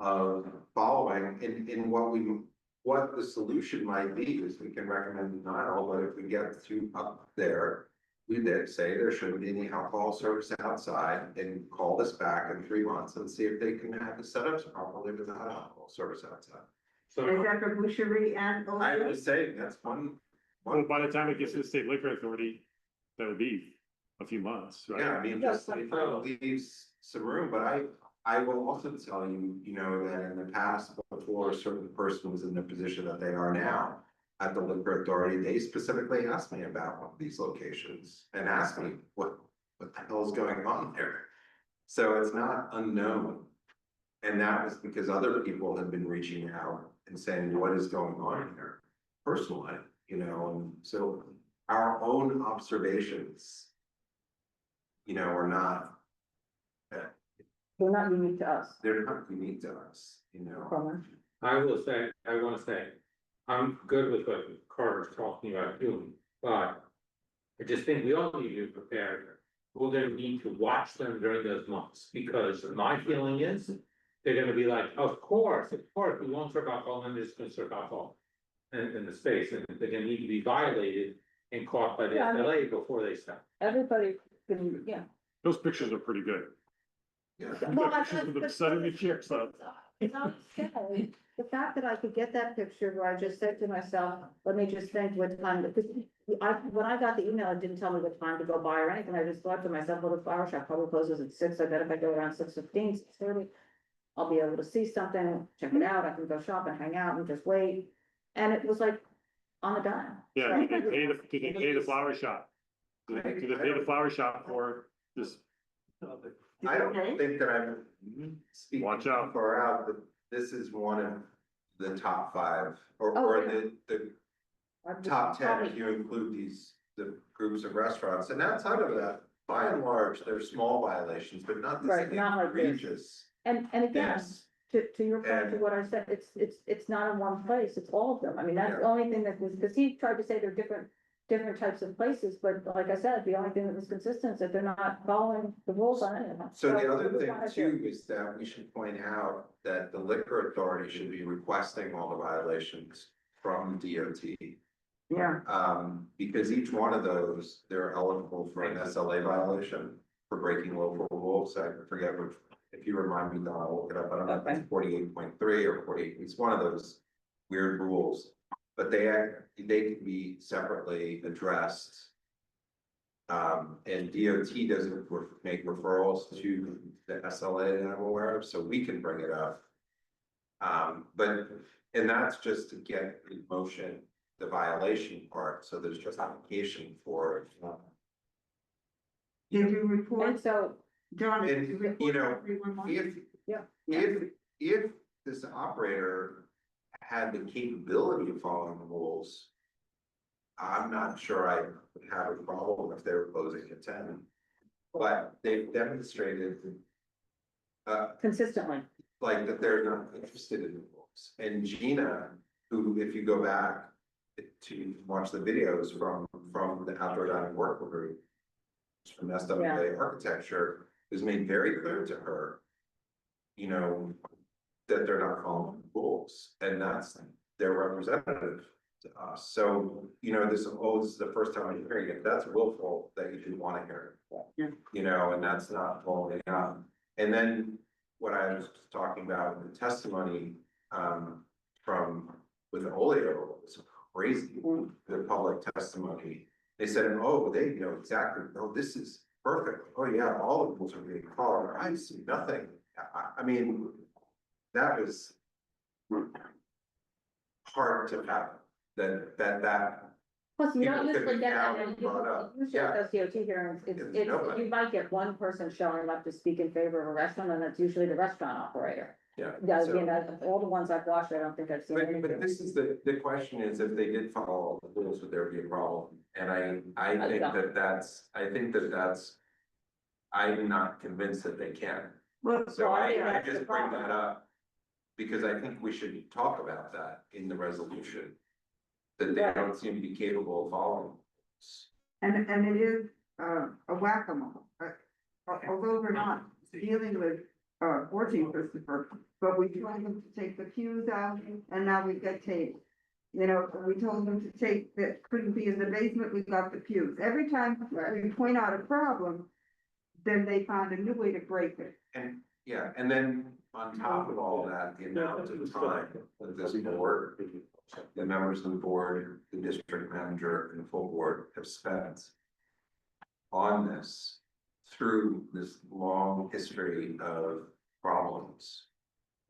of following in what the solution might be is we can recommend denial, but if we get to up there, we did say there shouldn't be any alcohol service outside and call this back in 3 months and see if they can have the setups properly without alcohol service outside. So is that for boucherie and? I was saying that's one. Well, by the time it gets to the state liquor authority, that would be a few months, right? Yeah, I mean, just it leaves some room, but I will also tell you, you know, that in the past, before a certain person was in the position that they are now at the liquor authority, they specifically asked me about one of these locations and asked me what the hell is going on there. So it's not unknown. And that was because other people have been reaching out and saying, what is going on here personally, you know, and so our own observations, you know, are not. They're not unique to us. They're not unique to us, you know. I want to say, I'm good with what Carter's talking about doing, but I just think we all need to be prepared. We're gonna need to watch them during those months, because my feeling is they're gonna be like, of course, we won't serve alcohol, and they're just gonna serve alcohol in the space, and they're gonna need to be violated and caught by the Yeah, I mean- SLA before they stop. Everybody can, yeah. Those pictures are pretty good. Yeah. Well, Pictures of them setting the chicks up. It's not scary. The fact that I could get that picture where I just said to myself, let me just think what time, because when I got the email, it didn't tell me what time to go by or anything. I just thought to myself, well, the flower shop probably closes at 6. I bet if I go around 6:15, 6:30, I'll be able to see something, check it out. I can go shop and hang out and just wait. And it was like on a dime. Yeah, did they pay the flower shop? Do they pay the flower shop for this? I don't think that I'm speaking Watch out. far out, but this is one of the top 5 or the top 10 if you include the groups of restaurants. And outside of that, by and large, they're small violations, but not Right, this not like this. egregious. And again, Yes. to your point, to And- what I said, it's not in one place, it's all of them. I mean, that's the Yeah. only thing that was, because he tried to say they're different types of places, but like I said, the only thing that was consistent is that they're not following the rules on any of them. So the it other was thing one too issue. is that we should point out that the liquor authority should be requesting all the violations from DOT. Yeah. Because each one of those, they're eligible for an SLA violation for breaking local rules. I forget which, if you remind me, Don, I'll look it up. I don't know if it's 48.3 or 48, it's one of those weird rules. But they can be separately addressed. And DOT doesn't make referrals to the SLA that I'm aware of, so we can bring it up. And that's just to get in motion the violation part, so there's just application for it. Did you report? And so, John, did you And, report you know, everyone? if this operator had the capability of following the rules, I'm not sure I would have a problem if they were closing at 10. But they've demonstrated consistently. like that they're not interested in the rules. And Gina, who, if you go back to watch the videos from the outdoor dining work group from SWA Architecture, was made very clear to her, you know, that they're not following the rules, and that's their representative to us. So, you know, this is the first time I'm hearing it. That's willful that you didn't want to hear it. You know, and that's not following up. And then what I was talking about with the testimony from with Olio was crazy. The public testimony. They said, oh, they know exactly. Oh, this is perfect. Oh yeah, all the rules are being followed. I see nothing. I mean, that was hard to have. That. Plus, you don't people could usually be get down that, and brought up. usually at those DOT hearings, Nobody. you might get one person showing up to speak in favor of a restaurant, and that's usually the restaurant operator. Yeah. Yeah, so- all the ones I've watched, I don't think I've seen But anything. this is the question is if they did follow all the rules, would there be a problem? And I think that's, I'm not convinced that they can. Well, So well, I think that's the just bring problem. that up because I think we should talk about that in the resolution. That they don't seem to be capable of following. And it is, a whack-a-mole. Although we're not dealing with, 14 Christopher, but we told them to take the pews out and now we get tape. You know, we told them to take, that couldn't be in the basement, we got the pews. Every time we point out a problem, then they found a new way to break it. And, yeah, and then on top of all that, the amount of time that this board, the members of the board, the district manager and the full board have spent on this through this long history of problems.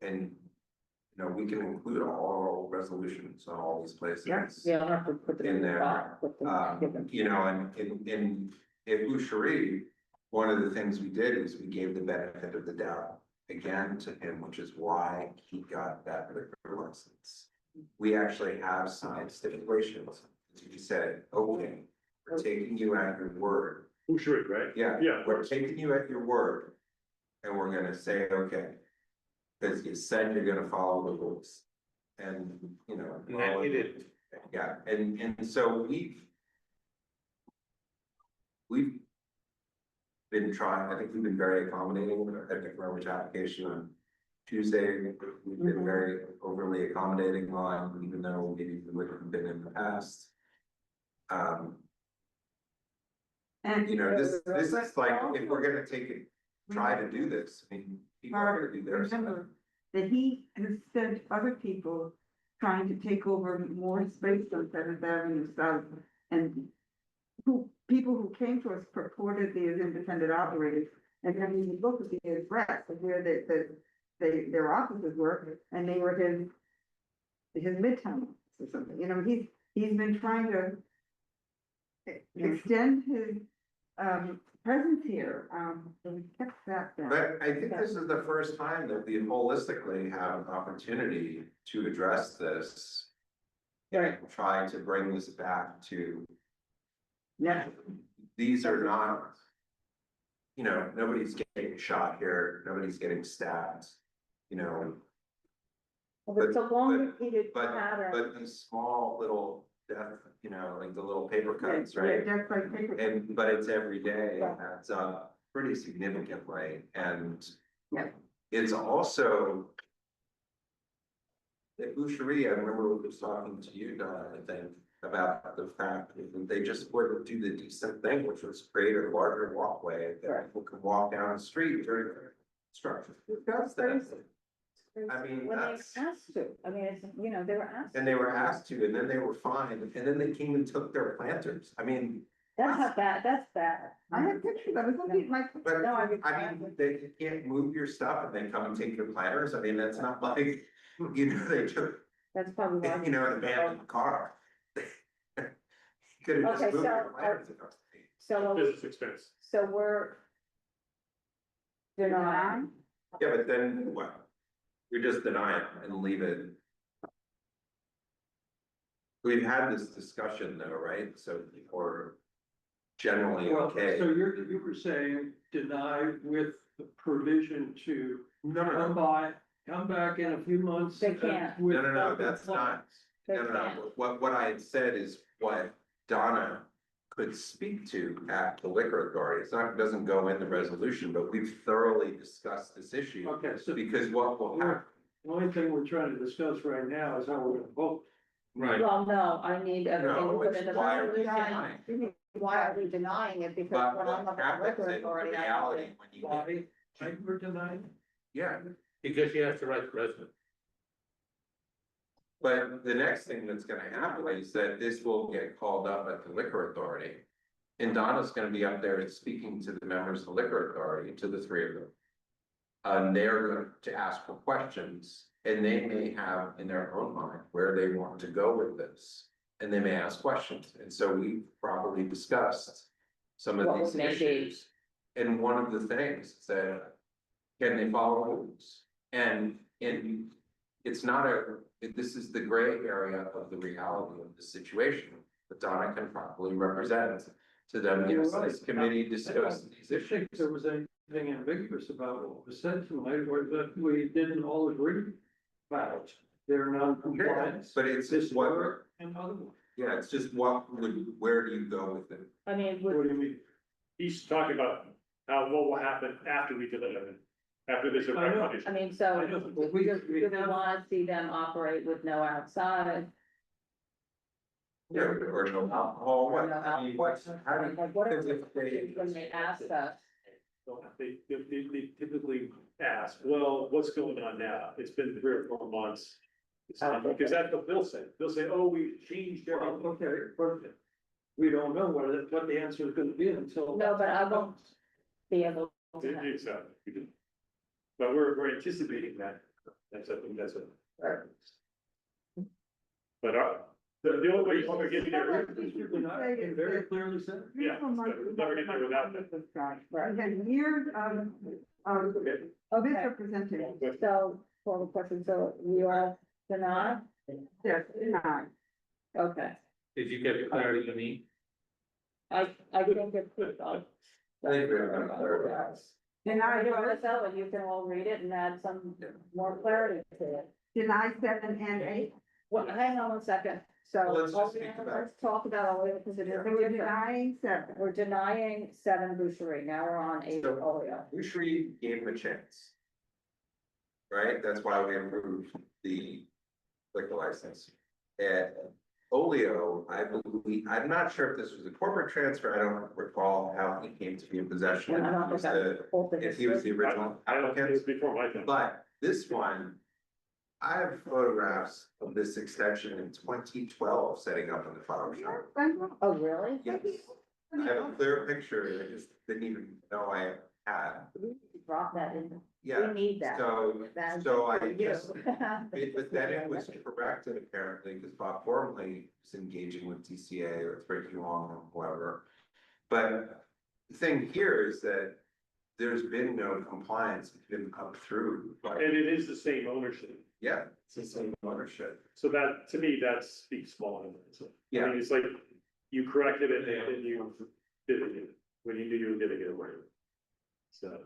And, you know, we can include all resolutions on all these places. Yeah, I'll have to put them In in the there, file, put them- give them- You know, and in Boucherie, one of the things we did is we gave the benefit of the doubt again to him, which is why he got that liquor license. We actually have signed stipulations. We said, okay, we're taking you at your word. Boucherie, right? Yeah. Yeah. We're taking you at your word. And we're gonna say, okay. Because you said you're gonna follow the rules. And, you know. And he did. Yeah, and so we've been trying, I think we've been very accommodating with our Greenwich application on Tuesday. We've been very overly accommodating on, even though maybe we wouldn't have been in the past. And You know, this is like, if we're gonna take it, try to do this, I mean, people are gonna do theirs. Remember that he has sent other people trying to take over more space on Seventh Avenue South. And people who came to us purportedly as independent operators. And then you look at the address of where their offices were, and they were his midtown or something. You know, he's been trying to extend his presence here. And we kept that down. But I think this is the first time that we holistically have an opportunity to address this. And try to bring this back to. Yeah. These are not. You know, nobody's getting shot here, nobody's getting stabbed, you know. But it's a long repeated But pattern. these small little death, you know, like the little paper cuts, right? Yeah, death by paper. But it's every day, and adds up pretty significantly, and. Yeah. It's also. At Boucherie, I remember we was talking to you, Don, I think, about the fact that they just wouldn't do the decent thing, which was create a larger walkway that people could walk down the street during construction. Who does that? I mean, When they that's, asked to, I mean, it's, you know, they were asked. and they were asked to, and then they were fined, and then they came and took their planters. I mean, That's not bad, that's bad. I have pictures, I was looking at my. but No, I mean, they can't move your stuff and then come and take your planters. I mean, that's not like, you know, they took, That's probably why. you know, an abandoned car. Could have Okay, just moved so, your planters across the street. So, Business expense. so we're denying. Yeah, but then what? You're just denying and leave it. We've had this discussion though, right? So, or generally okay. So you were saying deny with the provision to come back in a few months. They can't. No, that's not. No. What I had said is what Donna could speak to at the liquor authority. It's not, doesn't go in the resolution, but we've thoroughly discussed this issue. Okay, so Because what will happen. the only thing we're trying to discuss right now is how we're gonna vote. Right. Well, no, I need everything No, put it's in the why are we resolution. denying? Why are we denying it? Because But when I'm what up at the happens liquor in authority, I reality when you Why, get, why we're denying? yeah. Because she has to write the resident. But the next thing that's gonna happen is that this will get called up at the liquor authority. And Donna's gonna be up there and speaking to the members of the liquor authority, to the three of them. And they're going to ask for questions, and they may have in their own mind where they want to go with this. And they may ask questions, and so we probably discussed some of What these may be. issues. And one of the things is that, can they follow rules? And And it's not this is the gray area of the reality of the situation that Donna can properly represent to them. Yes, this committee discussed these I think issues. there was anything ambiguous about what was said tonight, or that we didn't all agree about their non-compliance. But it's This just what, work and other work. yeah, it's just where do you go with it? I mean, What do you mean? He's talking about what will happen after we deliver, after this. I know. I mean, so I know, but do we want to see them operate with no outside? Yeah, or no alcohol, what, No I mean, what's, how do you? Like, what are because if they- when they ask us? They typically ask, well, what's going on now? It's been 3 or 4 months. Because that's what they'll say. They'll say, oh, we changed Well, everything. okay, but we don't know what the answer is gonna be until. No, but I won't be able to. Exactly. But we're anticipating that. That's something, that's it. But the only way you want to get there. Very clearly said. Yeah, never get there without that. We had years of misrepresentation. So, for the question, so you are denied? Yes, denied. Okay, Did you get clarity to me? I think it's good. I think we're gonna clarify. Denied, So, and you can all read it and add some more clarity to it. denied 7 and 8. Well, hang on 1 second. So Well, let's just speak about it. let's talk about all of it because it is So we're different. denying 7. We're denying 7 Boucherie. Now we're on 8 So- Oleo. Usually gave him a chance. Right, that's why we approved the liquor license. At Oleo, I believe, I'm not sure if this was a corporate transfer, I don't recall how he came to be in possession. I don't If he think was that's both of if he was the original I don't think it applicant. was before my time. But this one, I have photographs of this extension in 2012 setting up in the flower shop. Oh, really? Yes, I have a clear picture, I just didn't even know I had. Drop that in. Yeah, We need that. That's so I for you. guess, but then it was corrected apparently, because Bob formerly was engaging with DCA or it's breaking along or whoever. But the thing here is that there's been no compliance, it's been up through. And it is the same ownership. Yeah, it's the same ownership. So that, to me, that speaks volumes. I Yeah. mean, it's like you corrected it and then you did it when you knew you were gonna get away with it. So.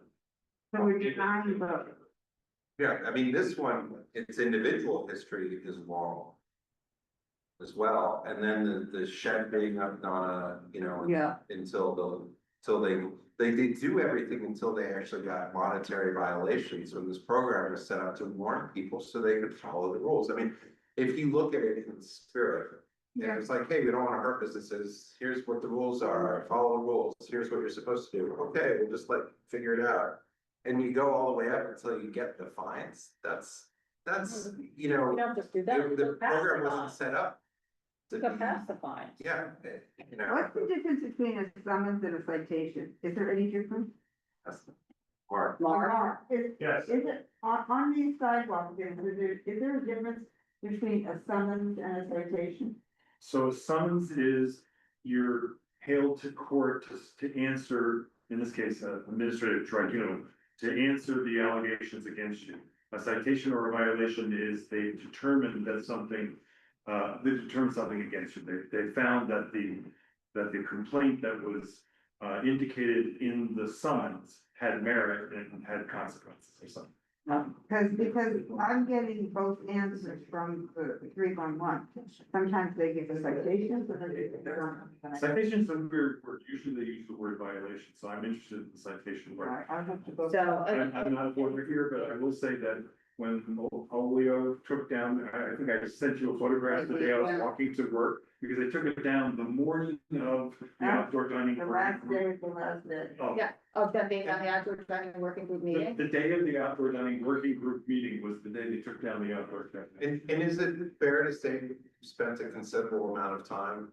So we're denying both. Yeah, I mean, this one, its individual history is long. As well, and then the shed being up on a, you know. Yeah. Until they do everything until they actually got monetary violations, when this program is set up to warn people so they could follow the rules. I mean, if you look at it in the spirit. And it's like, hey, we don't wanna hurt businesses, here's what the rules are, follow the rules, here's what you're supposed to do, okay, we'll just like figure it out. And you go all the way up until you get the fines, that's, you know. You don't just do that. The program wasn't set up. You can pass the fines. Yeah, you know. What's the difference between a summons and a citation? Is there any difference? That's Mark. Mark? Is it, on these sidewalks, is there a difference between a summons and a citation? So a summons is you're hailed to court to answer, in this case, administrative tribunal, to answer the allegations against you. A citation or a violation is they determine that something, they determine something against you. They found that the complaint that was indicated in the summons had merit and had consequences or something. Because I'm getting both answers from the 311. Sometimes they give a citation, sometimes they give a. Citations are weird word. Usually they use the word violation, so I'm interested in the citation word. I'll have to go. I'm not a lawyer here, but I will say that when Oleo took down, I think I sent you a photograph the day I was walking to work, because they took it down the morning of the outdoor dining. The last day, the last day. Oh. Yeah, of them being on the outdoor dining and working group meeting. The day of the outdoor dining working group meeting was the day they took down the outdoor dining. And is it fair to say you spent a considerable amount of time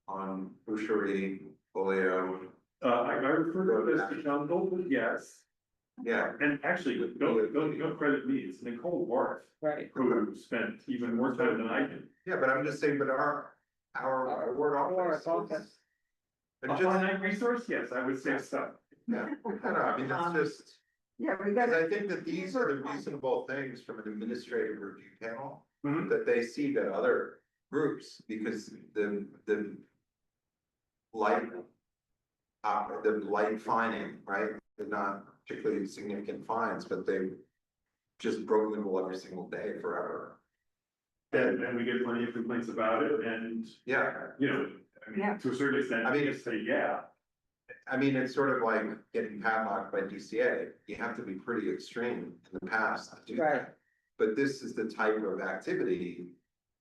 on Boucherie, Oleo? I refer to this as jungle, but yes. Yeah. And actually, don't credit me, it's Nicole Barth. Right. Who spent even more time than I did. Yeah, but I'm just saying, but our word office. A online resource, yes, I would say so. Yeah, I don't know, I mean, that's just, Yeah, we Because got. I think that these are the reasonable things from an administrative review panel that they see that other groups, because the light fining, right? They're not particularly significant fines, but they've just broken the rule every single day forever. And we get plenty of complaints about it, and, Yeah, you know, I mean, to a certain extent, I mean, just say, yeah. I mean, it's sort of like getting padlocked by DCA. You have to be pretty extreme in the past to do that. But this is the type of activity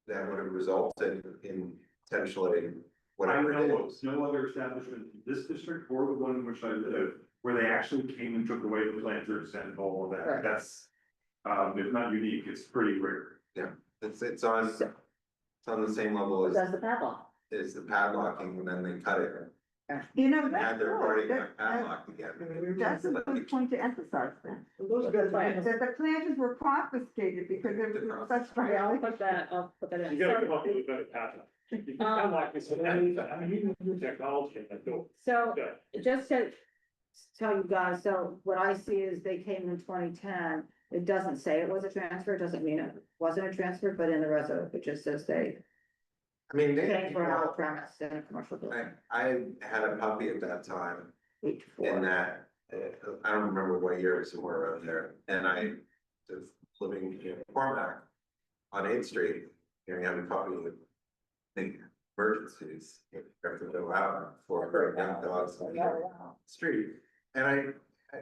that would have resulted in potentially whatever I it know is. no other establishment in this district or the one in which I live, where they actually came and took away the planters and all of that. Right. That's, if not unique, it's pretty rare. Yeah, it's on the same level as Does the padlock? is the padlocking, and then they cut it. You know, And that's they're good. already got padlocked again. That's a good point to emphasize then. Those are good plans. That the planters were confiscated because there was such. Yeah, I'll put that in. You gotta come up with a better pattern. You can padlock this, I mean, you can do technology and do. So just to tell you guys, so what I see is they came in 2010. It doesn't say it was a transfer, it doesn't mean it wasn't a transfer, but in the reso, it just says they I mean, came for an out premise in a commercial building. I had a puppy at that time, 8 to 4. in that, I don't remember what year, somewhere around there, and I was living in Cormac on 8th Street, you have a puppy with big emergencies, you have to go out for young dogs on the street, and I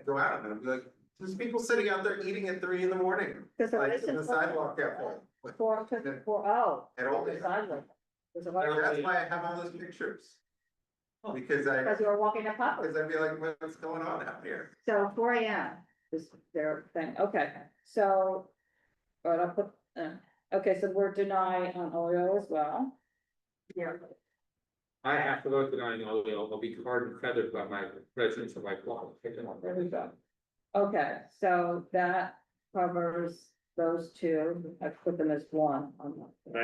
go out and I'm like, there's people sitting out there eating at 3 in the morning, Because the like in license the plate- sidewalk out there. 4 oh. And all this. Sidewalk. There's a And lot that's of- why I have all those pictures. Because Because you were walking a puppy. because I'd be like, what's going on out here? So 4 AM is their thing, okay, so, all right, I'll put, okay, so we're denying on Oreo as well. Yeah. I have to go to nine, I'll be hard and feathered by my residents of my block. There we go. Okay, so that covers those two, I put them as one on the,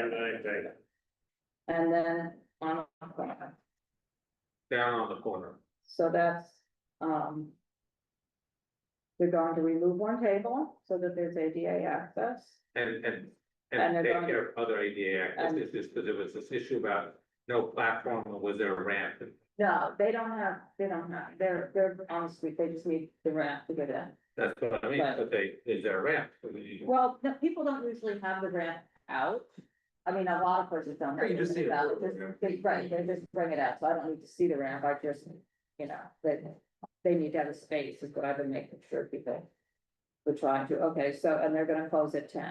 and then on the corner. Down on the corner. So that's, they're going to remove one table so that there's ADA access. And And they're take going- care of other ADA access, because there was this issue about no platform, or was there a ramp? No, they don't have, they're on the street, they just need the ramp to get in. That's what I mean, Right. but is there a ramp? Well, no, people don't usually have the ramp out. I mean, a lot of places don't. have You just it see it. out. Right, they just bring it out, so I don't need to see the ramp, I just, they need to have a space, is what I've been making sure people. We're trying to, okay, so, and they're gonna close at 10.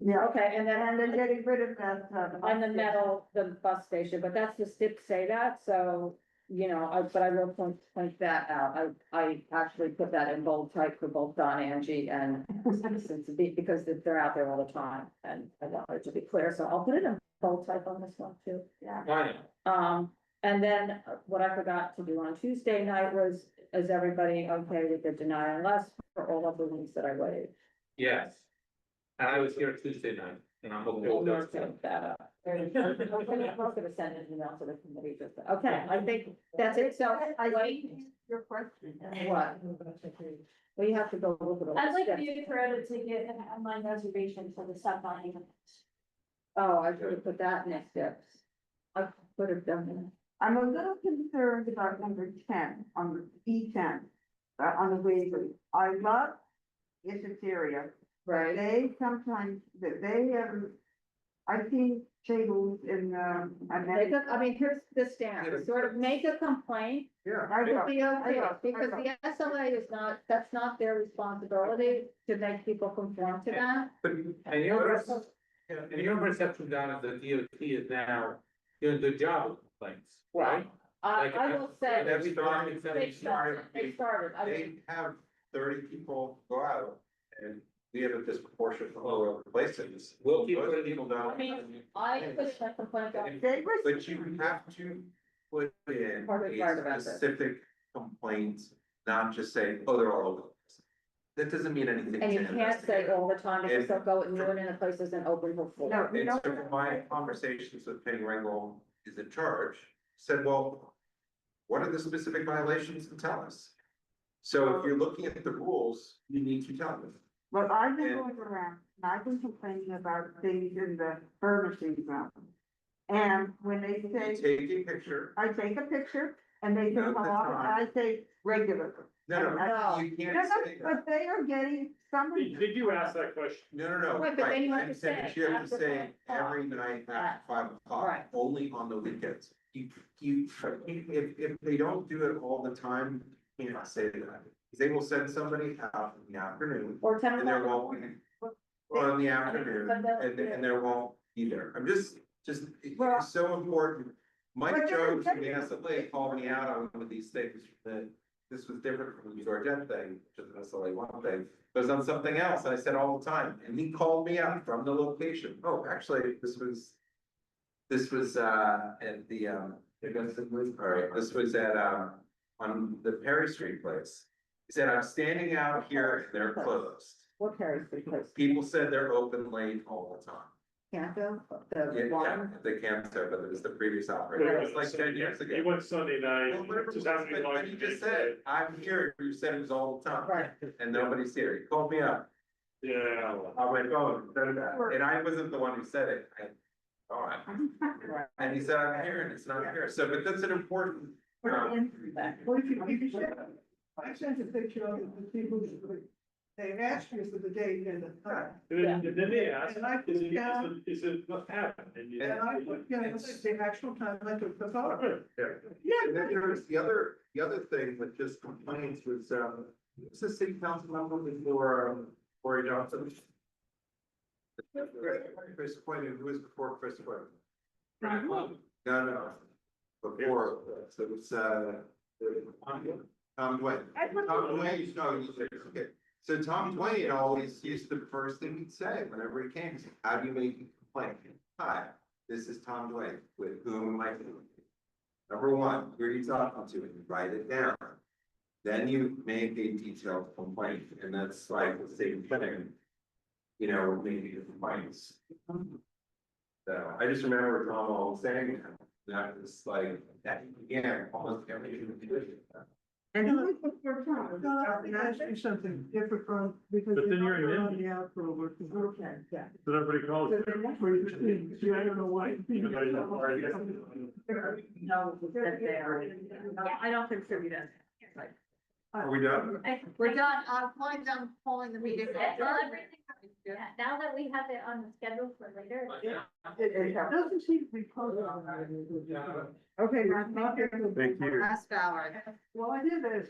Yeah. Okay, and then. And then getting rid of that. On the metal, the bus station, but that's the STIP say that, so, but I will point that out. I actually put that in bold type for both Don, Angie, and because they're out there all the time, and I want it to be clear, so I'll put it in bold type on this one too. Yeah. Why? And then what I forgot to do on Tuesday night was, is everybody okay with the deny unless for all of the ones that I waived? Yes. And I was here Tuesday night, and I'm okay We'll with work those. that up. I'm gonna send an email to the committee just, okay, I think that's it, so I like. Your question. What? Well, you have to go look at all. I'd the like steps. you to create a ticket and online reservation for the sub-bonding. Oh, I should have put that in the steps. I could have done that. I'm a little concerned about number 10 on the E10, on the Waverly. I love this area. Right. They sometimes, I've seen tables in, I mean, here's the stand, sort of make a complaint. Yeah. I Would will, be I okay, will, because I will. the SLA is not, that's not their responsibility to make people conform to that. And your perception down is that DOT is now doing a good job with complaints, right? Like, I will say. Every department said They started, I They mean, have 30 people go out, and we have a disproportionate number of places. We'll keep Most putting people I mean, don't. I put in a complaint on. But you have to put in Part about a this. specific complaint, not just say, oh, they're all over the place. That doesn't mean anything. And you to can't say investigate. all the time, because they'll go and ruin in a place that's open before. And so from my conversations with Penny Ringel is in charge, said, well, what are the specific violations, and tell us. So if you're looking at the rules, you need to tell them. But I've been And- going around, and I've been complaining about things in the furnishing zone. And when they say, Take a picture. I take a picture, and they say, No, how that's often, not. I say regular. No, And you No, can't no, say that. but they are getting somebody. They do ask that question. No. Wait, but then you have I'm to saying say You have to after say 5 o'clock. every night at 5 o'clock, Right. only on the weekends. If they don't do it all the time, you can't say that. They will send somebody out in the afternoon, Or 10 and there o'clock. won't be, well, in the afternoon, But they'll- and there won't be there. I'm just, Well- it's so important. Mike But they're Jones from the getting- SLA called me out on one of these things, that this was different from the Georgette thing, which is an SLA one thing. It was on something else, I said all the time, and he called me out from the location. Oh, actually, this was at the, all right, this was at, on the Perry Street place. He said, I'm standing out here, and they're closed. What Perry Street place? People said they're open late all the time. Canto, Yeah, the one. they can't say, but it was the previous operator, it was like 10 years ago. He went Sunday night. Well, whatever it just was, happened to but like- you just said, I'm here, you said it was all the time. Right. And nobody's here, he called me up Yeah. on my phone, and I wasn't the one who said it. All right. And he said, I'm here, and it's not here, so, but that's an important. Well, if you should, I sent a picture of the people, they asked you for the date and the time. And then they ask, And I put is it, down- is it what happened? And you- And I put, the actual time I took the photo. And then there was the other thing with just complaints was, who's the city council member before, Cory Johnson? Chris Quinn, who was before Chris Quinn? No. Before, so it was, Tom Dwayne. Tom Dwayne, no, okay. So Tom Dwayne always used the first thing he'd say whenever he came, he'd say, how do you make a complaint? Hi, this is Tom Dwayne, with whom am I dealing? Number one, who are you talking to? And you write it down. Then you make a detailed complaint, and that's like the same thing. You know, making complaints. So I just remember Tom always saying that was like, that began almost everything. And who was before Tom? I'll ask you something different from, because. But then you're in on the outro working. Okay, yeah. So everybody calls. So then that's where you see, I don't know why. Everybody knows where it is. No, that they are. I don't contribute it. Are we done? We're done, I'm pulling the meeting. Yeah, now that we have it on the schedule for later. It doesn't seem to be posted. Okay, Thank you. Last hour. Well, I did this.